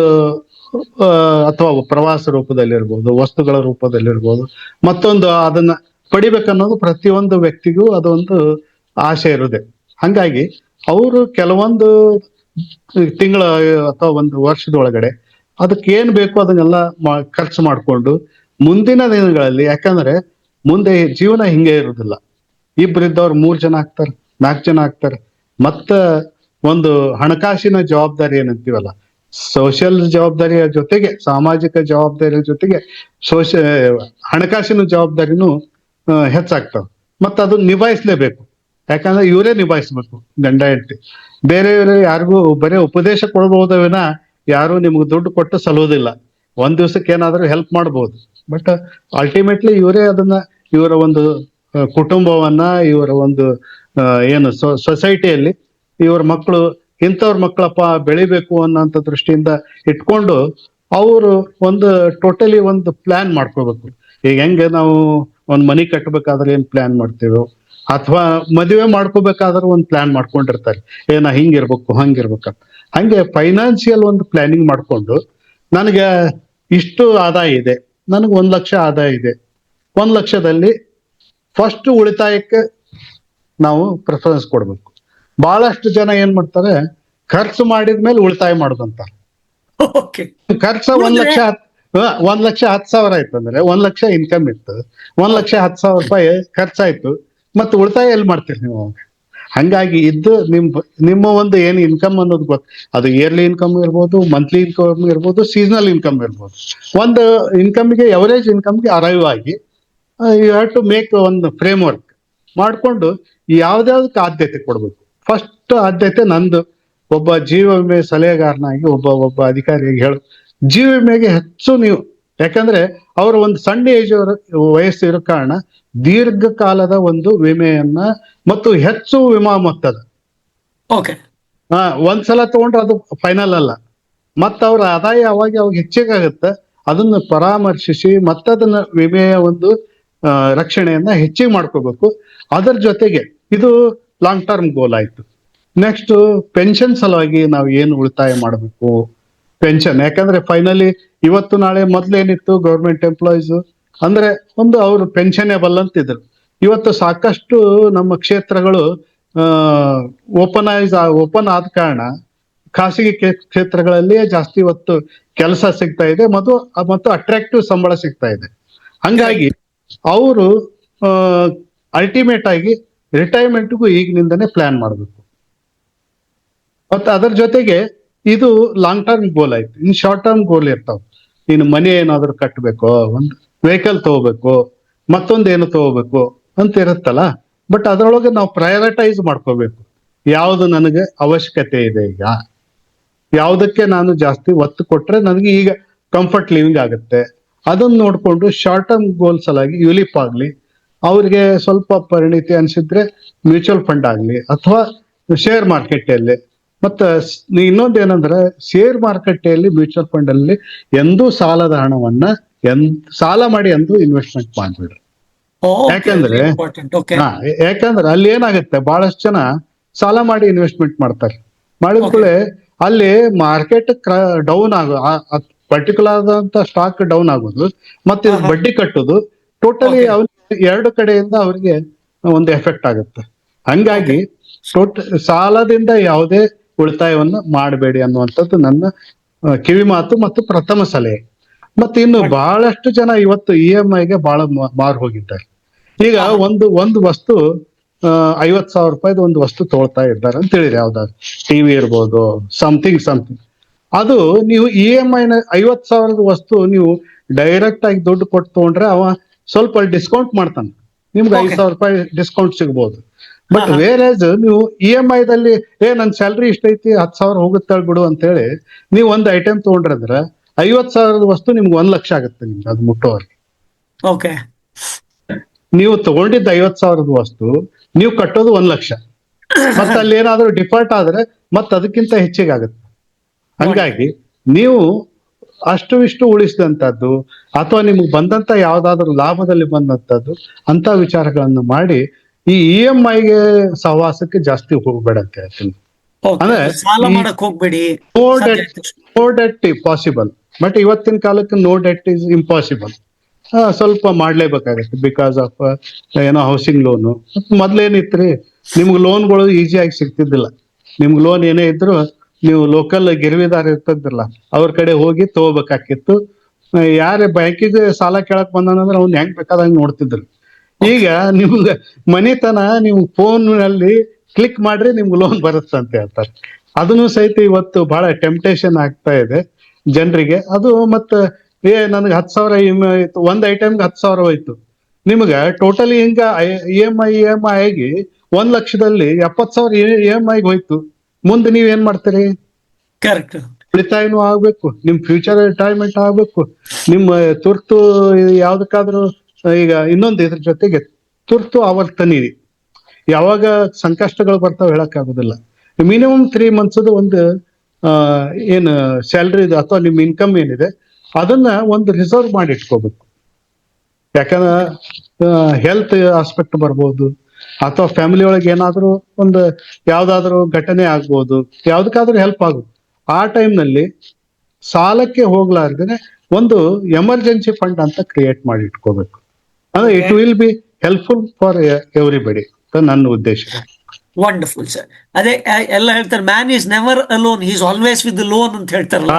ಅಥವಾ ಪ್ರವಾಸ ರೂಪದಲ್ಲಿರ್ಬೋದು, ವಸ್ತುಗಳ ರೂಪದಲ್ಲಿರ್ಬೋದು, ಮತ್ತೊಂದು ಅದನ್ನ ಪಡಿಬೇಕನ್ನೋದು ಪ್ರತಿಯೊಂದು ವ್ಯಕ್ತಿಗೂ ಅದೊಂದು ಆಸೆ ಇರುದೆ. ಹಂಗಾಗಿ ಅವರು ಕೆಲವೊಂದು ತಿಂಗಳ ಅಥವಾ ಒಂದು ವರ್ಷದೊಳಗಡೆ ಅದಕ್ಕೆ ಏನ್ ಬೇಕು ಅದನ್ನೆಲ್ಲ ಖರ್ಚು ಮಾಡಿಕೊಂಡು ಮುಂದಿನ ದಿನಗಳಲ್ಲಿ, ಯಾಕಂದ್ರೆ ಮುಂದೆ ಜೀವನ ಹಿಂಗೆ ಇರುದಿಲ್ಲ. ಇಬ್ಬರಿದ್ದವ್ರು 3 ಜನ ಆಗ್ತಾರೆ, 4 ಜನ ಆಗ್ತಾರೆ. ಮತ್ತ ಒಂದು ಹಣಕಾಸಿನ ಜವಾಬ್ದಾರಿ ಏನಂತೀವಲ್ಲ, ಸೋಷಿಯಲ್ ಜವಾಬ್ದಾರಿಯ ಜೊತೆಗೆ ಸಾಮಾಜಿಕ ಜವಾಬ್ದಾರಿಯ ಜೊತೆಗೆ ಸೋಶ ಹಣಕಾಸಿನ ಜವಾಬ್ದಾರಿನೂ ಹೆಚ್ಚಾಗ್ತಾವ. ಮತ್ತ ಅದನ್ನ ನಿಭಾಯಿಸ್ಲೇಬೇಕು. ಯಾಕಂದ್ರೆ ಇವರೇ ನಿಭಾಯಿಸ್ಬೇಕು, ಗಂಡ ಹೆಂಡತಿ. ಬೇರೆಯವರು ಯಾರಿಗೂ ಬರೀ ಉಪದೇಶ ಕೊಡ್ಬಹುದ ವಿನ ಯಾರು ನಿಮ್ಗೆ ದುಡ್ಡು ಕೊಟ್ಟು ಸಲ್ಲುವುದಿಲ್ಲ. ಒಂದ್ ದಿವ್ಸಕ್ಕೆ ಏನಾದ್ರೂ ಹೆಲ್ಪ್ ಮಾಡ್ಬೋದು, ಬಟ್ ಅಲ್ಟಿಮೇಟ್ಲಿ ಇವರೇ ಅದನ್ನ ಇವರ ಒಂದು ಕುಟುಂಬವನ್ನ, ಇವರ ಒಂದು ಏನು ಸೊಸೈಟಿಯಲ್ಲಿ ಇವ್ರ ಮಕ್ಕಳು ಇಂಥವ್ರ ಮಕ್ಕಳಪ್ಪ ಬೆಳಿಬೇಕು ಅನ್ನೋಂಥ ದೃಷ್ಟಿಯಿಂದ ಇಟ್ಕೊಂಡು ಅವರು ಒಂದು ಟೋಟಲಿ ಒಂದು ಪ್ಲಾನ್ ಮಾಡ್ಕೋಬೇಕು. ಈಗ ಹೆಂಗೆ ನಾವು ಒಂದ್ ಮನಿ ಕಟ್ಟಬೇಕಾದ್ರೆ ಏನ್ ಪ್ಲಾನ್ ಮಾಡ್ತೇವೋ, ಅಥವಾ ಮದುವೆ ಮಾಡ್ಕೋಬೇಕಾದ್ರೆ ಒಂದು ಪ್ಲಾನ್ ಮಾಡ್ಕೊಂಡಿರ್ತಾರೆ, ಏನ ಹಿಂಗಿರ್ಬೇಕು ಹಂಗಿರ್ಬೇಕಂತ. ಹಂಗೆ ಫೈನಾನ್ಸಿಯಲ್ ಒಂದು ಪ್ಲಾನಿಂಗ್ ಮಾಡ್ಕೊಂಡು, ನನಗೆ ಇಷ್ಟು ಆದಾಯ ಇದೆ, ನನಗೆ 1 ಲಕ್ಷ ಆದಾಯ ಇದೆ, 1 ಲಕ್ಷದಲ್ಲಿ ಫಸ್ಟ್ ಉಳಿತಾಯಕ್ಕೆ ನಾವು ಪ್ರಿಫರೆನ್ಸ್ ಕೊಡ್ಬೇಕು. ಬಹಳಷ್ಟು ಜನ ಏನ್ ಮಾಡ್ತಾರೆ, ಖರ್ಚು ಮಾಡಿದ್ಮೇಲೆ ಉಳಿತಾಯ ಮಾಡೋದಂತಾರೆ. ಓಕೆ. ಖರ್ಚು 1 ಲಕ್ಷ 1,10,000 ಆಯ್ತು ಅಂದ್ರೆ 1 ಲಕ್ಷ ಇನ್ಕಮ್ ಇತ್ತು, 1,10,000 ರೂಪಾಯಿ ಖರ್ಚಾಯ್ತು, ಮತ್ತೆ ಉಳಿತಾಯ ಎಲ್ಲಿ ಮಾಡ್ತೀರಿ ನೀವು? ಹಂಗಾಗಿ ಇದ್ದು ನಿಮ್ಮ ಒಂದು ಏನು ಇನ್ಕಮ್ ಅನ್ನೋದು ಅದು ಇಯರ್ಲಿ ಇನ್ಕಮ್ ಇರ್ಬೋದು, ಮಂತ್ಲಿ ಇನ್ಕಮ್ ಇರ್ಬೋದು, ಸೀಸನಲ್ ಇನ್ಕಮ್ ಇರ್ಬೋದು. ಒಂದು ಇನ್ಕಮ್ಗೆ ಎವರೇಜ್ ಇನ್ಕಮ್ಗೆ ಅರೈವ್ ಆಗಿ ಯು ಹ್ಯಾವ್ ಟು ಮೇಕ್ ಒಂದು ಫ್ರೇಮ್ ವರ್ಕ್ ಮಾಡ್ಕೊಂಡು ಯಾವ್ದಾವ್ದಕ್ಕೆ ಆದ್ಯತೆ ಕೊಡ್ಬೇಕು. ಫಸ್ಟ್ ಆದ್ಯತೆ ನಂದು ಒಬ್ಬ ಜೀವ ವಿಮೆ ಸಲಹೆಗಾರನಾಗಿ, ಒಬ್ಬ ಅಧಿಕಾರಿಯಾಗಿ ಹೇಳು, ಜೀವ ವಿಮೆಗೆ ಹೆಚ್ಚು ನೀವು, ಯಾಕಂದ್ರೆ ಅವರ ಒಂದು ಸಣ್ಣ ಏಜ್ ವಯಸ್ಸು ಇರೋ ಕಾರಣ ದೀರ್ಘಕಾಲದ ಒಂದು ವಿಮೆಯನ್ನ ಮತ್ತು ಹೆಚ್ಚು ವಿಮಾ ಮೊತ್ತದ ಓಕೆ. ಒಂದ್ಸಲ ತಗೊಂಡ್ರೆ ಅದು ಫೈನಲ್ ಅಲ್ಲ. ಮತ್ತ ಅವ್ರ ಆದಾಯ ಅವಾಗ ಹೆಚ್ಚಿಗಾಗತ್ತೆ, ಅದನ್ನ ಪರಾಮರ್ಶಿಸಿ ಮತ್ತದನ್ನ ವಿಮೆಯ ಒಂದು ರಕ್ಷಣೆಯನ್ನ ಹೆಚ್ಚಿಗೆ ಮಾಡ್ಕೋಬೇಕು. ಅದರ ಜೊತೆಗೆ ಇದು ಲಾಂಗ್ ಟರ್ಮ್ ಗೋಲ್ ಆಯ್ತು. ನೆಕ್ಸ್ಟ್ ಪೆನ್ಷನ್ ಸಲುವಾಗಿ ನಾವು ಏನು ಉಳಿತಾಯ ಮಾಡಬೇಕು, ಪೆನ್ಷನ್. ಯಾಕಂದ್ರೆ ಫೈನಲಿ ಇವತ್ತು ನಾಳೆ ಮೊದ್ಲೇನಿತ್ತು, ಗೌರ್ಮೆಂಟ್ ಎಂಪ್ಲಾಯೀಸ್ ಅಂದ್ರೆ ಒಂದು ಅವರು ಪೆನ್ಷನೇಬಲ್ ಅಂತಿದ್ರು. ಇವತ್ತು ಸಾಕಷ್ಟು ನಮ್ಮ ಕ್ಷೇತ್ರಗಳು ಓಪನ್ ಆದ ಕಾರಣ ಖಾಸಗಿ ಕ್ಷೇತ್ರಗಳಲ್ಲಿಯೇ ಜಾಸ್ತಿ ಇವತ್ತು ಕೆಲಸ ಸಿಗ್ತಾ ಇದೆ ಮತ್ತು ಅಟ್ರಾಕ್ಟಿವ್ ಸಂಬಳ ಸಿಗ್ತಾ ಇದೆ. ಹಂಗಾಗಿ ಅವರು ಅಲ್ಟಿಮೇಟ್ ಆಗಿ ರಿಟೈರ್ಮೆಂಟ್ಗೂ ಈಗಿನಿಂದನೇ ಪ್ಲಾನ್ ಮಾಡಬೇಕು. ಮತ್ತೆ ಅದರ ಜೊತೆಗೆ ಇದು ಲಾಂಗ್ ಟರ್ಮ್ ಗೋಲ್ ಆಯ್ತು. ಇನ್ ಶಾರ್ಟ್ ಟರ್ಮ್ ಗೋಲ್ ಇರ್ತಾವ. ನೀನು ಮನೆ ಏನಾದ್ರು ಕಟ್ಟಬೇಕು, ಒಂದು ವೆಹಿಕಲ್ ತಗೋಬೇಕು, ಮತ್ತೊಂದು ಏನು ತಗೋಬೇಕು ಅಂತ ಇರುತ್ತಲ್ಲ. ಬಟ್ ಅದರೊಳಗೆ ನಾವು ಪ್ರಯಾರಿಟೈಸ್ ಮಾಡ್ಕೋಬೇಕು. ಯಾವುದು ನನಗೆ ಅವಶ್ಯಕತೆ ಇದೆ, ಈಗ ಯಾವುದಕ್ಕೆ ನಾನು ಜಾಸ್ತಿ ಒತ್ತು ಕೊಟ್ರೆ ನನಗೆ ಈಗ ಕಂಫರ್ಟ್ ಲಿವಿಂಗ್ ಆಗುತ್ತೆ, ಅದನ್ನ ನೋಡ್ಕೊಂಡು ಶಾರ್ಟ್ ಟರ್ಮ್ ಗೋಲ್ಸ್ ಅಲಾಗಿ ಯುಲಿಪ್ ಆಗ್ಲಿ, ಅವ್ರಿಗೆ ಸ್ವಲ್ಪ ಪರಿಣಿತಿ ಅನ್ಸಿದ್ರೆ ಮ್ಯೂಚುವಲ್ ಫಂಡ್ ಆಗ್ಲಿ, ಅಥವಾ ಶೇರ್ ಮಾರ್ಕೆಟ್. ಮತ್ತೆ ಇನ್ನೊಂದು ಏನಂದ್ರೆ, ಶೇರ್ ಮಾರುಕಟ್ಟೆಯಲ್ಲಿ ಮ್ಯೂಚುವಲ್ ಫಂಡ್ ಅಲ್ಲಿ ಎಂದೂ ಸಾಲದ ಹಣವನ್ನ ಸಾಲ ಮಾಡಿ ಎಂದೂ ಇನ್ವೆಸ್ಟ್ಮೆಂಟ್ ಮಾಡ್ಬಿಡ್ರಿ. ಯಾಕಂದ್ರೆ ಯಾಕಂದ್ರೆ ಅಲ್ಲಿ ಏನಾಗುತ್ತೆ, ಬಹಳಷ್ಟು ಜನ ಸಾಲ ಮಾಡಿ ಇನ್ವೆಸ್ಟ್ಮೆಂಟ್ ಮಾಡ್ತಾರೆ. ಮಾಡಿದ್ಕೂಳೆ ಅಲ್ಲಿ ಮಾರ್ಕೆಟ್ ಡೌನ್ ಪರ್ಟಿಕ್ಯುಲರ್ ಆದಂತ ಸ್ಟಾಕ್ ಡೌನ್ ಆಗೋದು, ಮತ್ತೆ ಬಡ್ಡಿ ಕಟ್ಟೋದು, ಟೋಟಲಿ ಎರಡು ಕಡೆಯಿಂದ ಅವ್ರಿಗೆ ಒಂದು ಎಫೆಕ್ಟ್ ಆಗುತ್ತೆ. ಹಂಗಾಗಿ ಸಾಲದಿಂದ ಯಾವುದೇ ಉಳಿತಾಯವನ್ನು ಮಾಡಬೇಡಿ ಅನ್ನುವಂಥದ್ದು ನನ್ನ ಕಿವಿ ಮಾತು ಮತ್ತು ಪ್ರಥಮ ಸಲಹೆ. ಮತ್ತೆ ಇನ್ನು ಬಹಳಷ್ಟು ಜನ ಇವತ್ತು EMI ಬಹಳ ಮಾರು ಹೋಗಿದ್ದಾರೆ. ಈಗ ಒಂದು ವಸ್ತು 50,000 ರೂಪಾಯಿದು ಒಂದು ವಸ್ತು ತಗೊಳ್ತಾ ಇದ್ದಾರೆ ಅಂತ ಹೇಳಿರಿ, ಯಾವ್ದಾದ್ರು ಟಿವಿ ಇರ್ಬೋದು, ಸಮಥಿಂಗ್. ಅದು ನೀವು EMI 50,000 ವಸ್ತು ನೀವು ಡೈರೆಕ್ಟ್ ಆಗಿ ದುಡ್ಡು ಕೊಟ್ಟು ತಗೊಂಡ್ರೆ ಅವ ಸ್ವಲ್ಪ ಡಿಸ್ಕೌಂಟ್ ಮಾಡ್ತಾನೆ, ನಿಮ್ಗೆ 5,000 ರೂಪಾಯಿ ಡಿಸ್ಕೌಂಟ್ ಸಿಗ್ಬೋದು. ಬಟ್ ವೇರೇಜ್ ನೀವು EMI ದಲ್ಲಿ ನನ್ ಸ್ಯಾಲ್ರಿ ಇಷ್ಟ ಐತಿ, 10,000 ಹೋಗುತ್ತಾಳ ಬಿಡು ಅಂತ ಹೇಳಿ ನೀವು ಒಂದು ಐಟಮ್ ತಗೊಂಡ್ರೆ 50,000 ವಸ್ತು ನಿಮ್ಗೆ 1 ಲಕ್ಷ ಆಗುತ್ತೆ ನಿಮ್ಗೆ ಅದು ಮುಟ್ಟೋವರೆಗೆ. ಓಕೆ. ನೀವು ತಗೊಂಡಿದ್ದ 50,000 ವಸ್ತು ನೀವು ಕಟ್ಟೋದು 1 ಲಕ್ಷ. ಮತ್ತೆ ಅಲ್ಲಿ ಏನಾದ್ರೂ ಡಿಫಾಲ್ಟ್ ಆದ್ರೆ ಮತ್ತೆ ಅದಕ್ಕಿಂತ ಹೆಚ್ಚಿಗೆ ಆಗುತ್ತೆ. ಹಂಗಾಗಿ ನೀವು ಅಷ್ಟು ಇಷ್ಟು ಉಳಿಸಿದಂತದ್ದು ಅಥವಾ ನಿಮ್ಗೆ ಬಂದಂತ ಯಾವ್ದಾದ್ರು ಲಾಭದಲ್ಲಿ ಬಂದಂತದ್ದು ಅಂತ ವಿಚಾರಗಳನ್ನ ಮಾಡಿ ಈ EMI ಗೆ ಸಹವಾಸಕ್ಕೆ ಜಾಸ್ತಿ ಹೋಗ್ಬೇಡ ಅಂತ ಹೇಳ್ತೀನಿ. ಓಕೆ, ಅಂದ್ರೆ ಸಾಲ ಈ ಮಾಡಕ್ ಹೋಗ್ಬೇಡಿ. ನೋ ಸಾಧ್ಯ ಡೆಟ್, ಆಯ್ತಷ್ಟು. No debt possible. ಬಟ್ ಇವತ್ತಿನ ಕಾಲಕ್ಕೆ ನೋ ಡೆಟ್ ಇಸ್ ಇಂಪಾಸಿಬಲ್. ಸ್ವಲ್ಪ ಮಾಡ್ಲೇಬೇಕಾಗತ್ತೆ ಬಿಕಾಸ್ ಆಫ್ ಏನೋ ಹೌಸಿಂಗ್ ಲೋನು. ಮೊದ್ಲೇನಿತ್ರಿ, ನಿಮ್ಗೆ ಲೋನ್ಗಳು ಈಸಿಯಾಗಿ ಸಿಗ್ತಿದ್ದಿಲ್ಲ. ನಿಮ್ಗೆ ಲೋನ್ ಏನೇ ಇದ್ರು ನೀವು ಲೋಕಲ್ ಗಿರ್ವಿದಾರ ಇರ್ತದಿಲ್ಲ ಅವ್ರ ಕಡೆ ಹೋಗಿ ತಗೋಬೇಕಾಕಿತ್ತು. ಯಾರೇ ಬ್ಯಾಂಕಿಗೆ ಸಾಲ ಕೇಳಕ್ ಬಂದಾನಂದ್ರೆ ಅವ್ನು ಹೆಂಗ್ ಬೇಕಾದಂಗ್ ನೋಡ್ತಿದ್ರು. ಈಗ ನಿಮ್ಗೆ ಮನಿತನ ನೀವು ಫೋನ್ ನಲ್ಲಿ ಕ್ಲಿಕ್ ಮಾಡ್ರಿ ನಿಮ್ಗೆ ಲೋನ್ ಬರುತ್ತೆ ಅಂತ ಹೇಳ್ತಾರೆ. ಅದನ್ನು ಸಹಿತ ಇವತ್ತು ಬಹಳ ಟೆಂಪ್ಟೇಷನ್ ಆಗ್ತಾ ಇದೆ ಜನರಿಗೆ. ಅದು ಮತ್ತೆ ನನ್ಗೆ 10,000 EMI ಆಯ್ತು, ಒಂದ್ ಐಟಮ್ಗೆ 10,000 ಹೋಯ್ತು. ನಿಮ್ಗೆ ಟೋಟಲಿ ಹಿಂಗ EMI ಆಗಿ 1 ಲಕ್ಷದಲ್ಲಿ 70,000 EMI ಹೋಯ್ತು. ಮುಂದೆ ನೀವ್ ಏನ್ ಮಾಡ್ತೀರಿ? ಕರೆಕ್ಟ್. ಉಳಿತಾಯನೂ ಆಗ್ಬೇಕು, ನಿಮ್ ಫ್ಯೂಚರ್ ರಿಟೈರ್ಮೆಂಟ್ ಆಗ್ಬೇಕು, ನಿಮ್ಮ ತುರ್ತು ಯಾವ್ದಕ್ಕಾದ್ರೂ ಈಗ ಇನ್ನೊಂದು ಇದ್ರ ಜೊತೆಗೆ ತುರ್ತು ಆವರ್ತನಿ ಯಾವಾಗ ಸಂಕಷ್ಟಗಳು ಬರ್ತಾವ ಹೇಳಕ್ ಆಗುದಿಲ್ಲ. ಮಿನಿಮಮ್ 3 months ಒಂದು ಏನ್ ಸ್ಯಾಲ್ರಿ ಅಥವಾ ನಿಮ್ ಇನ್ಕಮ್ ಏನಿದೆ ಅದನ್ನ ಒಂದು ರಿಸರ್ವ್ ಮಾಡಿ ಇಟ್ಕೋಬೇಕು. ಯಾಕಂದ್ರೆ ಹೆಲ್ತ್ ಆಸ್ಪೆಕ್ಟ್ ಬರ್ಬೋದು ಅಥವಾ ಫ್ಯಾಮಿಲಿ ಒಳಗೆ ಏನಾದ್ರೂ ಒಂದು ಯಾವ್ದಾದ್ರು ಘಟನೆ ಆಗ್ಬೋದು, ಯಾವ್ದಕ್ಕಾದ್ರೂ ಹೆಲ್ಪ್ ಆಗುತ್ತೆ. ಆ ಟೈಮ್ನಲ್ಲಿ ಸಾಲಕ್ಕೆ ಹೋಗ್ಲಾರ್ದೇನೆ ಒಂದು ಎಮರ್ಜೆನ್ಸಿ ಫಂಡ್ ಅಂತ ಕ್ರಿಯೇಟ್ ಮಾಡಿ ಇಟ್ಕೋಬೇಕು. ಅಂದ್ರೆ it will be helpful for everybody ಅಂತ ನನ್ನ ಉದ್ದೇಶ. Wonderful sir. ಅದೇ ಎಲ್ಲ ಹೇಳ್ತಾರೆ, man is never alone, is always with loan ಅಂತ ಹೇಳ್ತಾರಲ್ಲ.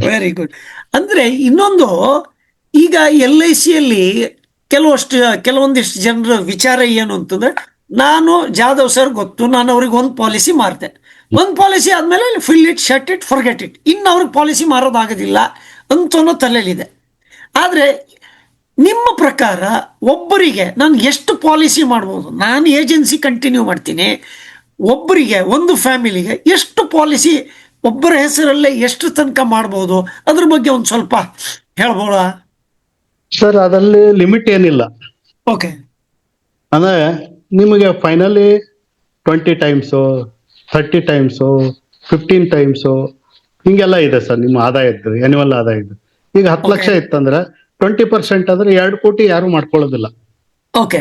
Very good. ಅಂದ್ರೆ ಇನ್ನೊಂದು, ಈಗ LICಯಲ್ಲಿ ಕೆಲವೊಂದಿಷ್ಟು ಜನರ ವಿಚಾರ ಏನು ಅಂತಂದ್ರೆ, ನಾನು ಜಾಧವ್ ಸರ್ ಗೊತ್ತು, ನಾನು ಅವ್ರಿಗೆ ಒಂದು ಪಾಲಿಸಿ ಮಾರ್ತೆ, ಒಂದು ಪಾಲಿಸಿ ಆದ್ಮೇಲೆ fill it, shut it, forget it, ಇನ್ನು ಅವ್ರಿಗೆ ಪಾಲಿಸಿ ಮಾರೋದಾಗೋದಿಲ್ಲ ಅಂತನೋ ತಲೆಯಲ್ಲಿದೆ. ಆದ್ರೆ ನಿಮ್ಮ ಪ್ರಕಾರ ಒಬ್ಬರಿಗೆ ನಾನು ಎಷ್ಟು ಪಾಲಿಸಿ ಮಾಡ್ಬೋದು? ನಾನು ಏಜೆನ್ಸಿ ಕಂಟಿನ್ಯೂ ಮಾಡ್ತೀನಿ, ಒಬ್ಬರಿಗೆ ಒಂದು ಫ್ಯಾಮಿಲಿಗೆ ಎಷ್ಟು ಪಾಲಿಸಿ ಒಬ್ಬರ ಹೆಸರಲ್ಲೇ ಎಷ್ಟು ತನಕ ಮಾಡ್ಬೋದು? ಅದ್ರ ಬಗ್ಗೆ ಒಂದು ಸ್ವಲ್ಪ ಹೇಳ್ಬೋದಾ ಸರ್? ಅದಲ್ಲಿ ಲಿಮಿಟ್ ಏನಿಲ್ಲ. ಓಕೆ. ಅಂದ್ರೆ ನಿಮಗೆ ಫೈನಲಿ 20 times 30 times 15 times ಹಿಂಗೆಲ್ಲ ಇದೆ ಸರ್ ನಿಮ್ಮ ಆದಾಯದ್ದು, ಆನ್ಯುವಲ್ ಆದಾಯದ್ದು. ಈಗ 10 ಲಕ್ಷ ಇತ್ತಂದ್ರೆ 20% ಅಂದ್ರೆ 2 ಕೋಟಿ ಯಾರು ಮಾಡ್ಕೊಳ್ಳೋದಿಲ್ಲ. ಓಕೆ.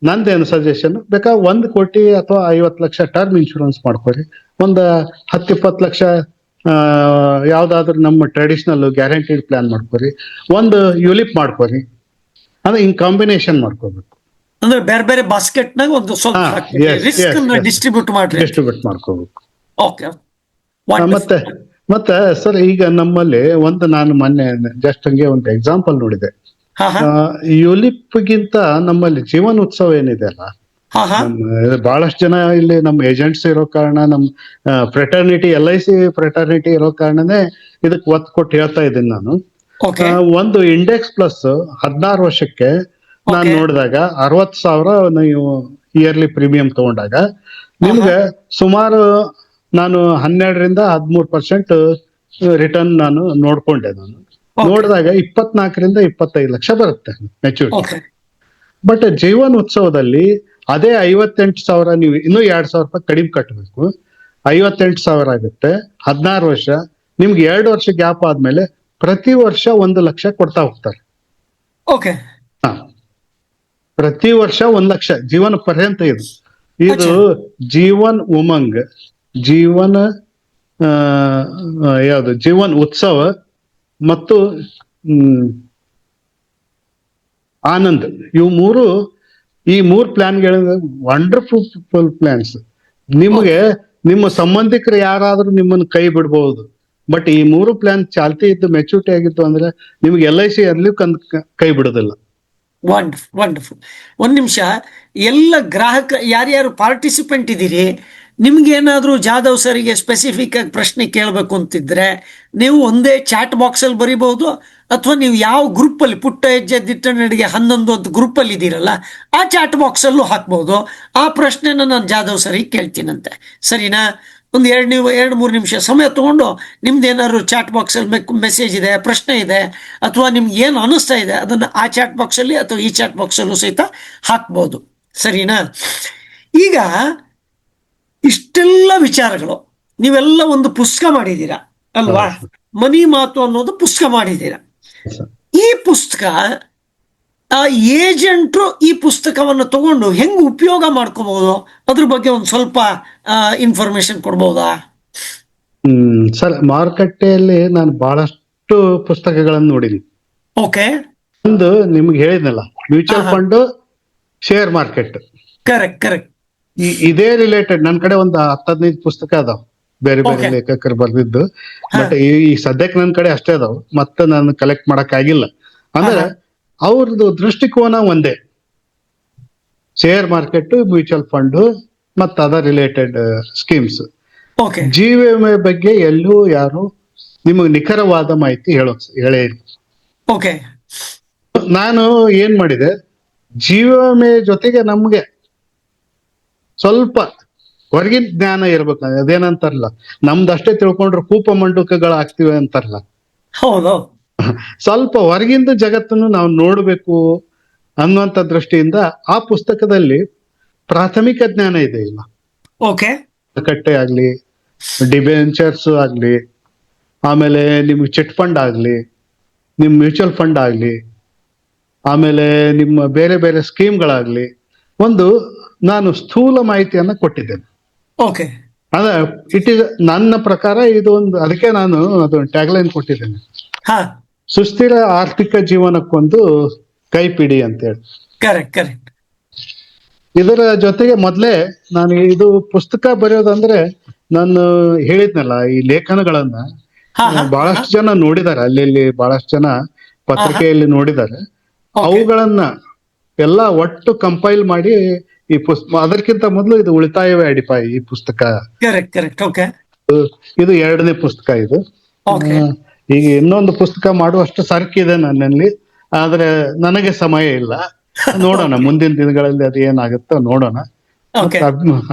ನಂದೇನು ಸಜೆಷನ್, ಬೇಕಾ 1 ಕೋಟಿ ಅಥವಾ 50 ಲಕ್ಷ ಟರ್ಮ್ ಇನ್ಶೂರೆನ್ಸ್ ಮಾಡ್ಕೊರಿ, ಒಂದು 10-20 ಲಕ್ಷ ಯಾವ್ದಾದ್ರು ನಮ್ಮ ಟ್ರೆಡಿಷನಲ್ ಗ್ಯಾರಂಟಿಡ್ ಪ್ಲಾನ್ ಮಾಡ್ಕೊರಿ, ಒಂದು ಯುಲಿಪ್ ಮಾಡ್ಕೊರಿ. ಅಂದ್ರೆ ಹಿಂಗ್ ಕಾಂಬಿನೇಷನ್ ಮಾಡ್ಕೋಬೇಕು. ಅಂದ್ರೆ ಬೇರೆ ಬೇರೆ ಬಾಸ್ಕೆಟ್ನಾಗ ಒಂದು ಸ್ವಲ್ಪ ರಿಸ್ಕ್ ಡಿಸ್ಟ್ರಿಬ್ಯೂಟ್ ಮಾಡ್ಕೋಬೇಕು. ಓಕೆ. ಮತ್ತೆ ಸರ್, ಈಗ ನಮ್ಮಲ್ಲಿ ನಾನು ಮೊನ್ನೆ ಜಸ್ಟ್ ಹಂಗೆ ಒಂದು ಎಕ್ಸಾಂಪಲ್ ನೋಡಿದೆ. ಯುಲಿಪ್ ಗಿಂತ ನಮ್ಮಲ್ಲಿ ಜೀವನ್ ಉತ್ಸವ ಏನಿದೆ ಅಲ್ಲ, ಬಹಳಷ್ಟು ಜನ ಇಲ್ಲಿ ನಮ್ಮ ಏಜೆಂಟ್ಸ್ ಇರೋ ಕಾರಣ, ನಮ್ಮ ಫ್ರೆಟರ್ನಿಟಿ LIC ಫ್ರೆಟರ್ನಿಟಿ ಇರೋ ಕಾರಣನೇ ಇದಕ್ಕೆ ಒತ್ತು ಕೊಟ್ಟು ಹೇಳ್ತಾ ಇದ್ದೀನಿ ನಾನು. ಒಂದು ಇಂಡೆಕ್ಸ್ ಪ್ಲಸ್ 16 ವರ್ಷಕ್ಕೆ ನಾನು ನೋಡಿದಾಗ 60,000 ನೀವು ಇಯರ್ಲಿ ಪ್ರೀಮಿಯಂ ತಗೊಂಡಾಗ ನಿಮ್ಗೆ ಸುಮಾರು ನಾನು 12ರಿಂದ 13% ರಿಟರ್ನ್ ನಾನು ನೋಡ್ಕೊಂಡೆ. ನಾನು ನೋಡಿದಾಗ 24ರಿಂದ 25 ಲಕ್ಷ ಬರುತ್ತೆ ಮೆಚುರಿಟಿ. ಬಟ್ ಜೀವನ್ ಉತ್ಸವದಲ್ಲಿ ಅದೇ 58,000 ನೀವು ಇನ್ನೂ 2,000 ರೂಪಾಯಿ ಕಡಿಮೆ ಕಟ್ಟಬೇಕು, 58,000 ಆಗುತ್ತೆ. 16 ವರ್ಷ, ನಿಮ್ಗೆ 2 ವರ್ಷ ಗ್ಯಾಪ್ ಆದ್ಮೇಲೆ ಪ್ರತಿ ವರ್ಷ 1 ಲಕ್ಷ ಕೊಡ್ತಾ ಹೋಗ್ತಾರೆ. ಓಕೆ. ಪ್ರತಿ ವರ್ಷ 1 ಲಕ್ಷ ಜೀವನ ಪರ್ಯಂತ. ಇದು ಜೀವನ್ ಉಮಂಗ್, ಜೀವನ ಯಾವುದು ಜೀವನ್ ಉತ್ಸವ ಮತ್ತು ಆನಂದ್, ಈ ಮೂರು ಪ್ಲಾನ್ಗಳ ವಂಡರ್ಫುಲ್ ಪ್ಲಾನ್ಸ್. ನಿಮಗೆ ನಿಮ್ಮ ಸಂಬಂಧಿಕರು ಯಾರಾದ್ರೂ ನಿಮ್ಮನ್ನು ಕೈ ಬಿಡ್ಬಹುದು, ಬಟ್ ಈ 3 ಪ್ಲಾನ್ ಚಾಲ್ತಿ ಇದ್ದು ಮೆಚುರಿಟಿ ಆಗಿತ್ತು ಅಂದ್ರೆ ನಿಮ್ಗೆ LIC ಅಲ್ಲಿ ಕೈ ಬಿಡೋದಿಲ್ಲ. ವಂಡರ್ಫುಲ್. ಒಂದ್ ನಿಮಿಷ, ಎಲ್ಲ ಗ್ರಾಹಕ ಯಾರ್ಯಾರು ಪಾರ್ಟಿಸಿಪೆಂಟ್ ಇದ್ದೀರಿ, ನಿಮ್ಗೆ ಏನಾದ್ರೂ ಜಾಧವ್ ಸರಿಗೆ ಸ್ಪೆಸಿಫಿಕ್ ಆಗಿ ಪ್ರಶ್ನೆ ಕೇಳಬೇಕು ಅಂತಿದ್ರೆ ನೀವು ಒಂದೇ ಚಾಟ್ ಬಾಕ್ಸ್ ಅಲ್ಲಿ ಬರೀಬಹುದು, ಅಥವಾ ನೀವು ಯಾವ ಗ್ರೂಪ್ ಅಲ್ಲಿ ಪುಟ್ಟ ಹೆಜ್ಜೆ ದಿಟ್ಟ ನಡಿಗೆ 11 ಅಂತ ಗ್ರೂಪ್ ಅಲ್ಲಿ ಇದ್ದೀರಲ್ಲ, ಆ ಚಾಟ್ ಬಾಕ್ಸ್ ಅಲ್ಲೂ ಹಾಕ್ಬಹುದು. ಆ ಪ್ರಶ್ನೆನ ನಾನು ಜಾಧವ್ ಸರಿಗೆ ಕೇಳ್ತೀನಂತೆ, ಸರಿನಾ? ಒಂದು 2-3 ನಿಮಿಷ ಸಮಯ ತಗೊಂಡು ನಿಮ್ದು ಏನಾದ್ರು ಚಾಟ್ ಬಾಕ್ಸ್ ಅಲ್ಲಿ ಮೆಸೇಜ್ ಇದೆ, ಪ್ರಶ್ನೆ ಇದೆ, ಅಥವಾ ನಿಮ್ಗೆ ಏನು ಅನಿಸ್ತಾ ಇದೆ ಅದನ್ನ ಆ ಚಾಟ್ ಬಾಕ್ಸ್ ಅಲ್ಲಿ ಅಥವಾ ಈ ಚಾಟ್ ಬಾಕ್ಸ್ ಅಲ್ಲೂ ಸಹಿತ ಹಾಕ್ಬಹುದು, ಸರಿನಾ? ಈಗ ಇಷ್ಟೆಲ್ಲ ವಿಚಾರಗಳು ನೀವೆಲ್ಲ ಒಂದು ಪುಸ್ತಕ ಮಾಡಿದ್ದೀರಾ ಅಲ್ವಾ? ಹೌದು ಮನಿ ಮಾತು ಅನ್ನೋದು ಪುಸ್ತಕ ಮಾಡಿದ್ದೀರಾ. ಸರ್. ಈ ಪುಸ್ತಕ ಆ ಏಜೆಂಟ್ರು ಈ ಪುಸ್ತಕವನ್ನು ತಗೊಂಡು ಹೆಂಗ್ ಉಪಯೋಗ ಮಾಡ್ಕೋಬಹುದು, ಅದ್ರ ಬಗ್ಗೆ ಒಂದು ಸ್ವಲ್ಪ ಇನ್ಫಾರ್ಮೇಶನ್ ಕೊಡ್ಬೋದಾ? ಸರ್, ಮಾರುಕಟ್ಟೆಯಲ್ಲಿ ನಾನು ಬಹಳಷ್ಟು ಪುಸ್ತಕಗಳನ್ನು ನೋಡಿನಿ. ಓಕೆ. ಒಂದು ನಿಮ್ಗೆ ಹೇಳಿದ್ನಲ್ಲ, mutual fund, share market, correct correct. ಇದೇ ರಿಲೇಟೆಡ್ ನನ್ನ ಕಡೆ ಒಂದು 10-15 ಪುಸ್ತಕ ಅದಾವ, ಬೇರೆ ಬೇರೆ Okay. ಲೇಖಕರು ಬರ್ದಿದ್ದು. ಹಾ. ಬಟ್ ಈ ಸದ್ಯಕ್ಕೆ ನನ್ನ ಕಡೆ ಅಷ್ಟೇ ಅದಾವ, ಮತ್ತೆ ನಾನು ಕಲೆಕ್ಟ್ ಮಾಡಕ್ ಆಗಿಲ್ಲ. ಅಂದ್ರೆ ಹಾ. ಅವ್ರದ್ದು ದೃಷ್ಟಿಕೋನ ಒಂದೇ, ಶೇರ್ ಮಾರ್ಕೆಟ್, ಮ್ಯೂಚುವಲ್ ಫಂಡ್ ಮತ್ತು ಅದರ್ ರಿಲೇಟೆಡ್ ಸ್ಕೀಮ್ಸ್. ಓಕೆ. ಜೀವ ವಿಮೆ ಬಗ್ಗೆ ಎಲ್ಲೂ ಯಾರು ನಿಮಗೆ ನಿಖರವಾದ ಮಾಹಿತಿ ಹೇಳೇ ಇಲ್ಲ. ಓಕೆ. ನಾನು ಏನ್ ಮಾಡಿದೆ, ಜೀವ ವಿಮೆ ಜೊತೆಗೆ ನಮ್ಗೆ ಸ್ವಲ್ಪ ಹೊರಗಿನ ಜ್ಞಾನ ಇರ್ಬೇಕು. ಅದೇನಂತಾರಲ್ಲ, ನಮ್ದಷ್ಟೇ ತಿಳ್ಕೊಂಡ್ರೆ ಕೂಪ ಮಂಡುಕಗಳಾಗ್ತಿವೆ ಅಂತಾರಲ್ಲ, ಹೌದು. ಸ್ವಲ್ಪ ಹೊರಗಿಂದ ಜಗತ್ತನ್ನು ನಾವು ನೋಡ್ಬೇಕು ಅನ್ನುವಂಥ ದೃಷ್ಟಿಯಿಂದ ಆ ಪುಸ್ತಕದಲ್ಲಿ ಪ್ರಾಥಮಿಕ ಜ್ಞಾನ ಇದೆ. ಇಲ್ಲ, ಓಕೆ. ಮಾರುಕಟ್ಟೆ ಆಗ್ಲಿ, ಡಿಬೆಂಚರ್ಸ್ ಆಗ್ಲಿ, ಆಮೇಲೆ ನಿಮ್ಗೆ ಚಿಟ್ ಫಂಡ್ ಆಗ್ಲಿ, ನಿಮ್ ಮ್ಯೂಚುವಲ್ ಫಂಡ್ ಆಗ್ಲಿ, ಆಮೇಲೆ ನಿಮ್ಮ ಬೇರೆ ಬೇರೆ ಸ್ಕೀಮ್ಗಳಾಗ್ಲಿ, ಒಂದು ನಾನು ಸ್ಥೂಲ ಮಾಹಿತಿಯನ್ನ ಕೊಟ್ಟಿದ್ದೇನೆ. ಓಕೆ. ಅದ ಇಟ್ ಈಸ್ ನನ್ನ ಪ್ರಕಾರ ಇದು ಒಂದು, ಅದಕ್ಕೆ ನಾನು ಅದು ಟ್ಯಾಗ್ಲೈನ್ ಕೊಟ್ಟಿದ್ದೇನೆ, ಹಾ. ಸುಸ್ಥಿರ ಆರ್ಥಿಕ ಜೀವನಕ್ಕೊಂದು ಕೈಪಿಡಿ ಅಂತೇಳಿ. Correct correct. ಇದರ ಜೊತೆಗೆ ಮೊದಲೇ ನಾನು ಇದು ಪುಸ್ತಕ ಬರೆಯೋದಂದ್ರೆ, ನಾನು ಹೇಳಿದ್ನಲ್ಲ ಈ ಲೇಖನಗಳನ್ನ ಹಾ ಹಾ. ಬಹಳಷ್ಟು ಜನ ನೋಡಿದ್ದಾರೆ, ಅಲ್ಲಿ ಬಹಳಷ್ಟು ಜನ ಪತ್ರಿಕೆಯಲ್ಲಿ ನೋಡಿದ್ದಾರೆ. Okay. ಅವುಗಳನ್ನ ಎಲ್ಲ ಒಟ್ಟು ಕಂಪೈಲ್ ಮಾಡಿ ಈ ಪುಸ್ತಕ, ಅದಕ್ಕಿಂತ ಮೊದಲು ಇದು ಉಳಿತಾಯವೇ ಅಡಿಪಾಯ ಈ ಪುಸ್ತಕ. Correct correct. ಓಕೆ. ಇದು 2ನೇ ಪುಸ್ತಕ ಇದು. Okay. ಈಗ ಇನ್ನೊಂದು ಪುಸ್ತಕ ಮಾಡುವಷ್ಟು ಸರಕಿದೆ ನನ್ನಲ್ಲಿ, ಆದ್ರೆ ನನಗೆ ಸಮಯ ಇಲ್ಲ. ನೋಡೋಣ ಮುಂದಿನ ದಿನಗಳಲ್ಲಿ ಅದು ಏನಾಗುತ್ತೋ ನೋಡೋಣ. ಓಕೆ.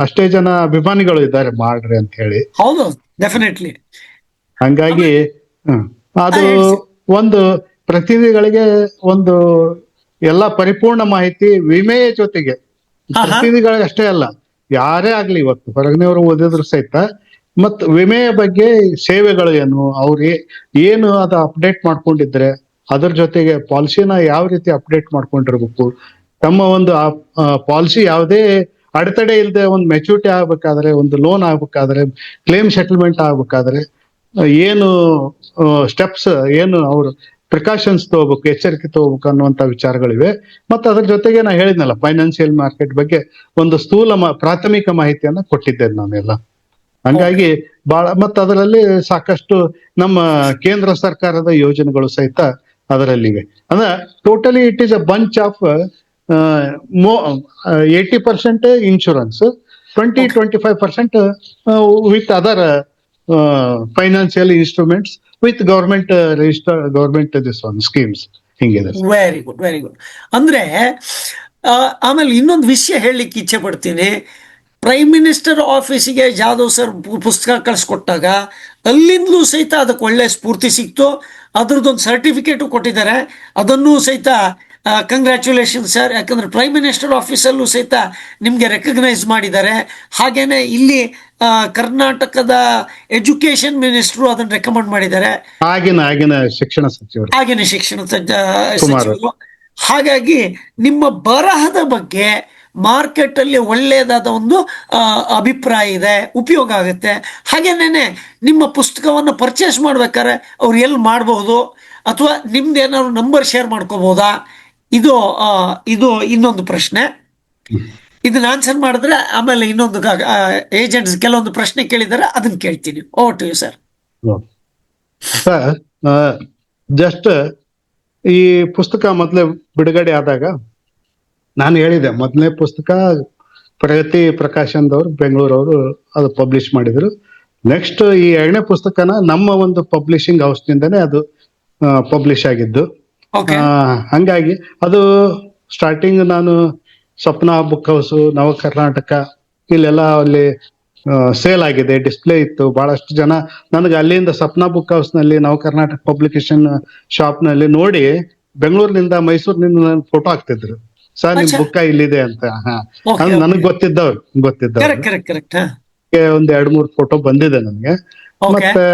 ಅಷ್ಟೇ ಜನ ಅಭಿಮಾನಿಗಳು ಇದ್ದಾರೆ ಮಾಡ್ರಿ ಅಂತ ಹೇಳಿ. ಹೌದು, ಡೆಫಿನೆಟ್ಲಿ. ಹಂಗಾಗಿ ಅದು ಹೇಳಿ sir. ಒಂದು ಪ್ರತಿನಿಧಿಗಳಿಗೆ ಒಂದು ಎಲ್ಲ ಪರಿಪೂರ್ಣ ಮಾಹಿತಿ ವಿಮೆಯ ಜೊತೆಗೆ, ಪ್ರತಿನಿಧಿಗಳಿಗೆ ಅಷ್ಟೇ ಅಲ್ಲ, ಯಾರೇ ಆಗ್ಲಿ ಇವತ್ತು ಹೊರಗಿನವರು ಓದಿದ್ರು ಸಹಿತ, ಮತ್ತು ವಿಮೆಯ ಬಗ್ಗೆ ಸೇವೆಗಳು ಏನು, ಅವ್ರು ಏನು ಅದು ಅಪ್ಡೇಟ್ ಮಾಡ್ಕೊಂಡಿದ್ರೆ, ಅದ್ರ ಜೊತೆಗೆ ಪಾಲಿಸಿನ ಯಾವ ರೀತಿ ಅಪ್ಡೇಟ್ ಮಾಡ್ಕೊಂಡಿರ್ಬೇಕು, ತಮ್ಮ ಒಂದು ಪಾಲಿಸಿ ಯಾವುದೇ ಅಡೆತಡೆ ಇಲ್ಲದೆ ಒಂದು ಮೆಚುರಿಟಿ ಆಗ್ಬೇಕಾದ್ರೆ, ಒಂದು ಲೋನ್ ಆಗ್ಬೇಕಾದ್ರೆ, ಕ್ಲೇಮ್ ಸೆಟಲ್ಮೆಂಟ್ ಆಗ್ಬೇಕಾದ್ರೆ ಏನು ಸ್ಟೆಪ್ಸ್, ಏನು ಅವರು ಪ್ರಿಕಾಷನ್ಸ್ ತಗೋಬೇಕು, ಎಚ್ಚರಿಕೆ ತಗೋಬೇಕು ಅನ್ನುವಂತ ವಿಚಾರಗಳಿವೆ. ಮತ್ತೆ ಅದ್ರ ಜೊತೆಗೆ ನಾ ಹೇಳಿದ್ನಲ್ಲ, ಫೈನಾನ್ಸಿಯಲ್ ಮಾರ್ಕೆಟ್ ಬಗ್ಗೆ ಒಂದು ಸ್ಥೂಲ ಪ್ರಾಥಮಿಕ ಮಾಹಿತಿಯನ್ನ ಕೊಟ್ಟಿದ್ದೇನೆ ನಾನೆಲ್ಲ. ಹಂಗಾಗಿ ಮತ್ತೆ ಅದರಲ್ಲಿ ಸಾಕಷ್ಟು ನಮ್ಮ ಕೇಂದ್ರ ಸರ್ಕಾರದ ಯೋಜನೆಗಳು ಸಹಿತ ಅದರಲ್ಲಿವೆ. ಅಂದ್ರೆ totally it is a bunch of 80% insurance, 20-25% with other financial instruments with government register, government this one schemes. ಹಿಂಗಿದೆ. Very good very good. ಅಂದ್ರೆ ಆಮೇಲೆ ಇನ್ನೊಂದು ವಿಷಯ ಹೇಳಲಿಕ್ಕೆ ಇಚ್ಛೆ ಪಡ್ತೀನಿ. ಪ್ರೈಮ್ ಮಿನಿಸ್ಟರ್ ಆಫೀಸಿಗೆ ಜಾಧವ್ ಸರ್ ಪುಸ್ತಕ ಕಳಿಸ್ಕೊಟ್ಟಾಗ ಅಲ್ಲಿಂದಲೂ ಸಹಿತ ಅದಕ್ಕೆ ಒಳ್ಳೆ ಸ್ಫೂರ್ತಿ ಸಿಕ್ತು. ಅದ್ರದ್ದೊಂದು ಸರ್ಟಿಫಿಕೇಟು ಕೊಟ್ಟಿದ್ದಾರೆ, ಅದನ್ನೂ ಸಹಿತ ಕಂಗ್ರ್ಯಾಚುಲೇಷನ್ ಸರ್. ಯಾಕಂದ್ರೆ ಪ್ರೈಮ್ ಮಿನಿಸ್ಟರ್ ಆಫೀಸಲ್ಲೂ ಸಹಿತ ನಿಮಗೆ ರೆಕಗ್ನೈಸ್ ಮಾಡಿದ್ದಾರೆ. ಹಾಗೇನೆ ಇಲ್ಲಿ ಕರ್ನಾಟಕದ ಎಜುಕೇಶನ್ ಮಿನಿಸ್ಟ್ರು ಅದನ್ನು ರೆಕಮೆಂಡ್ ಮಾಡಿದ್ದಾರೆ, ಆಗಿನ ಶಿಕ್ಷಣ ಸಚಿವರು, ಆಗಿನ ಶಿಕ್ಷಣ ಸಚಿವರು. ಹಾಗಾಗಿ ನಿಮ್ಮ ಬರಹದ ಬಗ್ಗೆ ಮಾರ್ಕೆಟ್ ಅಲ್ಲಿ ಒಳ್ಳೆಯದಾದ ಒಂದು ಅಭಿಪ್ರಾಯ ಇದೆ, ಉಪಯೋಗ ಆಗುತ್ತೆ. ಹಾಗೇನೇನೆ ನಿಮ್ಮ ಪುಸ್ತಕವನ್ನು ಪರ್ಚೇಸ್ ಮಾಡ್ಬೇಕಾದ್ರೆ ಅವ್ರು ಎಲ್ಲಿ ಮಾಡಬಹುದು, ಅಥವಾ ನಿಮ್ದು ಏನಾದ್ರು ನಂಬರ್ ಶೇರ್ ಮಾಡ್ಕೋಬಹುದಾ? ಇದು ಇನ್ನೊಂದು ಪ್ರಶ್ನೆ. ಇದನ್ನ ಆನ್ಸರ್ ಮಾಡಿದ್ರೆ ಆಮೇಲೆ ಇನ್ನೊಂದು ಏಜೆಂಟ್ಸ್ ಕೆಲವೊಂದು ಪ್ರಶ್ನೆ ಕೇಳಿದ್ದಾರೆ, ಅದನ್ನ ಕೇಳ್ತೀನಿ. Over to you sir. Just ಈ ಪುಸ್ತಕ ಮೊದಲೇ ಬಿಡುಗಡೆ ಆದಾಗ ನಾನು ಹೇಳಿದೆ, ಮೊದಲನೇ ಪುಸ್ತಕ ಪ್ರಗತಿ ಪ್ರಕಾಶನದವರು ಬೆಂಗಳೂರವರು ಅದು ಪಬ್ಲಿಷ್ ಮಾಡಿದ್ರು. ನೆಕ್ಸ್ಟ್ ಈ 2ನೇ ಪುಸ್ತಕನ ನಮ್ಮ ಒಂದು ಪಬ್ಲಿಷಿಂಗ್ ಹೌಸ್ನಿಂದನೇ ಅದು ಪಬ್ಲಿಷ್ ಆಗಿದ್ದು. ಹಂಗಾಗಿ ಅದು ಸ್ಟಾರ್ಟಿಂಗ್ ನಾನು ಸ್ವಪ್ನ ಬುಕ್ ಹೌಸ್, ನವ ಕರ್ನಾಟಕ, ಇಲ್ಲೆಲ್ಲ ಅಲ್ಲಿ ಸೇಲ್ ಆಗಿದೆ, ಡಿಸ್ಪ್ಲೇ ಇತ್ತು. ಬಹಳಷ್ಟು ಜನ ನನಗೆ ಅಲ್ಲಿಂದ ಸ್ವಪ್ನ ಬುಕ್ ಹೌಸ್ ನಲ್ಲಿ, ನವ ಕರ್ನಾಟಕ ಪಬ್ಲಿಕೇಶನ್ ಶಾಪ್ ನಲ್ಲಿ ನೋಡಿ ಬೆಂಗಳೂರಿನಿಂದ ಮೈಸೂರಿನಿಂದ ನನ್ ಫೋಟೋ ಹಾಕ್ತಿದ್ರು, ಸರ್ ನಿಮ್ ಬುಕ್ಕ ಇಲ್ಲಿದೆ ಅಂತ. ನನಗ್ ಗೊತ್ತಿದ್ದವ್ರು. ಒಂದ್ 2-3 ಫೋಟೋ ಬಂದಿದೆ ನನಗೆ. ಓಕೆ. ಮತ್ತೆ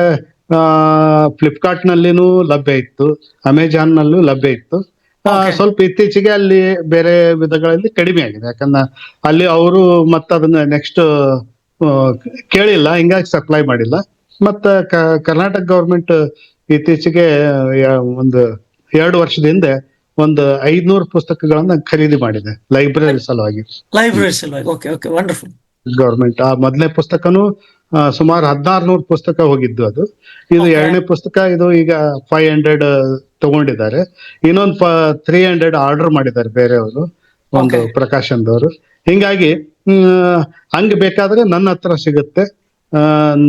ಫ್ಲಿಪ್ಕಾರ್ಟ್ ನಲ್ಲಿನೂ ಲಭ್ಯ ಇತ್ತು, ಅಮೆಜಾನ್ ನಲ್ಲೂ ಲಭ್ಯ ಇತ್ತು. Okay. ಸ್ವಲ್ಪ ಇತ್ತೀಚೆಗೆ ಅಲ್ಲಿ ಬೇರೆ ವಿಧಗಳಲ್ಲಿ ಕಡಿಮೆ ಆಗಿದೆ, ಯಾಕಂದ್ರೆ ಅಲ್ಲಿ ಅವರು ಮತ್ತೆ ಅದನ್ನ ನೆಕ್ಸ್ಟ್ ಕೇಳಿಲ್ಲ, ಹಿಂಗಾಗಿ ಸಪ್ಲೈ ಮಾಡಿಲ್ಲ. ಮತ್ತೆ ಕರ್ನಾಟಕ ಗೌರ್ಮೆಂಟ್ ಇತ್ತೀಚೆಗೆ ಒಂದು 2 ವರ್ಷದ ಹಿಂದೆ ಒಂದು 500 ಪುಸ್ತಕಗಳನ್ನ ಖರೀದಿ ಮಾಡಿದೆ ಲೈಬ್ರರಿ ಸಲುವಾಗಿ. ಲೈಬ್ರರಿ ಸಲುವಾಗಿ. Okay okay, wonderful. ಗೌರ್ಮೆಂಟ್ ಆ ಮೊದಲನೇ ಪುಸ್ತಕನು ಸುಮಾರು 1600 ಪುಸ್ತಕ ಹೋಗಿದ್ದು ಅದು. ಇದು Okay. 2ನೇ ಪುಸ್ತಕ, ಇದು ಈಗ 500 ತಗೊಂಡಿದ್ದಾರೆ. ಇನ್ನೊಂದು 300 ಆರ್ಡರ್ ಮಾಡಿದ್ದಾರೆ ಬೇರೆಯವರು, ಒಂದು Okay. ಪ್ರಕಾಶನದವರು. ಹಿಂಗಾಗಿ ಹಂಗ್ ಬೇಕಾದ್ರೆ ನನ್ನ ಹತ್ರ ಸಿಗುತ್ತೆ.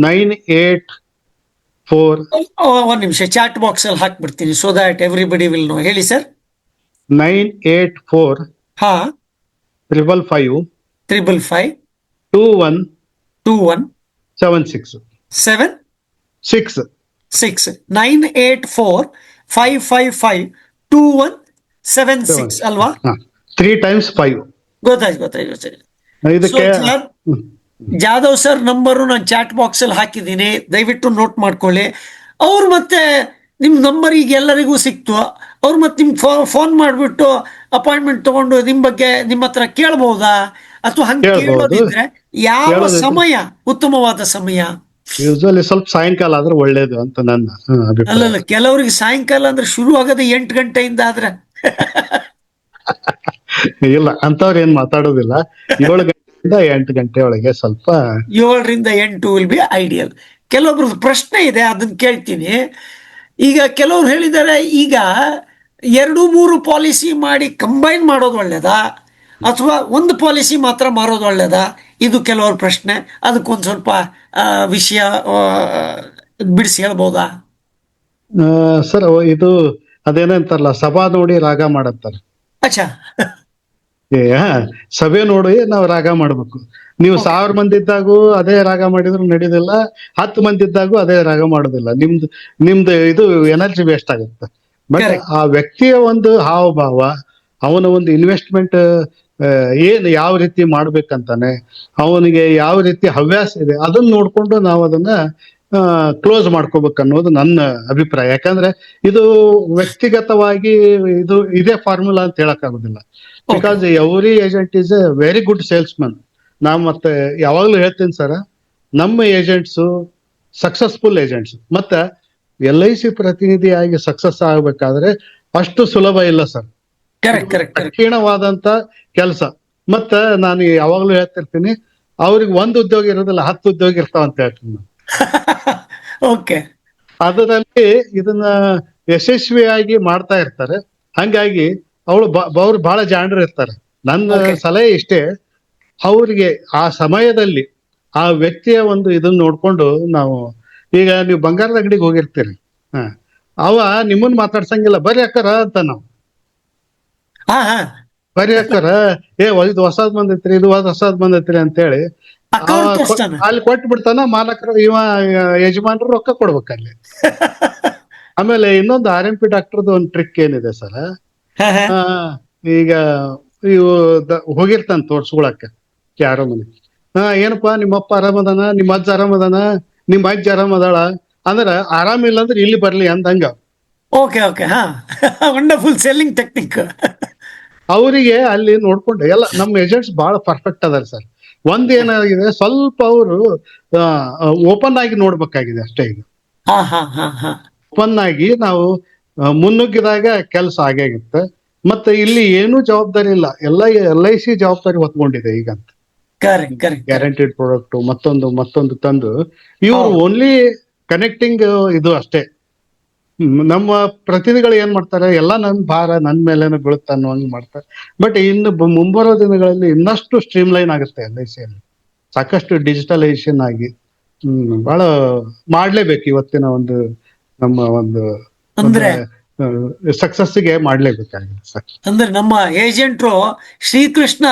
984 ಒಂದ್ ನಿಮಿಷ ಚಾಟ್ ಬಾಕ್ಸ್ ಅಲ್ಲಿ ಹಾಕ್ಬಿಡ್ತೀನಿ, so that everybody will know. ಹೇಳಿ ಸರ್. 984 ಹಾ, 555 555 2176 2176 6. 984-555-2176 ಅಲ್ವಾ? 3 times 5. ಗೊತ್ತಾಯ್ತು. ಇದಕ್ಕೆ ಜಾಧವ್ ಸರ್ ನಂಬರು ನಾನು ಚಾಟ್ ಬಾಕ್ಸ್ ಅಲ್ಲಿ ಹಾಕಿದ್ದೀನಿ, ದಯವಿಟ್ಟು ನೋಟ್ ಮಾಡ್ಕೊಳ್ಳಿ. ಅವ್ರು ಮತ್ತೆ ನಿಮ್ ನಂಬರ್ ಈಗ ಎಲ್ಲರಿಗೂ ಸಿಕ್ತು, ಅವ್ರು ಮತ್ತೆ ನಿಮ್ಗೆ ಫೋನ್ ಮಾಡ್ಬಿಟ್ಟು ಅಪಾಯಿಂಟ್ಮೆಂಟ್ ತಗೊಂಡು ನಿಮ್ ಬಗ್ಗೆ ನಿಮ್ಮ ಹತ್ರ ಕೇಳ್ಬಹುದಾ? ಅಥವಾ ಹಂಗೆ ಕೇಳೋದಿದ್ರೆ ಯಾವ ಸಮಯ ಉತ್ತಮವಾದ ಸಮಯ? ಯೂಶುವಲಿ ಸ್ವಲ್ಪ ಸಾಯಂಕಾಲ ಆದ್ರೆ ಒಳ್ಳೇದು ಅಂತ ನನ್ನ ಅಭಿಪ್ರಾಯ. ಅಲ್ಲಲ್ಲ, ಕೆಲವರಿಗೆ ಸಾಯಂಕಾಲ ಅಂದ್ರೆ ಶುರು ಆಗೋದು 8 ಗಂಟೆಯಿಂದ ಆದ್ರೆ. ಇಲ್ಲ, ಅಂತವ್ರು ಏನ್ ಮಾತಾಡೋದಿಲ್ಲ. 7 ಗಂಟೆಯಿಂದ 8 ಗಂಟೆ ಒಳಗೆ ಸ್ವಲ್ಪ 7ರಿಂದ 8 ವಿಲ್ ಬಿ ಐಡಿಯಲ್. ಕೆಲವೊಬ್ರದ್ದು ಪ್ರಶ್ನೆ ಇದೆ, ಅದನ್ನ ಕೇಳ್ತೀನಿ. ಈಗ ಕೆಲವ್ರು ಹೇಳಿದ್ದಾರೆ, ಈಗ 2-3 ಪಾಲಿಸಿ ಮಾಡಿ ಕಂಬೈನ್ ಮಾಡೋದು ಒಳ್ಳೇದಾ ಅಥವಾ ಒಂದು ಪಾಲಿಸಿ ಮಾತ್ರ ಮಾರೋದು ಒಳ್ಳೇದಾ? ಇದು ಕೆಲವ್ರ ಪ್ರಶ್ನೆ. ಅದಕ್ಕೊಂದು ಸ್ವಲ್ಪ ವಿಷಯ ಬಿಡಿಸಿ ಹೇಳ್ಬೋದಾ? ಸರ್, ಇದು ಅದೇನಂತಾರಲ್ಲ, ಸಭಾ ನೋಡಿ ರಾಗ ಮಾಡಂತಾರೆ. ಅಚ್ಚಾ. ಸಭೆ ನೋಡಿ ನಾವು ರಾಗ ಮಾಡ್ಬೇಕು. ನೀವು 1000 ಮಂದಿ ಇದ್ದಾಗೂ ಅದೇ ರಾಗ ಮಾಡಿದ್ರು ನಡೆಯೋದಿಲ್ಲ, 10 ಮಂದಿ ಇದ್ದಾಗೂ ಅದೇ ರಾಗ ಮಾಡೋದಿಲ್ಲ. ನಿಮ್ದು ಇದು ಎನರ್ಜಿ ವೇಸ್ಟ್ ಆಗುತ್ತೆ. ಬಟ್ ಆ ವ್ಯಕ್ತಿಯ ಒಂದು ಹಾವಭಾವ, ಅವನ ಒಂದು ಇನ್ವೆಸ್ಟ್ಮೆಂಟ್ ಏನ್ ಯಾವ ರೀತಿ ಮಾಡ್ಬೇಕಂತಾನೆ, ಅವನಿಗೆ ಯಾವ ರೀತಿ ಹವ್ಯಾಸ ಇದೆ, ಅದನ್ನ ನೋಡ್ಕೊಂಡು ನಾವು ಅದನ್ನ ಕ್ಲೋಸ್ ಮಾಡ್ಕೋಬೇಕು ಅನ್ನೋದು ನನ್ನ ಅಭಿಪ್ರಾಯ. ಯಾಕಂದ್ರೆ ಇದು ವ್ಯಕ್ತಿಗತವಾಗಿ ಇದೇ ಫಾರ್ಮುಲಾ ಅಂತ ಹೇಳಕ್ ಆಗುದಿಲ್ಲ. Because every agent is A very good salesman. ನಾ ಮತ್ತೆ ಯಾವಾಗ್ಲೂ ಹೇಳ್ತೀನಿ ಸರ್, ನಮ್ಮ ಏಜೆಂಟ್ಸು ಸಕ್ಸಸ್ಫುಲ್ ಏಜೆಂಟ್ಸ್. ಮತ್ತೆ LIC ಪ್ರತಿನಿಧಿಯಾಗಿ ಸಕ್ಸಸ್ ಆಗ್ಬೇಕಾದ್ರೆ ಅಷ್ಟು ಸುಲಭ ಇಲ್ಲ ಸರ್. ಕಠಿಣವಾದಂತ ಕೆಲಸ. ಮತ್ತ ನಾನು ಯಾವಾಗ್ಲೂ ಹೇಳ್ತಿರ್ತೀನಿ, ಅವ್ರಿಗೆ 1 ಉದ್ಯೋಗ ಇರೋದಿಲ್ಲ, 10 ಉದ್ಯೋಗ ಇರ್ತಾವ ಅಂತ ಹೇಳ್ತೀನಿ ನಾನು. ಓಕೆ. ಅದರಲ್ಲಿ ಇದನ್ನ ಯಶಸ್ವಿಯಾಗಿ ಮಾಡ್ತಾ ಇರ್ತಾರೆ. ಹಂಗಾಗಿ ಅವ್ರು ಬಹಳ ಜಾಣರು ಇರ್ತಾರೆ. ನನ್ನ ಸಲಹೆ ಇಷ್ಟೇ, ಅವ್ರಿಗೆ ಆ ಸಮಯದಲ್ಲಿ ಆ ವ್ಯಕ್ತಿಯ ಒಂದು ಇದನ್ನ ನೋಡ್ಕೊಂಡು ನಾವು, ಈಗ ನೀವು ಬಂಗಾರದ ಅಂಗಡಿಗೆ ಹೋಗಿರ್ತೀರಿ, ಅವ ನಿಮ್ಮನ್ನ ಮಾತಾಡ್ಸಂಗಿಲ್ಲ, ಬರ್ರಿ ಅಕ್ಕಾರ ಅಂತ ನಾವು. ಬರ್ರಿ ಅಕ್ಕಾರ, ಇದು ಹೊಸದ್ ಬಂದೈತ್ರಿ, ಇದು ಹೊಸದ್ ಬಂದೈತ್ರಿ ಅಂತೇಳಿ ಅಲ್ಲಿ ಕೊಟ್ಟು ಬಿಡ್ತಾನ ಮಾಲಕರು. ಯಜಮಾನ್ರು ರೊಕ್ಕ ಕೊಡ್ಬೇಕಲ್ಲಿ. ಆಮೇಲೆ ಇನ್ನೊಂದು RMP ಡಾಕ್ಟರ್ದು ಒಂದು ಟ್ರಿಕ್ ಏನಿದೆ ಸರ್, ಈಗ ಇವು ಹೋಗಿರ್ತಾನ ತೋರ್ಸ್ಕೊಳಕ್ಕೆ ಯಾರೋ ಮನೆ. ಏನಪ್ಪಾ ನಿಮ್ಮಪ್ಪ ಆರಾಮದಾನ, ನಿಮ್ಮ ಅಜ್ಜ ಆರಾಮದಾನ, ನಿಮ್ಮ ಅಜ್ಜ ಆರಾಮದಾಳ ಅಂದ್ರ ಆರಾಮಿಲ್ಲ ಅಂದ್ರೆ ಇಲ್ಲಿ ಬರ್ಲಿ ಅಂದಂಗ. Okay okay, wonderful selling technique. ಅವರಿಗೆ ಅಲ್ಲಿ ನೋಡ್ಕೊಂಡು ಎಲ್ಲ ನಮ್ಮ ಏಜೆಂಟ್ಸ್ ಬಹಳ ಪರ್ಫೆಕ್ಟ್ ಅದಾರ ಸರ್. ಏನಾಗಿದೆ, ಸ್ವಲ್ಪ ಅವರು ಓಪನ್ ಆಗಿ ನೋಡ್ಬೇಕಾಗಿದೆ ಅಷ್ಟೇ. ಈಗ ಓಪನ್ ಆಗಿ ನಾವು ಮುನ್ನುಗ್ಗಿದಾಗ ಕೆಲಸ ಆಗೇಗುತ್ತೆ. ಮತ್ತೆ ಇಲ್ಲಿ ಏನೂ ಜವಾಬ್ದಾರಿ ಇಲ್ಲ, ಎಲ್ಲ LIC ಜವಾಬ್ದಾರಿ ಹೊತ್ಕೊಂಡಿದೆ ಈಗ ಅಂತ. ಗ್ಯಾರಂಟಿಡ್ ಪ್ರಾಡಕ್ಟ್ ಮತ್ತೊಂದು ತಂದು ಇವರು ಓನ್ಲಿ ಕನೆಕ್ಟಿಂಗ್ ಇದು ಅಷ್ಟೇ. ನಮ್ಮ ಪ್ರತಿನಿಧಿಗಳು ಏನ್ ಮಾಡ್ತಾರೆ, ಎಲ್ಲ ನನ್ ಭಾರ ನನ್ ಮೇಲೇನೆ ಬೀಳುತ್ತೆ ಅನ್ನೋ ಹಂಗ್ ಮಾಡ್ತಾರೆ. ಬಟ್ ಇನ್ನು ಮುಂಬರೋ ದಿನಗಳಲ್ಲಿ ಇನ್ನಷ್ಟು ಸ್ಟ್ರೀಮ್ ಆಗುತ್ತೆ LIC ಅಲ್ಲಿ, ಸಾಕಷ್ಟು ಡಿಜಿಟಲೈಸೇಷನ್ ಆಗಿ ಬಹಳ ಮಾಡ್ಲೇಬೇಕು. ಇವತ್ತಿನ ಒಂದು ನಮ್ಮ ಒಂದು ಸಕ್ಸಸ್ಗೆ ಮಾಡ್ಲೇಬೇಕಾಗಿದೆ ಸರ್. ಅಂದ್ರೆ ನಮ್ಮ ಏಜೆಂಟ್ರು ಶ್ರೀಕೃಷ್ಣ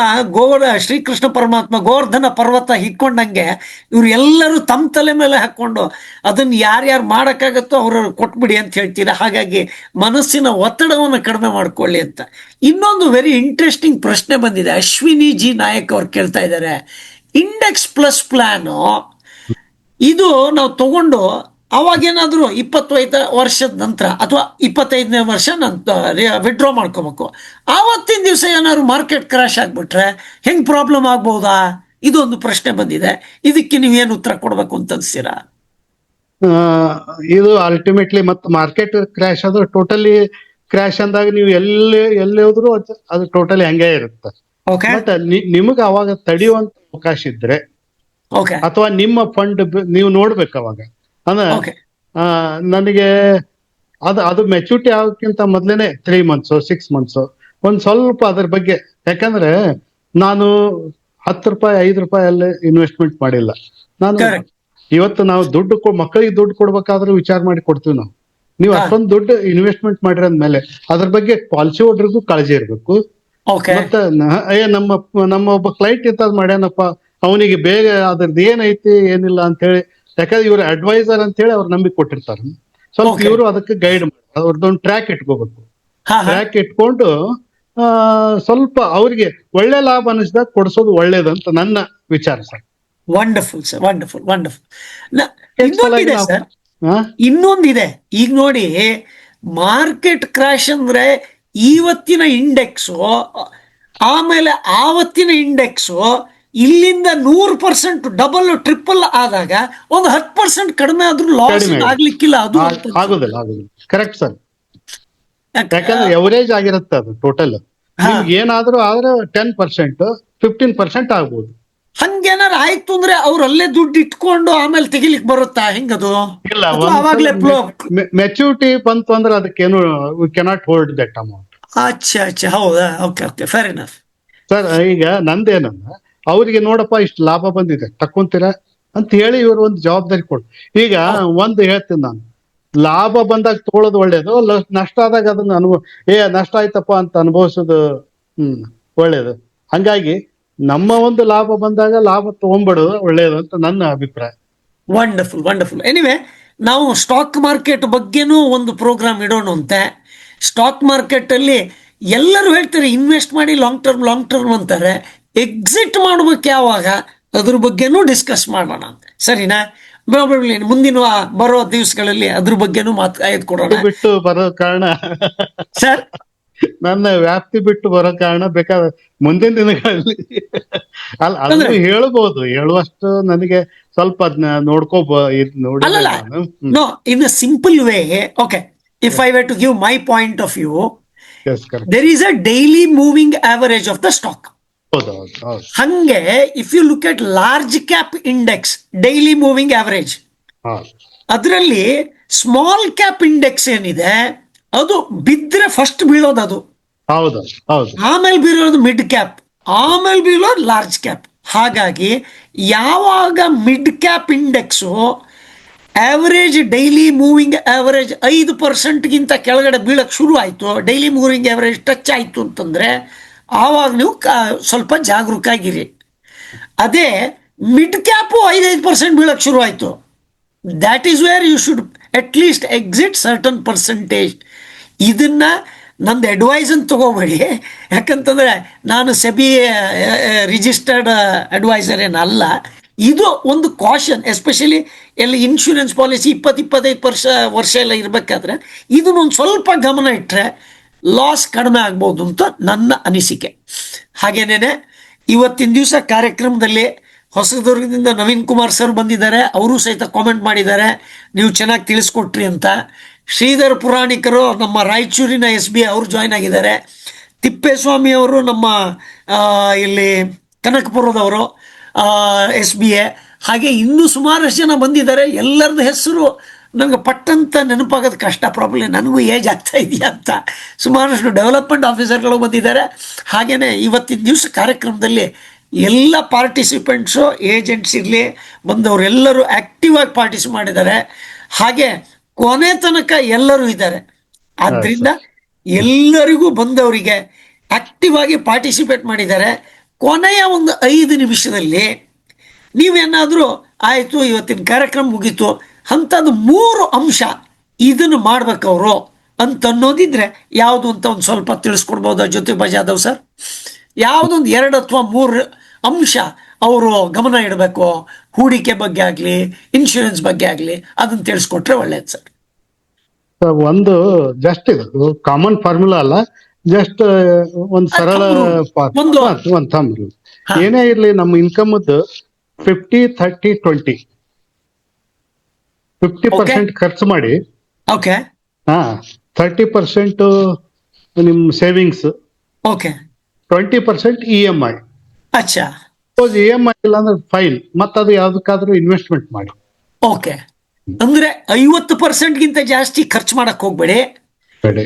ಪರಮಾತ್ಮ ಗೋವರ್ಧನ ಪರ್ವತ ಹಿಕ್ಕೊಂಡಂಗೆ ಇವ್ರು ಎಲ್ಲರೂ ತಮ್ಮ ತಲೆ ಮೇಲೆ ಹಾಕೊಂಡು ಅದನ್ನ ಯಾರ್ಯಾರು ಮಾಡಕ್ಕಾಗತ್ತೋ ಅವ್ರು ಕೊಟ್ಬಿಡಿ ಅಂತ ಹೇಳ್ತೀರಾ. ಹಾಗಾಗಿ ಮನಸ್ಸಿನ ಒತ್ತಡವನ್ನು ಕಡಿಮೆ ಮಾಡ್ಕೊಳ್ಳಿ ಅಂತ. ಇನ್ನೊಂದು ವೆರಿ ಇಂಟ್ರೆಸ್ಟಿಂಗ್ ಪ್ರಶ್ನೆ ಬಂದಿದೆ, ಅಶ್ವಿನಿ ಜಿ ನಾಯಕ್ ಅವ್ರು ಕೇಳ್ತಾ ಇದ್ದಾರೆ, ಇಂಡೆಕ್ಸ್ ಪ್ಲಸ್ ಪ್ಲಾನು ಇದು ನಾವು ತಗೊಂಡು ಅವಾಗೇನಾದರೂ 25 ವರ್ಷದ ನಂತರ ಅಥವಾ 25ನೇ ವರ್ಷ ವಿಡ್ರಾ ಮಾಡ್ಕೋಬೇಕು. ಆವತ್ತಿನ ದಿವಸ ಏನಾದ್ರು ಮಾರ್ಕೆಟ್ ಕ್ರಾಶ್ ಆಗಿಬಿಟ್ರೆ ಹೆಂಗೆ ಪ್ರಾಬ್ಲಮ್ ಆಗ್ಬೋದಾ? ಇದೊಂದು ಪ್ರಶ್ನೆ ಬಂದಿದೆ. ಇದಕ್ಕೆ ನೀವೇನು ಉತ್ತರ ಕೊಡಬೇಕು ಅಂತ ಅನ್ಸ್ತೀರಾ? ಇದು ಅಲ್ಟಿಮೇಟ್ಲಿ ಮತ್ತೆ ಮಾರ್ಕೆಟ್ ಕ್ರ್ಯಾಶ್ ಅದು ಟೋಟಲಿ ಕ್ರ್ಯಾಶ್ ಅಂದಾಗ ನೀವು ಎಲ್ಲಿ ಹೋದ್ರು ಅದು ಟೋಟಲಿ ಹಂಗೆ ಇರುತ್ತೆ. ಓಕೆ ಬಟ್ ನಿಮಗೆ ಅವಾಗ ತಡೆಯುವಂತ ಅವಕಾಶ ಇದ್ರೆ ಓಕೆ ಅಥವಾ ನಿಮ್ಮ ಫಂಡ್ ನೀವು ನೋಡ್ಬೇಕು ಅವಾಗ ಅಂದ್ರೆ ಓಕೆ ನನಗೆ ಅದು ಮೆಚುರಿಟಿ ಆಗೋಕ್ಕಿಂತ ಮೊದ್ಲೇನೆ 3 months 6 months ಒಂದ್ ಸ್ವಲ್ಪ ಅದ್ರ ಬಗ್ಗೆ, ಯಾಕಂದ್ರೆ ನಾನು 10 ರೂಪಾಯಿ 5 ರೂಪಾಯಿ ಅಲ್ಲೇ ಇನ್ವೆಸ್ಟ್ಮೆಂಟ್ ಮಾಡಿಲ್ಲ ನಾನು. Correct. ಇವತ್ತು ನಾವು ಮಕ್ಕಳಿಗೆ ದುಡ್ಡು ಕೊಡ್ಬೇಕಾದ್ರೂ ವಿಚಾರ ಮಾಡಿ ಕೊಡ್ತೀವಿ ನಾವು. ನೀವು ಹಾ. ಅಷ್ಟೊಂದು ದುಡ್ಡು ಇನ್ವೆಸ್ಟ್ಮೆಂಟ್ ಮಾಡಿರೋದ್ಮೇಲೆ ಅದ್ರ ಬಗ್ಗೆ ಪಾಲಿಸಿ ಹೋಲ್ಡರ್ಗೂ ಕಾಳಜಿ ಇರ್ಬೇಕು. ಓಕೆ ಮತ್ತೆ ನಮ್ಮ ಒಬ್ಬ ಕ್ಲೈಂಟ್ ಇಂಥದ್ ಮಾಡ್ಯಾನಪ್ಪ, ಅವನಿಗೆ ಬೇಗ ಅದ್ರದ್ದು ಏನೈತಿ ಏನಿಲ್ಲ ಅಂತ ಹೇಳಿ, ಯಾಕಂದ್ರೆ ಇವ್ರ ಅಡ್ವೈಸರ್ ಅಂತ ಹೇಳಿ ಅವ್ರು ನಂಬಿಕೆ ಕೊಟ್ಟಿರ್ತಾರೆ. ಸ್ವಲ್ಪ Okay. ಇವರು ಅದಕ್ಕೆ ಗೈಡ್ ಮಾಡಿ ಅವ್ರದ್ದೊಂದು ಟ್ರ್ಯಾಕ್ ಇಟ್ಕೋಬೇಕು. ಹಾ ಹಾ ಟ್ರ್ಯಾಕ್ ಇಟ್ಕೊಂಡು ಸ್ವಲ್ಪ ಅವ್ರಿಗೆ ಒಳ್ಳೆ ಲಾಭ ಅನಿಸಿದಾಗ ಕೊಡ್ಸೋದು ಒಳ್ಳೇದಂತ ನನ್ನ ವಿಚಾರ sir. Wonderful sir, wonderful wonderful. ಎಷ್ಟ್ ಸಲ ಇನ್ನೊಂದಿದೆ ನಾವು- ಸರ್, ಹಾ? ಇನ್ನೊಂದಿದೆ. ಈಗ ನೋಡಿ, ಮಾರ್ಕೆಟ್ ಕ್ರಾಶ್ ಅಂದ್ರೆ ಇವತ್ತಿನ ಇಂಡೆಕ್ಸು ಆಮೇಲೆ ಆವತ್ತಿನ ಇಂಡೆಕ್ಸು ಇಲ್ಲಿಂದ 100% ಡಬಲ್ ಟ್ರಿಪಲ್ ಆದಾಗ ಒಂದು 10% ಕಡಿಮೆ ಆದ್ರೂ ಲಾಸ್ ಕಡಿಮೆ. ಆಗ್ಲಿಕ್ಕಿಲ್ಲ. ಅದು ಅಂತ ಅನ್ಸುತ್ತೆ. ಆಗುದಿಲ್ಲ ಕರೆಕ್ಟ್ ಸರ್. ಯಾಕೆ? ಯಾಕಂದ್ರೆ ಎವರೇಜ್ ಆಗಿರುತ್ತೆ ಅದು ಟೋಟಲ್. ಹಾ. ನಿಮ್ಗೆ ಏನಾದ್ರೂ ಆದ್ರೆ 10% 15% ಆಗ್ಬೋದು. ಹಂಗೇನಾರ ಆಯ್ತು ಅಂದ್ರೆ ಅವ್ರು ಅಲ್ಲೇ ದುಡ್ಡು ಇಟ್ಕೊಂಡು ಆಮೇಲೆ ತೆಗಿಲಿಕ್ ಬರುತ್ತಾ? ಹೆಂಗದು? ಇಲ್ಲ, ಅಥವಾ ಅವಾಗ್ಲೇ ಮೆಚುರಿಟಿ ಬಂತು ಅಂದ್ರೆ ಅದಕ್ಕೇನು we cannot hold that amount. ಅಚ್ಚಾ ಅಚ್ಚಾ, ಹೌದಾ? Okay okay, fair enough. Sir ಈಗ ನಂದೇನಂದ್ರೆ ಅವ್ರಿಗೆ ನೋಡಪ್ಪ ಇಷ್ಟು ಲಾಭ ಬಂದಿದೆ ತಕ್ಕೊಂತೀರಾ ಅಂತ ಹೇಳಿ ಇವರು ಒಂದು ಜವಾಬ್ದಾರಿ ಕೊಡು. ಈಗ ಒಂದು ಹೇಳ್ತೀನಿ ನಾನು, ಲಾಭ ಬಂದಾಗ ತಗೊಳ್ಳೋದು ಒಳ್ಳೇದು, ನಷ್ಟ ಆದಾಗ ಅದನ್ನ ನಷ್ಟ ಆಯ್ತಪ್ಪ ಅಂತ ಅನುಭವಿಸೋದು ಒಳ್ಳೇದು. ಹಂಗಾಗಿ ನಮ್ಮ ಒಂದು ಲಾಭ ಬಂದಾಗ ಲಾಭ ತಗೊಂಡ್ಬಿಡೋದು ಒಳ್ಳೇದು ಅಂತ ನನ್ನ ಅಭಿಪ್ರಾಯ. Wonderful wonderful. ಎನಿವೆ, ನಾವು ಸ್ಟಾಕ್ ಮಾರ್ಕೆಟ್ ಬಗ್ಗೆನೂ ಒಂದು ಪ್ರೋಗ್ರಾಮ್ ಇಡೋಣ ಅಂತೆ. ಸ್ಟಾಕ್ ಮಾರ್ಕೆಟ್ ಅಲ್ಲಿ ಎಲ್ಲರೂ ಹೇಳ್ತಾರೆ ಇನ್ವೆಸ್ಟ್ ಮಾಡಿ ಲಾಂಗ್ ಟರ್ಮ್ ಅಂತಾರೆ. ಎಕ್ಸಿಟ್ ಮಾಡ್ಬೇಕು ಯಾವಾಗ, ಅದ್ರ ಬಗ್ಗೆನೂ ಡಿಸ್ಕಸ್ ಮಾಡೋಣ ಅಂತ. ಸರಿನಾ? ಮುಂದಿನ ಬರೋ ದಿವಸಗಳಲ್ಲಿ ಅದ್ರ ಬಗ್ಗೆನೂ ಕೊಡೋಣ ಬಿಟ್ಟು ಬರೋ ಕಾರಣ ಸರ್. ನನ್ನ ವ್ಯಾಪ್ತಿ ಬಿಟ್ಟು ಬರೋ ಕಾರಣ ಬೇಕಾದ್ರೆ ಮುಂದಿನ ದಿನಗಳಲ್ಲಿ ಅದನ್ನು ಹೇಳ್ಬೋದು, ಹೇಳುವಷ್ಟು ನನಗೆ ಸ್ವಲ್ಪ ಅದನ್ನ ನೋಡಿ ಅಲ್ಲಲ್ಲ, no, in a simple way. Okay, if I were to give my point of view, there is a daily moving average of the stock. ಹಂಗೆ if you look at large cap index daily moving average, ಅದರಲ್ಲಿ small cap index ಏನಿದೆ ಅದು ಬಿದ್ರೆ first ಬೀಳೋದು ಅದು. ಹೌದು ಹೌದು. ಆಮೇಲೆ ಬೀಳೋದು ಮಿಡ್ ಕ್ಯಾಪ್, ಆಮೇಲೆ ಬೀಳೋದು ಲಾರ್ಜ್ ಕ್ಯಾಪ್. ಹಾಗಾಗಿ ಯಾವಾಗ mid cap index average daily moving average 5%ಗಿಂತ ಕೆಳಗಡೆ ಬೀಳಕ್ಕೆ ಶುರು ಆಯಿತು, ಡೈಲಿ ಮೂವಿಂಗ್ ಆವರೇಜ್ ಟಚ್ ಆಯಿತು ಅಂತಂದರೆ ಆವಾಗ ನೀವು ಸ್ವಲ್ಪ ಜಾಗರೂಕಾಗಿರಿ. ಅದೇ ಮಿಡ್ ಕ್ಯಾಪು 5% ಬೀಳಕ್ಕೆ ಶುರು ಆಯಿತು, that is where you should at least exit certain percentage. ಇದನ್ನ ನಂದು ಅಡ್ವೈಸ್ ಅಂತ ತಗೋಬೇಡಿ, ಯಾಕಂತಂದರೆ ನಾನು ಸೆಬಿ ರಿಜಿಸ್ಟರ್ಡ್ ಅಡ್ವೈಸರ್ ಏನಲ್ಲ. ಇದು ಒಂದು ಕಾಷನ್, ಎಸ್ಪೆಷಲಿ ಎಲ್ಲ ಇನ್ಶೂರೆನ್ಸ್ ಪಾಲಿಸಿ 20-25 ವರ್ಷ ಎಲ್ಲ ಇರಬೇಕಾದ್ರೆ ಇದನ್ನೊಂದು ಸ್ವಲ್ಪ ಗಮನ ಇಟ್ಟರೆ ಲಾಸ್ ಕಡಿಮೆ ಆಗ್ಬೋದು ಅಂತ ನನ್ನ ಅನಿಸಿಕೆ. ಹಾಗೇನೇನೆ ಇವತ್ತಿನ ದಿವಸ ಕಾರ್ಯಕ್ರಮದಲ್ಲಿ ಹೊಸದುರ್ಗದಿಂದ ನವೀನ್ ಕುಮಾರ್ ಸರ್ ಬಂದಿದ್ದಾರೆ. ಅವರು ಸಹಿತ ಕಾಮೆಂಟ್ ಮಾಡಿದ್ದಾರೆ, ನೀವು ಚೆನ್ನಾಗಿ ತಿಳಿಸ್ಕೊಟ್ರಿ ಅಂತ. ಶ್ರೀಧರ್ ಪುರಾಣಿಕರು ನಮ್ಮ ರಾಯಚೂರಿನ SBI ಅವರು ಜಾಯ್ನ್ ಆಗಿದ್ದಾರೆ. ತಿಪ್ಪೇಸ್ವಾಮಿ ಅವರು ನಮ್ಮ ಇಲ್ಲಿ ಕನಕಪುರದವರು SBI. ಹಾಗೆ ಇನ್ನೂ ಸುಮಾರಷ್ಟು ಜನ ಬಂದಿದ್ದಾರೆ. ಎಲ್ಲರದ್ದು ಹೆಸರು ನನಗೆ ಪಟ್ಟಂತ ನೆನಪಾಗೋದು ಕಷ್ಟ, ಪ್ರಾಬ್ಲಮ್ ನನಗೂ ಏಜ್ ಆಗ್ತಾ ಇದೆಯಾ ಅಂತ. ಸುಮಾರಷ್ಟು ಡೆವಲಪ್ಮೆಂಟ್ ಆಫೀಸರ್ಗಳು ಬಂದಿದ್ದಾರೆ. ಹಾಗೆಯೇ ಇವತ್ತಿನ ದಿವಸ ಕಾರ್ಯಕ್ರಮದಲ್ಲಿ ಎಲ್ಲ ಪಾರ್ಟಿಸಿಪೆಂಟ್ಸು, ಏಜೆಂಟ್ಸ್ ಇರಲಿ, ಬಂದವರೆಲ್ಲರೂ ಆ್ಯಕ್ಟಿವ್ ಆಗಿ ಪಾರ್ಟಿಸಿಪೇಟ್ ಮಾಡಿದ್ದಾರೆ. ಹಾಗೆ ಕೊನೆ ತನಕ ಎಲ್ಲರೂ ಇದ್ದಾರೆ. ಆದ್ದರಿಂದ ಎಲ್ಲರಿಗೂ ಬಂದವರಿಗೆ ಆಕ್ಟಿವ್ ಆಗಿ ಪಾರ್ಟಿಸಿಪೇಟ್ ಮಾಡಿದ್ದಾರೆ. ಕೊನೆಯ ಒಂದು 5 ನಿಮಿಷದಲ್ಲಿ ನೀವೇನಾದರೂ ಆಯಿತು ಇವತ್ತಿನ ಕಾರ್ಯಕ್ರಮ ಮುಗೀತು ಅಂಥದ್ದು 3 ಅಂಶ ಇದನ್ನು ಮಾಡ್ಬೇಕವರು ಅಂತ ಅನ್ನೋದಿದ್ರೆ ಯಾವುದು ಅಂತ ಒಂದು ಸ್ವಲ್ಪ ತಿಳಿಸ್ಕೊಡ್ಬೋದಾ ಜ್ಯೋತಿ ಜಾಧವ್ ಸರ್? ಯಾವುದೊಂದು 2 ಅಥವಾ 3 ಅಂಶ ಅವರು ಗಮನ ಇಡಬೇಕು, ಹೂಡಿಕೆ ಬಗ್ಗೆ ಆಗ್ಲಿ, ಇನ್ಶೂರೆನ್ಸ್ ಬಗ್ಗೆ ಆಗ್ಲಿ, ಅದನ್ನ ತಿಳಿಸ್ಕೊಟ್ರೆ ಒಳ್ಳೇದು ಸರ್. ಒಂದು ಜಸ್ಟ್ ಇದು ಕಾಮನ್ ಫಾರ್ಮುಲಾ ಅಲ್ಲ, ಜಸ್ಟ್ ಒಂದು ಸರಳ thumb rule. ಒಂದು ಒಂದು ಥಂಬ್ ರೂಲ್. ಹಾ. ಏನೇ ಇರ್ಲಿ ನಮ್ಮ ಇನ್ಕಮ್ 50-30-20, 50% ಖರ್ಚು ಮಾಡಿ, ಓಕೆ 30% ನಿಮ್ ಸೇವಿಂಗ್ಸ್, ಓಕೆ 20% EMI. ಅಚ್ಚಾ EMI ಇಲ್ಲ ಅಂದ್ರೆ ಫೈಲ್, ಅದು ಯಾವ್ದಕ್ಕಾದ್ರೂ ಇನ್ವೆಸ್ಟ್ಮೆಂಟ್ ಮಾಡಿ. ಓಕೆ, ಅಂದ್ರೆ 50%ಗಿಂತ ಜಾಸ್ತಿ ಖರ್ಚು ಮಾಡಕ್ ಹೋಗ್ಬೇಡಿ. ಬೇಡ.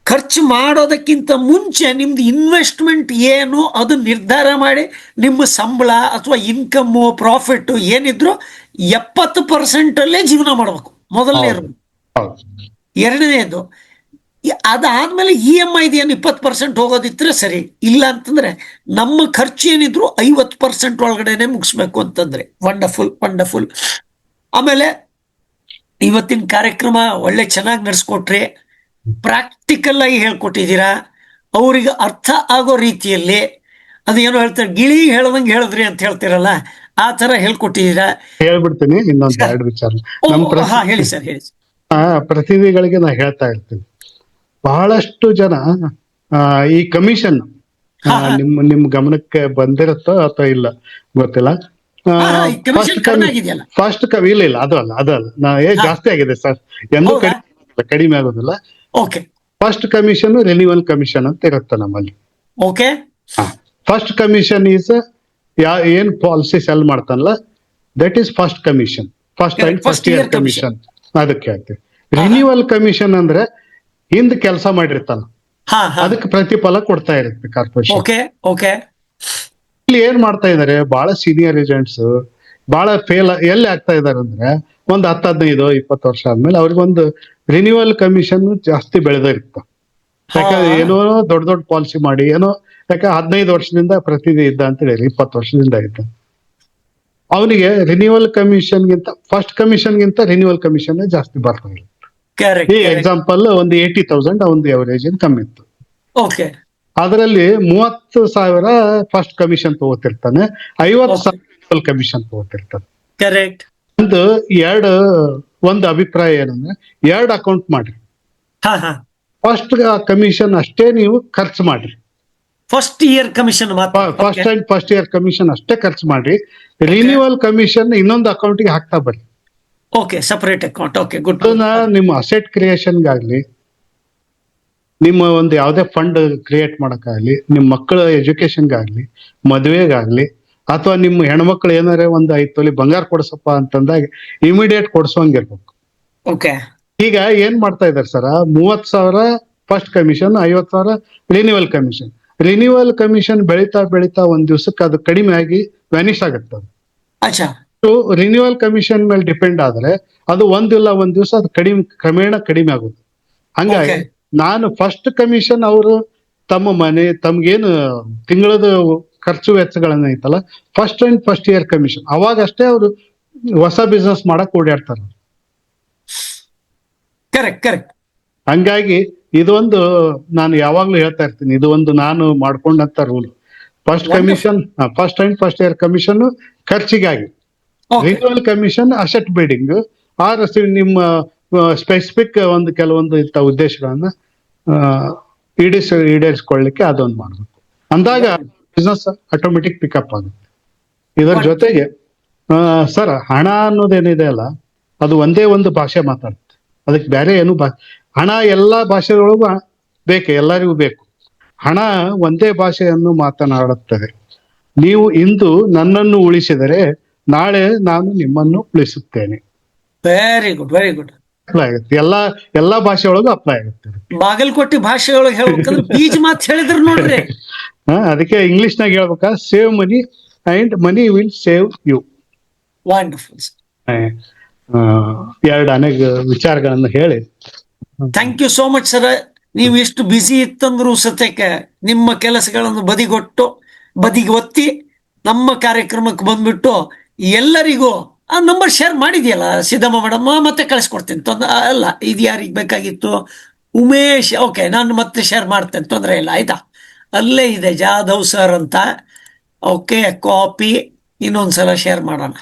ಖರ್ಚು ಮಾಡೋದಕ್ಕಿಂತ ಮುಂಚೆ ನಿಮ್ದು ಇನ್ವೆಸ್ಟ್ಮೆಂಟ್ ಏನು ಅದು ನಿರ್ಧಾರ ಮಾಡಿ, ನಿಮ್ಮ ಸಂಬಳ ಅಥವಾ ಇನ್ಕಮ್ಮು ಪ್ರಾಫಿಟ್ ಏನಿದ್ರು 70%ಅಲ್ಲೇ ಜೀವನ ಮಾಡಬೇಕು, ಮೊದಲನೇದು. ಹೌದು. ಎರಡನೇದು, ಅದಾದ್ಮೇಲೆ EMI ಏನು 20% ಹೋಗೋದಿದ್ರೆ ಸರಿ, ಇಲ್ಲ ಅಂತಂದ್ರೆ ನಮ್ಮ ಖರ್ಚು ಏನಿದ್ರು 50% ಒಳಗಡೆನೆ ಮುಗಿಸ್ಬೇಕು ಅಂತಂದ್ರೆ ವಂಡರ್ಫುಲ್ ವಂಡರ್ಫುಲ್. ಆಮೇಲೆ ಇವತ್ತಿನ ಕಾರ್ಯಕ್ರಮ ಒಳ್ಳೆ ಚೆನ್ನಾಗಿ ನಡೆಸ್ಕೊಟ್ರಿ, ಪ್ರಾಕ್ಟಿಕಲ್ ಆಗಿ ಹೇಳ್ಕೊಟ್ಟಿದ್ದೀರಾ, ಅವ್ರಿಗೆ ಅರ್ಥ ಆಗೋ ರೀತಿಯಲ್ಲಿ. ಅದೇನೋ ಹೇಳ್ತಾರೆ, ಗಿಳಿ ಹೇಳ್ದಂಗೆ ಹೇಳಿದ್ರಿ ಅಂತ ಹೇಳ್ತಿರಲ್ಲ, ಆ ತರ ಹೇಳ್ಕೊಟ್ಟಿದ್ದೀರಾ. ಹೇಳ್ಬಿಡ್ತೀನಿ ಇನ್ನೊಂದ್ 2 ವಿಚಾರ. ಹಾ ಹೇಳಿ ಸರ್, ಹೇಳಿ. ಪ್ರತಿನಿಧಿಗಳಿಗೆ ನಾ ಹೇಳ್ತಾ ಇರ್ತೀನಿ, ಬಹಳಷ್ಟು ಜನ ಈ ಕಮಿಷನ್ ನಿಮ್ ಗಮನಕ್ಕೆ ಬಂದಿರುತ್ತೋ ಅಥವಾ ಇಲ್ಲ ಗೊತ್ತಿಲ್ಲ. ಫಸ್ಟ್ ಇಲ್ಲ ಅದು ಅಲ್ಲ ಜಾಸ್ತಿ ಆಗಿದೆ ಸರ್, ಎಂದೂ ಕಡಿಮೆ ಆಗೋದಿಲ್ಲ. Okay, first commission renewal commission ಅಂತ ಇರುತ್ತೆ ನಮ್ಮಲ್ಲಿ. ಓಕೆ, ಫಸ್ಟ್ ಕಮಿಷನ್ ಈಸ್ ಏನ್ ಪಾಲಿಸಿ ಸೆಲ್ ಮಾಡ್ತಾನಲ್ಲ, that is first commission, first year commission. ಅದಕ್ಕೆ ಹೇಳ್ತೀವಿ. ರಿನ್ಯೂವಲ್ ಕಮಿಷನ್ ಅಂದ್ರೆ ಹಿಂದ್ ಕೆಲಸ ಮಾಡಿರ್ತಾನ, ಅದಕ್ಕೆ ಪ್ರತಿಫಲ ಕೊಡ್ತಾ ಇರುತ್ತೆ ಕಾರ್ಪೊರೇಷನ್. Okay, okay. ಇಲ್ಲಿ ಏನ್ ಮಾಡ್ತಾ ಇದಾರೆ, ಬಹಳ ಸೀನಿಯರ್ ಏಜೆಂಟ್ಸ್ ಬಹಳ ಎಲ್ಲಿ ಆಗ್ತಾ ಇದಾರೆ ಅಂದ್ರೆ, ಒಂದ್ 10-15-20 ವರ್ಷ ಆದ್ಮೇಲೆ ಅವ್ರಿಗೊಂದು ರಿನ್ಯೂವಲ್ ಕಮಿಷನ್ ಜಾಸ್ತಿ ಬೆಳೆದಿರುತ್ತೆ. ಯಾಕಂದ್ರೆ ಏನೋ ದೊಡ್ಡ ಪಾಲಿಸಿ ಮಾಡಿ, ಏನೋ ಯಾಕೆ 15 ವರ್ಷದಿಂದ ಪ್ರತಿನಿಧಿ ಇದ್ದ ಅಂತ ಹೇಳಿ 20 ವರ್ಷದಿಂದ ಇದ್ದ, ಅವನಿಗೆ ರಿನ್ಯೂವಲ್ ಕಮಿಷನ್ಗಿಂತ ಫಸ್ಟ್ ಕಮಿಷನ್ಗಿಂತ ರಿನ್ಯೂವಲ್ ಕಮಿಷನ್ ಜಾಸ್ತಿ ಬರ್ತಾ ಇಲ್ಲ. ಈ ಎಕ್ಸಾಂಪಲ್ ಒಂದು 80,000 ಒಂದು ಎವರೇಜ್ ಇನ್ಕಮ್ ಇತ್ತು. ಓಕೆ, ಅದರಲ್ಲಿ 30,000 ಫಸ್ಟ್ ಕಮಿಷನ್ ತಗೋತಿರ್ತಾನೆ, 50,000 ಕಮಿಷನ್ ತಗೋತಿರ್ತಾನೆ. ಕರೆಕ್ಟ್. ಒಂದು ಅಭಿಪ್ರಾಯ ಏನಂದ್ರೆ, 2 ಅಕೌಂಟ್ ಮಾಡ್ರಿ. ಫಸ್ಟ್ ಕಮಿಷನ್ ಅಷ್ಟೇ ನೀವು ಖರ್ಚು ಮಾಡ್ರಿ, first year commission first year commission ಅಷ್ಟೇ ಖರ್ಚು ಮಾಡ್ರಿ. ರಿನ್ಯೂವಲ್ ಕಮಿಷನ್ ಇನ್ನೊಂದು ಅಕೌಂಟ್ಗೆ ಹಾಕ್ತಾ ಬರ್ರಿ. Okay, separate account. Okay, good. ನಿಮ್ಮ ಅಸೆಟ್ ಕ್ರಿಯೇಷನ್ಗಾಗ್ಲಿ, ನಿಮ್ಮ ಒಂದು ಯಾವುದೇ ಫಂಡ್ ಕ್ರಿಯೇಟ್ ಮಾಡಕ್ಕಾಗ್ಲಿ, ನಿಮ್ಮ ಮಕ್ಕಳ ಎಜುಕೇಶನ್ಗಾಗ್ಲಿ, ಮದುವೆಗಾಗ್ಲಿ, ಅಥವಾ ನಿಮ್ಮ ಹೆಣ್ಮಕ್ಳು ಏನಾರ ಒಂದು 5 ತೊಲಿ ಬಂಗಾರ ಕೊಡ್ಸಪ್ಪ ಅಂತಂದಾಗ ಇಮಿಡಿಯೇಟ್ ಕೊಡ್ಸೋಂಗಿರ್ಬೇಕು. ಓಕೆ, ಈಗ ಏನ್ ಮಾಡ್ತಾ ಇದಾರೆ ಸರ, 30,000 first commission, 50,000 renewal commission. Renewal commission ಬೆಳೀತಾ ಬೆಳೀತಾ ಒಂದ್ ದಿವ್ಸಕ್ಕೆ ಅದು ಕಡಿಮೆ ಆಗಿ ವ್ಯಾನಿಷ್ ಆಗುತ್ತೆ. ರಿನ್ಯೂವಲ್ ಕಮಿಷನ್ ಮೇಲೆ ಡಿಪೆಂಡ್ ಆದ್ರೆ ಅದು ಒಂದಿಲ್ಲ ಒಂದ್ ದಿವಸ ಅದು ಕ್ರಮೇಣ ಕಡಿಮೆ ಆಗುತ್ತೆ. ಹಂಗಾಗಿ ನಾನು ಫಸ್ಟ್ ಕಮಿಷನ್ ಅವರು ತಮ್ಮ ಮನೆ ತಮ್ಗೇನು ತಿಂಗಳದ ಖರ್ಚು ವೆಚ್ಚಗಳನ್ನ ಐತಲ್ಲ, ಫಸ್ಟ್ ಇಯರ್ ಕಮಿಷನ್, ಅವಾಗಷ್ಟೇ ಅವರು ಹೊಸ ಬಿಸ್ನೆಸ್ ಮಾಡಕ್ ಓಡಾಡ್ತಾರ. ಕರೆಕ್ಟ್. ಹಂಗಾಗಿ ಇದೊಂದು ನಾನು ಯಾವಾಗ್ಲೂ ಹೇಳ್ತಾ ಇರ್ತೀನಿ, ಇದು ಒಂದು ನಾನು ಮಾಡ್ಕೊಂಡಂತ rule. First commission, first year commission ಖರ್ಚಿಗಾಗಿ, renewal commission asset building or ನಿಮ್ಮ ಸ್ಪೆಸಿಫಿಕ್ ಒಂದು ಕೆಲವೊಂದು ಇಂಥ ಉದ್ದೇಶಗಳನ್ನ ಈಡೇರಿಸ್ಕೊಳ್ಳಿಕ್ಕೆ ಅದೊಂದು ಮಾಡ್ಬೇಕು. ಅಂದಾಗ ಬಿಸ್ನೆಸ್ ಆಟೋಮೆಟಿಕ್ ಪಿಕಪ್ ಆಗುತ್ತೆ. ಇದರ ಜೊತೆಗೆ ಸರ್, ಹಣ ಅನ್ನೋದೇನಿದೆ ಅಲ್ಲ, ಅದು ಒಂದೇ ಒಂದು ಭಾಷೆ ಮಾತಾಡುತ್ತೆ, ಅದಕ್ಕೆ ಬೇರೆ ಏನು ಹಣ ಎಲ್ಲಾ ಭಾಷೆಗಳೊಳಗೂ ಬೇಕು, ಎಲ್ಲರಿಗೂ ಬೇಕು. ಹಣ ಒಂದೇ ಭಾಷೆಯನ್ನು ಮಾತನಾಡುತ್ತದೆ. ನೀವು ಇಂದು ನನ್ನನ್ನು ಉಳಿಸಿದರೆ ನಾಳೆ ನಾನು ನಿಮ್ಮನ್ನು ಉಳಿಸುತ್ತೇನೆ. Very good, very good. Apply ಆಗುತ್ತೆ, ಎಲ್ಲಾ ಭಾಷೆ ಒಳಗೂ ಅಪ್ಲೈ ಆಗುತ್ತೆ. ಬಾಗಲಕೋಟೆ ಭಾಷೆ ಒಳಗೆ ಹೇಳ್ಬೇಕಂದ್ರೆ ಬೀಜ ಮಾತು ಹೇಳಿದ್ರು ನೋಡ್ರಿ. ಅದಕ್ಕೆ ಇಂಗ್ಲಿಷ್ ನಾಗ ಹೇಳ್ಬೇಕಾ, save money and money will save you. Wonderful. 2 ಅನೇಕ ವಿಚಾರಗಳನ್ನು ಹೇಳಿ thank you so much sir. ನೀವು ಇಷ್ಟು ಬ್ಯುಸಿ ಇತ್ತಂದ್ರು ಸತ್ಯಕ್ಕೆ ನಿಮ್ಮ ಕೆಲಸಗಳನ್ನು ಬದಿಗೆ ಒತ್ತಿ ನಮ್ಮ ಕಾರ್ಯಕ್ರಮಕ್ಕೆ ಬಂದ್ಬಿಟ್ಟು ಎಲ್ಲರಿಗೂ ಆ ನಂಬರ್ ಶೇರ್ ಮಾಡಿದ್ಯಲ್ಲ ಸಿದ್ದಮ್ಮ ಮೇಡಮ್, ಮತ್ತೆ ಕಳಿಸ್ಕೊಡ್ತೀನಿ. ಅಲ್ಲ, ಇದು ಯಾರಿಗೆ ಬೇಕಾಗಿತ್ತು? ಉಮೇಶ್. ಓಕೆ, ನಾನು ಮತ್ತೆ ಶೇರ್ ಮಾಡ್ತೇನೆ, ತೊಂದರೆ ಇಲ್ಲ, ಆಯ್ತಾ? ಅಲ್ಲೇ ಇದೆ ಜಾಧವ್ ಸರ್ ಅಂತ. ಓಕೆ, ಕಾಪಿ ಇನ್ನೊಂದ್ಸಲ ಶೇರ್ ಮಾಡೋಣ.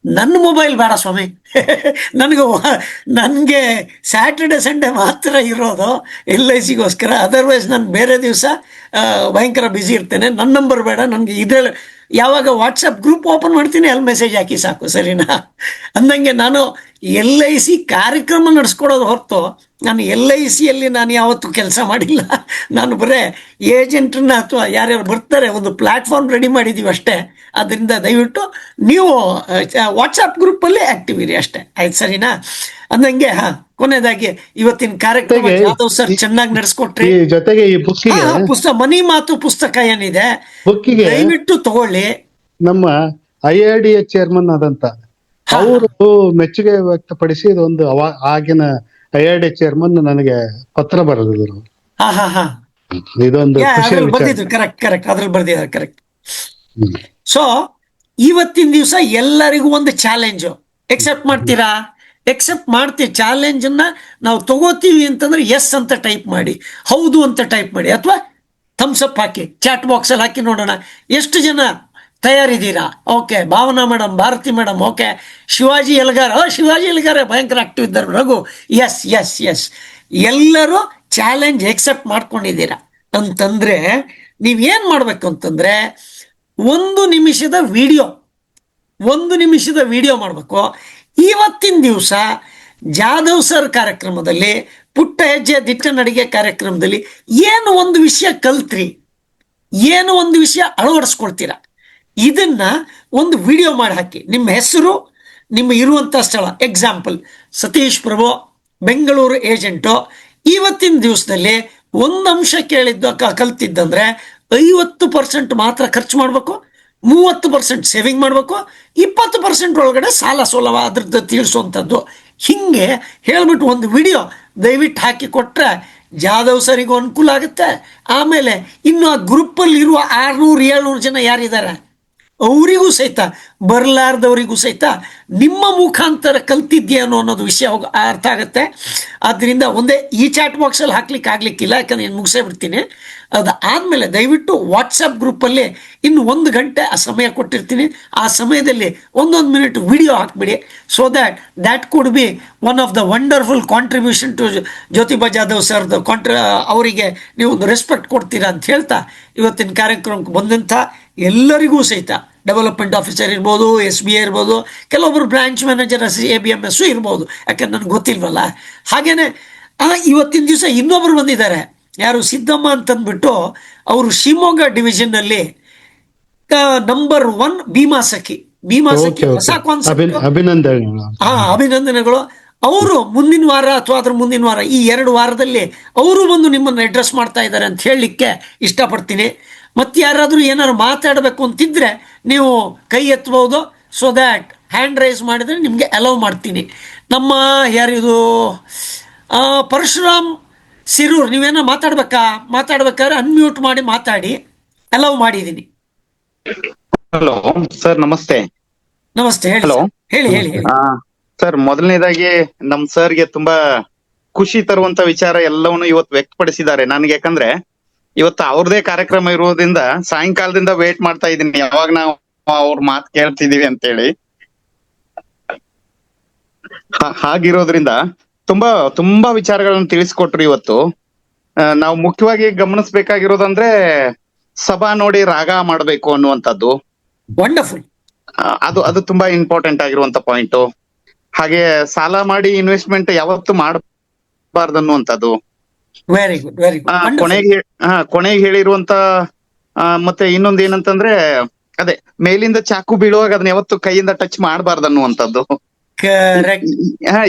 ನನ್ನ ಮೊಬೈಲ್ ಬೇಡ ಸ್ವಾಮಿ. ನನಗೆ ಸ್ಯಾಟರ್ಡೆ ಸಂಡೇ ಮಾತ್ರ ಇರೋದು LICಗೋಸ್ಕರ. ಅದರ್ವೈಸ್ ನಾನು ಬೇರೆ ದಿವಸ ಭಯಂಕರ ಬ್ಯುಸಿ ಇರ್ತೇನೆ. ನನ್ನ ನಂಬರ್ ಬೇಡ ನನಗೆ. ಇದ್ರಲ್ಲಿ ಯಾವಾಗ ವಾಟ್ಸಪ್ ಗ್ರೂಪ್ ಓಪನ್ ಮಾಡ್ತೀನಿ ಅಲ್ಲಿ ಮೆಸೇಜ್ ಹಾಕಿ ಸಾಕು, ಸರಿನಾ? ಅಂದಂಗೆ ನಾನು LIC ಕಾರ್ಯಕ್ರಮ ನಡೆಸ್ಕೊಡೋದು ಹೊರತು ನಾನು LICಯಲ್ಲಿ ನಾನು ಯಾವತ್ತೂ ಕೆಲಸ ಮಾಡಿಲ್ಲ. ನಾನು ಬರೇ ಏಜೆಂಟ್ರನ್ನ ಅಥವಾ ಯಾರ್ಯಾರು ಬರ್ತಾರೆ ಒಂದು ಪ್ಲಾಟ್ಫಾರ್ಮ್ ರೆಡಿ ಮಾಡಿದ್ದೀವಿ ಅಷ್ಟೇ. ಅದರಿಂದ ದಯವಿಟ್ಟು ನೀವು ವಾಟ್ಸಪ್ ಗ್ರೂಪಲ್ಲಿ ಆಕ್ಟಿವ್ ಇರಿ ಅಷ್ಟೇ, ಆಯ್ತು, ಸರಿನಾ? ಅಂದಂಗೆ ಕೊನೆಯದಾಗಿ ಇವತ್ತಿನ ಕಾರ್ಯಕ್ರಮ ಜೊತೆಗೆ ಜಾಧವ್ ಸರ್ ಚೆನ್ನಾಗಿ ನಡೆಸ್ಕೊಟ್ರಿ. ಈ ಜೊತೆಗೆ ಈ ಬುಕ್ಕಿಗೆ ಪುಸ್ತಕ ಮನಿ ಮಾತು ಪುಸ್ತಕ ಏನಿದೆ ಬುಕ್ಕಿಗೆ ದಯವಿಟ್ಟು ತಗೊಳ್ಳಿ. ನಮ್ಮ IRDA ಚೇರ್ಮನ್ ಆದಂತ ಅವರು ಮೆಚ್ಚುಗೆ ವ್ಯಕ್ತಪಡಿಸಿ ಇದೊಂದು ಆಗಿನ IRDA ಚೇರ್ಮನ್ ನನಗೆ ಪತ್ರ ಬರೆದಿದ್ರು. ಹಾ ಇದೊಂದು ಖುಷಿಯ ಅದ್ರಲ್ಲಿ ವಿಚಾರ. ಬರ್ದಿದ್ರು, ಕರೆಕ್ಟ್ ಅದ್ರಲ್ಲಿ ಬರ್ದಿದ್ದಾರೆ, ಕರೆಕ್ಟ್. ಹ್ಮ್. ಸೊ ಇವತ್ತಿನ ದಿವಸ ಎಲ್ಲರಿಗೂ ಒಂದು ಚಾಲೆಂಜು. ಎಕ್ಸೆಪ್ಟ್ ಮಾಡ್ತೀರಾ? ಎಕ್ಸೆಪ್ಟ್ ಮಾಡ್ತೀವಿ. ಚಾಲೆಂಜ್ ಅನ್ನ ನಾವು ತಗೋತೀವಿ ಅಂತಂದ್ರೆ ಎಸ್ ಅಂತ ಟೈಪ್ ಮಾಡಿ, ಹೌದು ಅಂತ ಟೈಪ್ ಮಾಡಿ, ಅಥವಾ ಥಮ್ಸ್ ಅಪ್ ಹಾಕಿ, ಚಾಟ್ ಬಾಕ್ಸ್ ಅಲ್ಲಿ ಹಾಕಿ ನೋಡೋಣ ಎಷ್ಟು ಜನ ತಯಾರಿದ್ದೀರಾ. Okay, Bhavana madam, Bharati madam, okay, Shivaji ಎಲ್ಗಾರ ಭಯಂಕರ ಆಕ್ಟಿವ್ ಇದ್ದಾರೆ, ರಘು, ಎಸ್ ಎಸ್ ಎಸ್, ಎಲ್ಲರೂ ಚಾಲೆಂಜ್ ಎಕ್ಸೆಪ್ಟ್ ಮಾಡ್ಕೊಂಡಿದ್ದೀರಾ ಅಂತಂದ್ರೆ ನೀವೇನ್ ಮಾಡ್ಬೇಕು ಅಂತಂದ್ರೆ ಒಂದು ನಿಮಿಷದ ವಿಡಿಯೋ ಮಾಡಬೇಕು. ಇವತ್ತಿನ ದಿವಸ ಜಾಧವ್ ಸರ್ ಕಾರ್ಯಕ್ರಮದಲ್ಲಿ, ಪುಟ್ಟ ಹೆಜ್ಜೆ ದಿಟ್ಟ ನಡಿಗೆ ಕಾರ್ಯಕ್ರಮದಲ್ಲಿ ಏನು ಒಂದು ವಿಷಯ ಕಲ್ತ್ರಿ, ಏನು ಒಂದು ವಿಷಯ ಅಳವಡಿಸ್ಕೊಳ್ತೀರಾ, ಇದನ್ನ ಒಂದು ವಿಡಿಯೋ ಮಾಡಿ ಹಾಕಿ. ನಿಮ್ಮ ಹೆಸರು, ನಿಮ್ಮ ಇರುವಂಥ ಸ್ಥಳ, ಎಕ್ಸಾಂಪಲ್ ಸತೀಶ್ ಪ್ರಭು, ಬೆಂಗಳೂರು ಏಜೆಂಟು, ಇವತ್ತಿನ ದಿವಸದಲ್ಲಿ ಒಂದು ಅಂಶ ಕಲ್ತಿದ್ದಂದ್ರೆ 50% ಮಾತ್ರ ಖರ್ಚು ಮಾಡಬೇಕು, 30% ಸೇವಿಂಗ್ ಮಾಡಬೇಕು, 20% ಒಳಗಡೆ ಸಾಲ ಸೋಲವ ಅದ್ರದ್ದು ತೀರಿಸುವಂಥದ್ದು. ಹಿಂಗೆ ಹೇಳ್ಬಿಟ್ಟು ಒಂದು ವಿಡಿಯೋ ದಯವಿಟ್ಟು ಹಾಕಿ ಕೊಟ್ರೆ ಜಾಧವ್ ಸರಿಗೂ ಅನುಕೂಲ ಆಗುತ್ತೆ. ಆಮೇಲೆ ಇನ್ನು ಆ ಗ್ರೂಪಲ್ಲಿ ಇರುವ 600-700 ಜನ ಯಾರಿದ್ದಾರೆ ಅವರಿಗೂ ಸಹಿತ, ಬರಲಾರ್ದವರಿಗೂ ಸಹಿತ ನಿಮ್ಮ ಮುಖಾಂತರ ಕಲ್ತಿದ್ಯೇನೋ ಅನ್ನೋದು ವಿಷಯ ಅರ್ಥ ಆಗುತ್ತೆ. ಆದ್ದರಿಂದ ಒಂದೇ ಈ ಚಾಟ್ ಬಾಕ್ಸಲ್ಲಿ ಹಾಕ್ಲಿಕ್ಕೆ ಆಗ್ಲಿಕ್ಕಿಲ್ಲ, ಯಾಕಂದ್ರೆ ನಾನು ಮುಗಿಸೇ ಬಿಡ್ತೀನಿ. ಅದಾದಮೇಲೆ ದಯವಿಟ್ಟು ವಾಟ್ಸಪ್ ಗ್ರೂಪಲ್ಲಿ ಇನ್ನು 1 ಗಂಟೆ ಆ ಸಮಯ ಕೊಟ್ಟಿರ್ತೀನಿ. ಆ ಸಮಯದಲ್ಲಿ 1 ಮಿನಿಟ್ ವಿಡಿಯೋ ಹಾಕ್ಬಿಡಿ. So that could be one of the wonderful contribution to Jyotiba Jadhav ಸರ್ದು ಅವರಿಗೆ ನೀವು ಒಂದು ರೆಸ್ಪೆಕ್ಟ್ ಕೊಡ್ತೀರಾ ಅಂತ ಹೇಳ್ತಾ, ಇವತ್ತಿನ ಕಾರ್ಯಕ್ರಮಕ್ಕೆ ಬಂದಂಥ ಎಲ್ಲರಿಗೂ ಸಹಿತ, ಡೆವಲಪ್ಮೆಂಟ್ ಆಫೀಸರ್ ಇರ್ಬೋದು, SBI ಇರ್ಬೋದು, ಕೆಲವೊಬ್ಬರು ಬ್ರಾಂಚ್ ಮ್ಯಾನೇಜರ್ ABMS ಇರ್ಬೋದು, ಯಾಕಂದ್ರೆ ನನಗೆ ಗೊತ್ತಿಲ್ವಲ್ಲ. ಹಾಗೇನೆ ಇವತ್ತಿನ ದಿವಸ ಇನ್ನೊಬ್ರು ಬಂದಿದ್ದಾರೆ, ಯಾರು ಸಿದ್ದಮ್ಮ ಅಂತಂದ್ಬಿಟ್ಟು, ಅವರು ಶಿವಮೊಗ್ಗ ಡಿವಿಷನ್ನಲ್ಲಿ ನಂಬರ್ 1 ಭೀಮಾ ಸಖಿ ಹೊಸ ಕಾನ್ಸೆಪ್ಟ್. ಅಭಿನಂದನೆಗಳು. ಅವರು ಮುಂದಿನ ವಾರ ಅಥವಾ ಅದ್ರ ಮುಂದಿನ ವಾರ, ಈ 2 ವಾರದಲ್ಲಿ ಅವರು ಬಂದು ನಿಮ್ಮನ್ನು ಅಡ್ರೆಸ್ ಮಾಡ್ತಾ ಇದ್ದಾರೆ ಅಂತ ಹೇಳಲಿಕ್ಕೆ ಇಷ್ಟಪಡ್ತೀನಿ. ಮತ್ತೆ ಯಾರಾದರೂ ಏನಾದ್ರು ಮಾತಾಡಬೇಕು ಅಂತಿದ್ರೆ ನೀವು ಕೈ ಎತ್ತಬಹುದು. ಸೊ ದ್ಯಾಟ್ ಹ್ಯಾಂಡ್ ರೈಸ್ ಮಾಡಿದ್ರೆ ನಿಮಗೆ ಅಲೌ ಮಾಡ್ತೀನಿ. ನಮ್ಮ ಯಾರಿದು ಪರಶುರಾಮ್ ಸಿರೂರ್, ನೀವೇನೋ ಮಾತಾಡ್ಬೇಕಾದ್ರೆ ಅನ್ಮ್ಯೂಟ್ ಮಾಡಿ ಮಾತಾಡಿ, ಅಲೌ ಮಾಡಿದ್ದೀನಿ. ಹಲೋ ಸರ್, ನಮಸ್ತೆ. ನಮಸ್ತೆ, ಹೇಳಿ. ಹಲೋ, ಹೇಳಿ. ಸರ್, ಮೊದಲನೇದಾಗಿ ನಮ್ ಸರ್ಗೆ ತುಂಬಾ ಖುಷಿ ತರುವಂತ ವಿಚಾರ ಎಲ್ಲವನ್ನು ಇವತ್ತು ವ್ಯಕ್ತಪಡಿಸಿದ್ದಾರೆ ನನಗೆ. ಯಾಕಂದ್ರೆ ಇವತ್ತು ಅವ್ರದೇ ಕಾರ್ಯಕ್ರಮ ಇರೋದ್ರಿಂದ ಸಾಯಂಕಾಲದಿಂದ ವೇಟ್ ಮಾಡ್ತಾ ಇದ್ದೀನಿ, ಯಾವಾಗ ನಾವು ಅವ್ರ ಮಾತು ಕೇಳ್ತಿದೀವಿ ಅಂತೇಳಿ. ಹಾಗಿರೋದ್ರಿಂದ ತುಂಬಾ ವಿಚಾರಗಳನ್ನು ತಿಳಿಸ್ಕೊಟ್ರು ಇವತ್ತು. ನಾವು ಮುಖ್ಯವಾಗಿ ಗಮನಿಸ್ಬೇಕಾಗಿರೋದಂದ್ರೆ ಸಭಾ ನೋಡಿ ರಾಗ ಮಾಡ್ಬೇಕು ಅನ್ನುವಂಥದ್ದು. ವಂಡರ್ಫುಲ್. ಅದು ತುಂಬಾ ಇಂಪಾರ್ಟೆಂಟ್ ಆಗಿರುವಂತ ಪಾಯಿಂಟ್. ಹಾಗೆ ಸಾಲ ಮಾಡಿ ಇನ್ವೆಸ್ಟ್ಮೆಂಟ್ ಯಾವತ್ತು ಮಾಡಬಾರ್ದು ಅನ್ನುವಂಥದ್ದು. Very good. ಕೊನೆಗೆ ಹೇಳಿರುವಂತ ಮತ್ತೆ ಇನ್ನೊಂದ್ ಏನಂತಂದ್ರೆ, ಅದೇ ಮೇಲಿಂದ ಚಾಕು ಬೀಳುವಾಗ ಅದನ್ನ ಯಾವತ್ತು ಕೈಯಿಂದ ಟಚ್ ಮಾಡಬಾರ್ದು ಅನ್ನುವಂಥದ್ದು.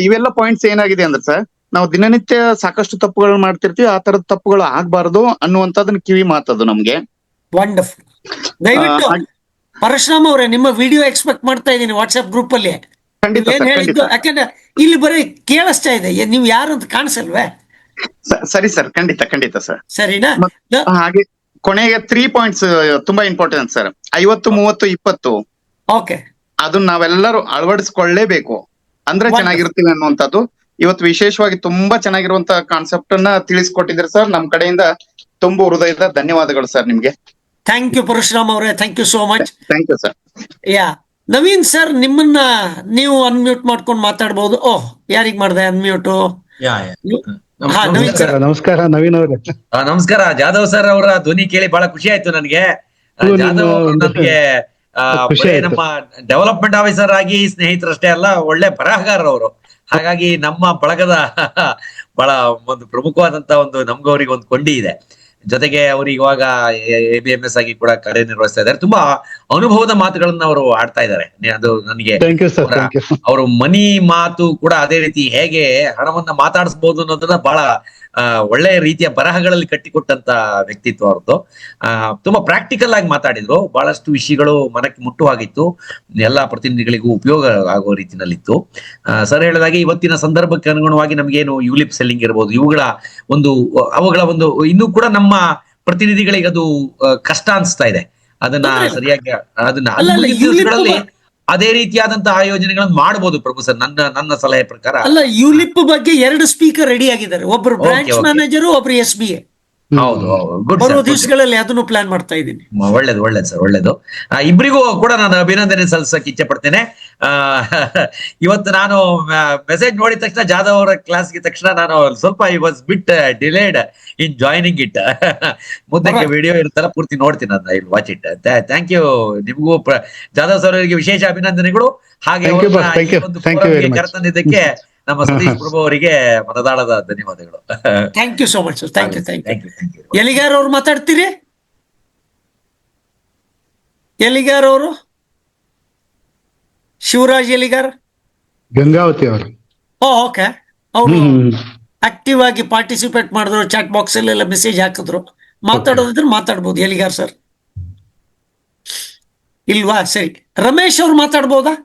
ಇವೆಲ್ಲ ಪಾಯಿಂಟ್ಸ್ ಏನಾಗಿದೆ ಅಂದ್ರೆ ಸರ್, ನಾವು ದಿನನಿತ್ಯ ಸಾಕಷ್ಟು ತಪ್ಪುಗಳು ಮಾಡ್ತಿರ್ತೀವಿ, ಆ ತರದ ತಪ್ಪುಗಳು ಆಗ್ಬಾರ್ದು ಅನ್ನುವಂಥದ್ದನ್ನ ಕಿವಿ ಮಾತದು ನಮ್ಗೆ. ವಂಡರ್ಫುಲ್. ದಯವಿಟ್ಟು ಪರಶುರಾಮ್ ಅವರೇ, ನಿಮ್ಮ ವಿಡಿಯೋ ಎಕ್ಸ್ಪೆಕ್ಟ್ ಮಾಡ್ತಾ ಇದ್ದೀನಿ ವಾಟ್ಸ್ಆಪ್ ಗ್ರೂಪ್ ಅಲ್ಲಿ. ಏನ್ ಹೇಳಿದ್ದು, ಯಾಕಂದ್ರೆ ಇಲ್ಲಿ ಬರೀ ಕೇಳಿಸ್ತಾ ಇದೆ, ನೀವು ಯಾರು ಅಂತ ಕಾಣಿಸಲ್ವೇ? ಸರಿ ಸರ್, ಖಂಡಿತ ಸರ್. ಸರಿನಾ? ಹಾಗೆ ಕೊನೆಗೆ 3 ಪಾಯಿಂಟ್ಸ್ ತುಂಬಾ ಇಂಪಾರ್ಟೆಂಟ್ ಸರ್. 50, 30, 20. ಓಕೆ, ಅದನ್ನ ನಾವೆಲ್ಲರೂ ಅಳವಡಿಸ್ಕೊಳ್ಳೇಬೇಕು, ಅಂದ್ರೆ ಚೆನ್ನಾಗಿರ್ತೀವಿ ಅನ್ನುವಂಥದ್ದು. ಇವತ್ತು ವಿಶೇಷವಾಗಿ ತುಂಬಾ ಚೆನ್ನಾಗಿರುವಂತ ಕಾನ್ಸೆಪ್ಟ್ ಅನ್ನ ತಿಳಿಸ್ಕೊಟ್ಟಿದ್ರಿ ಸರ್. ನಮ್ ಕಡೆಯಿಂದ ತುಂಬಾ ಹೃದಯದ ಧನ್ಯವಾದಗಳು ಸರ್ ನಿಮ್ಗೆ. ಥ್ಯಾಂಕ್ ಯು ಪರಶುರಾಮ್ ಅವರೇ, thank you so much. Thank you sir. Yeah Naveen sir, ನಿಮ್ಮನ್ನ ನೀವು ಅನ್ಮ್ಯೂಟ್ ಮಾಡ್ಕೊಂಡು ಮಾತಾಡ್ಬೋದು. ಓಹ್, ಯಾರಿಗ್ ಮಾಡ್ದೆ ಅನ್ಮ್ಯೂಟು? ಯಾ, ಯಾ. ಹಾ, ನವೀನ್ ಸರ್. ನಮಸ್ಕಾರ ನವೀನ್ ಅವರೇ. ನಮಸ್ಕಾರ. ಜಾಧವ್ ಸರ್ ಅವರ ಧ್ವನಿ ಕೇಳಿ ಬಹಳ ಖುಷಿ ಆಯ್ತು ನನಗೆ. ಜಾಧವ್ ಅವರು ನನಗೆ ಖುಷಿ ಬರೀ ಆಯ್ತು. ನಮ್ಮ ಡೆವಲಪ್ಮೆಂಟ್ ಆಫೀಸರ್ ಆಗಿ ಸ್ನೇಹಿತರಷ್ಟೇ ಅಲ್ಲ, ಒಳ್ಳೆ ಬರಹಗಾರರು ಅವರು. ಹಾಗಾಗಿ ನಮ್ಮ ಬಳಗದ ಬಹಳ ಒಂದು ಪ್ರಮುಖವಾದಂತ ಒಂದು ನಮ್ಗವ್ರಿಗೆ ಒಂದು ಕೊಂಡಿ ಇದೆ. ಜೊತೆಗೆ ಅವರು ಇವಾಗ ABMS ಆಗಿ ಕೂಡ ಕಾರ್ಯನಿರ್ವಹಿಸ್ತಾ ಇದ್ದಾರೆ. ತುಂಬಾ ಅನುಭವದ ಮಾತುಗಳನ್ನ ಅವರು ಆಡ್ತಾ ಇದ್ದಾರೆ. ಅದು ನನಗೆ thank you sir, thank you. ಅವರು ಮನಿ ಮಾತು ಕೂಡ ಅದೇ ರೀತಿ ಹೇಗೆ ಹಣವನ್ನ ಮಾತಾಡಿಸಬಹುದು ಅನ್ನೋದನ್ನ ಬಹಳ ಒಳ್ಳೆಯ ರೀತಿಯ ಬರಹಗಳಲ್ಲಿ ಕಟ್ಟಿಕೊಟ್ಟಂತ ವ್ಯಕ್ತಿತ್ವ ಅವ್ರದ್ದು. ತುಂಬಾ ಪ್ರಾಕ್ಟಿಕಲ್ ಆಗಿ ಮಾತಾಡಿದ್ರು. ಬಹಳಷ್ಟು ವಿಷಯಗಳು ಮನಕ್ಕೆ ಮುಟ್ಟುವಾಗಿತ್ತು, ಎಲ್ಲಾ ಪ್ರತಿನಿಧಿಗಳಿಗೂ ಉಪಯೋಗ ಆಗೋ ರೀತಿನಲ್ಲಿತ್ತು. ಸರ್ ಹೇಳಿದಾಗೆ ಇವತ್ತಿನ ಸಂದರ್ಭಕ್ಕೆ ಅನುಗುಣವಾಗಿ ನಮ್ಗೇನು ಯುಲಿಪ್ ಸೆಲ್ಲಿಂಗ್ ಇರ್ಬೋದು, ಅವುಗಳ ಒಂದು ಇನ್ನೂ ಕೂಡ ನಮ್ಮ ಪ್ರತಿನಿಧಿಗಳಿಗೆ ಅದು ಕಷ್ಟ ಅನ್ಸ್ತಾ ಇದೆ. ಅದನ್ನ ಸರಿಯಾಗಿ ದಿವಸಗಳಲ್ಲಿ ಅದೇ ರೀತಿಯಾದಂತಹ ಆಯೋಜನೆಗಳನ್ನು ಮಾಡಬಹುದು ಪ್ರಭು ಸರ್, ನನ್ನ ಸಲಹೆ ಪ್ರಕಾರ. ಅಲ್ಲ, ಯುಲಿಪ್ ಬಗ್ಗೆ 2 ಸ್ಪೀಕರ್ ರೆಡಿ ಆಗಿದ್ದಾರೆ, ಒಬ್ರು ಬ್ರಾಂಚ್ ಮ್ಯಾನೇಜರ್, ಒಬ್ರು SBA. ಹೌದು, ಗುಡ್. ಬರುವ ದಿವಸಗಳಲ್ಲಿ ಅದನ್ನು ಪ್ಲಾನ್ ಮಾಡ್ತಾ ಇದ್ದೀನಿ. ಒಳ್ಳೇದು ಸರ್, ಒಳ್ಳೇದು. ಇಬ್ಬರಿಗೂ ಕೂಡ ನಾನು ಅಭಿನಂದನೆ ಸಲ್ಲಿಸಕ್ಕೆ ಇಚ್ಛೆ ಪಡ್ತೇನೆ. ಇವತ್ತು ನಾನು ಮೆಸೇಜ್ ನೋಡಿದ ತಕ್ಷಣ, ಜಾಧವ್ ಅವರ ಕ್ಲಾಸ್ಗೆ ತಕ್ಷಣ ನಾನು ಸ್ವಲ್ಪ I was bit delayed in joining it. ಮುಂದಕ್ಕೆ ವಿಡಿಯೋ ಇರುತ್ತಲ್ಲ, ಪೂರ್ತಿ ನೋಡ್ತೀನಿ ನಾನು, I watch it. Thank you. ನಿಮಗೂ ಜಾಧವ್ ಸರ್ ಅವರಿಗೆ ವಿಶೇಷ ಅಭಿನಂದನೆಗಳು. ಹಾಗೆ ಕರೆತಂದಿದ್ದಕ್ಕೆ ನಮ್ಮ ಸತೀಶ್ ಪ್ರಭು ಅವರಿಗೆ ಮನದಾಳದ ಧನ್ಯವಾದಗಳು. Thank you so much sir, thank you. Eligar ಅವ್ರು ಮಾತಾಡ್ತೀರಿ? ಎಲಿಗಾರ್ ಅವರು, ಶಿವರಾಜ್ ಎಲಿಗಾರ್, ಗಂಗಾವತಿ ಅವರು. ಓಕೆ. ಅವರು ಆಕ್ಟಿವ್ ಆಗಿ ಪಾರ್ಟಿಸಿಪೇಟ್ ಮಾಡಿದ್ರು, ಚಾಟ್ ಬಾಕ್ಸ್ ಅಲ್ಲೆಲ್ಲ ಮೆಸೇಜ್ ಹಾಕಿದ್ರು. ಮಾತಾಡೋದಿದ್ರೆ ಮಾತಾಡ್ಬೋದು ಎಲಿಗಾರ್ ಸರ್. ಇಲ್ವಾ? ಸರಿ, ರಮೇಶ್ ಅವ್ರು ಮಾತಾಡ್ಬೋದಾ?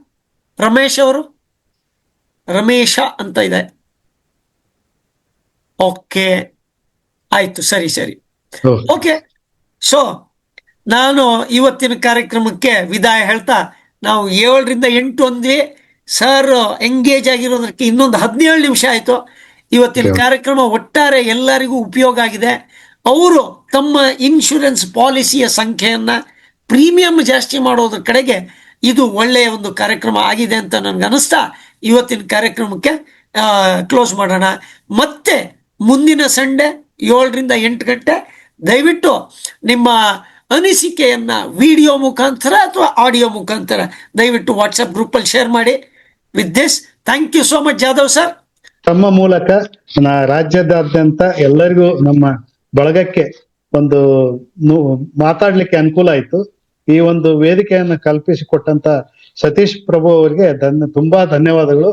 ರಮೇಶ ಅಂತ ಇದೆ. ಓಕೆ, ಆಯ್ತು, ಸರಿ. ಓಕೆ, ಸೊ ನಾನು ಇವತ್ತಿನ ಕಾರ್ಯಕ್ರಮಕ್ಕೆ ವಿದಾಯ ಹೇಳ್ತಾ, ನಾವು 7ರಿಂದ 8 ಅಂದ್ವಿ ಸರ್. ಎಂಗೇಜ್ ಆಗಿರೋದಕ್ಕೆ ಇನ್ನೊಂದು 17 ನಿಮಿಷ ಆಯ್ತು. ಇವತ್ತಿನ ಕಾರ್ಯಕ್ರಮ ಒಟ್ಟಾರೆ ಎಲ್ಲರಿಗೂ ಉಪಯೋಗ ಆಗಿದೆ. ಅವರು ತಮ್ಮ ಇನ್ಶೂರೆನ್ಸ್ ಪಾಲಿಸಿಯ ಸಂಖ್ಯೆಯನ್ನ, ಪ್ರೀಮಿಯಂ ಜಾಸ್ತಿ ಮಾಡೋದ್ರ ಕಡೆಗೆ ಇದು ಒಳ್ಳೆಯ ಒಂದು ಕಾರ್ಯಕ್ರಮ ಆಗಿದೆ ಅಂತ ನನ್ಗೆ ಅನಿಸ್ತಾ ಇವತ್ತಿನ ಕಾರ್ಯಕ್ರಮಕ್ಕೆ ಕ್ಲೋಸ್ ಮಾಡೋಣ. ಮತ್ತೆ ಮುಂದಿನ ಸಂಡೇ 7ರಿಂದ 8 ಗಂಟೆ ದಯವಿಟ್ಟು ನಿಮ್ಮ ಅನಿಸಿಕೆಯನ್ನ ವಿಡಿಯೋ ಮುಖಾಂತರ ಅಥವಾ ಆಡಿಯೋ ಮುಖಾಂತರ ದಯವಿಟ್ಟು ವಾಟ್ಸಪ್ ಗ್ರೂಪ್ ಅಲ್ಲಿ ಶೇರ್ ಮಾಡಿ. With this, thank you so much Jadhav sir. ತಮ್ಮ ಮೂಲಕ ರಾಜ್ಯದಾದ್ಯಂತ ಎಲ್ಲರಿಗೂ, ನಮ್ಮ ಬಳಗಕ್ಕೆ ಒಂದು ಮಾತಾಡ್ಲಿಕ್ಕೆ ಅನುಕೂಲ ಆಯ್ತು. ಈ ಒಂದು ವೇದಿಕೆಯನ್ನು ಕಲ್ಪಿಸಿಕೊಟ್ಟಂತ ಸತೀಶ್ ಪ್ರಭು ಅವರಿಗೆ ತುಂಬಾ ಧನ್ಯವಾದಗಳು.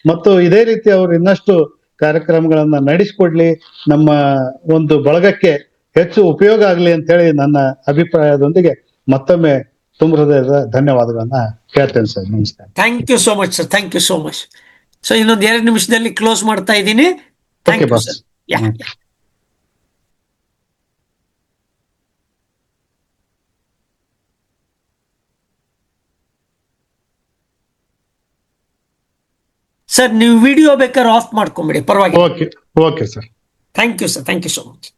ಮತ್ತು ಇದೇ ರೀತಿ ಅವರು ಇನ್ನಷ್ಟು ಕಾರ್ಯಕ್ರಮಗಳನ್ನ ನಡೆಸಿಕೊಡ್ಲಿ, ನಮ್ಮ ಒಂದು ಬಳಗಕ್ಕೆ ಹೆಚ್ಚು ಉಪಯೋಗ ಆಗಲಿ ಅಂತ ಹೇಳಿ ನನ್ನ ಅಭಿಪ್ರಾಯದೊಂದಿಗೆ ಮತ್ತೊಮ್ಮೆ ತುಂಬ ಹೃದಯದ ಧನ್ಯವಾದಗಳನ್ನ ಹೇಳ್ತೇನೆ ಸರ್. ನಮಸ್ಕಾರ. Thank you so much sir, thank you so much. So ಇನ್ನೊಂದು 2 ನಿಮಿಷದಲ್ಲಿ ಕ್ಲೋಸ್ ಮಾಡ್ತಾ ಇದ್ದೀನಿ. Thank you sir. ಸರ್, ನೀವು ವಿಡಿಯೋ ಬೇಕಾದ್ರೆ ಆಫ್ ಮಾಡ್ಕೊಂಬಿಡಿ, ಪರವಾಗಿಲ್ಲ. Okay sir. Thank you sir, thank you so much.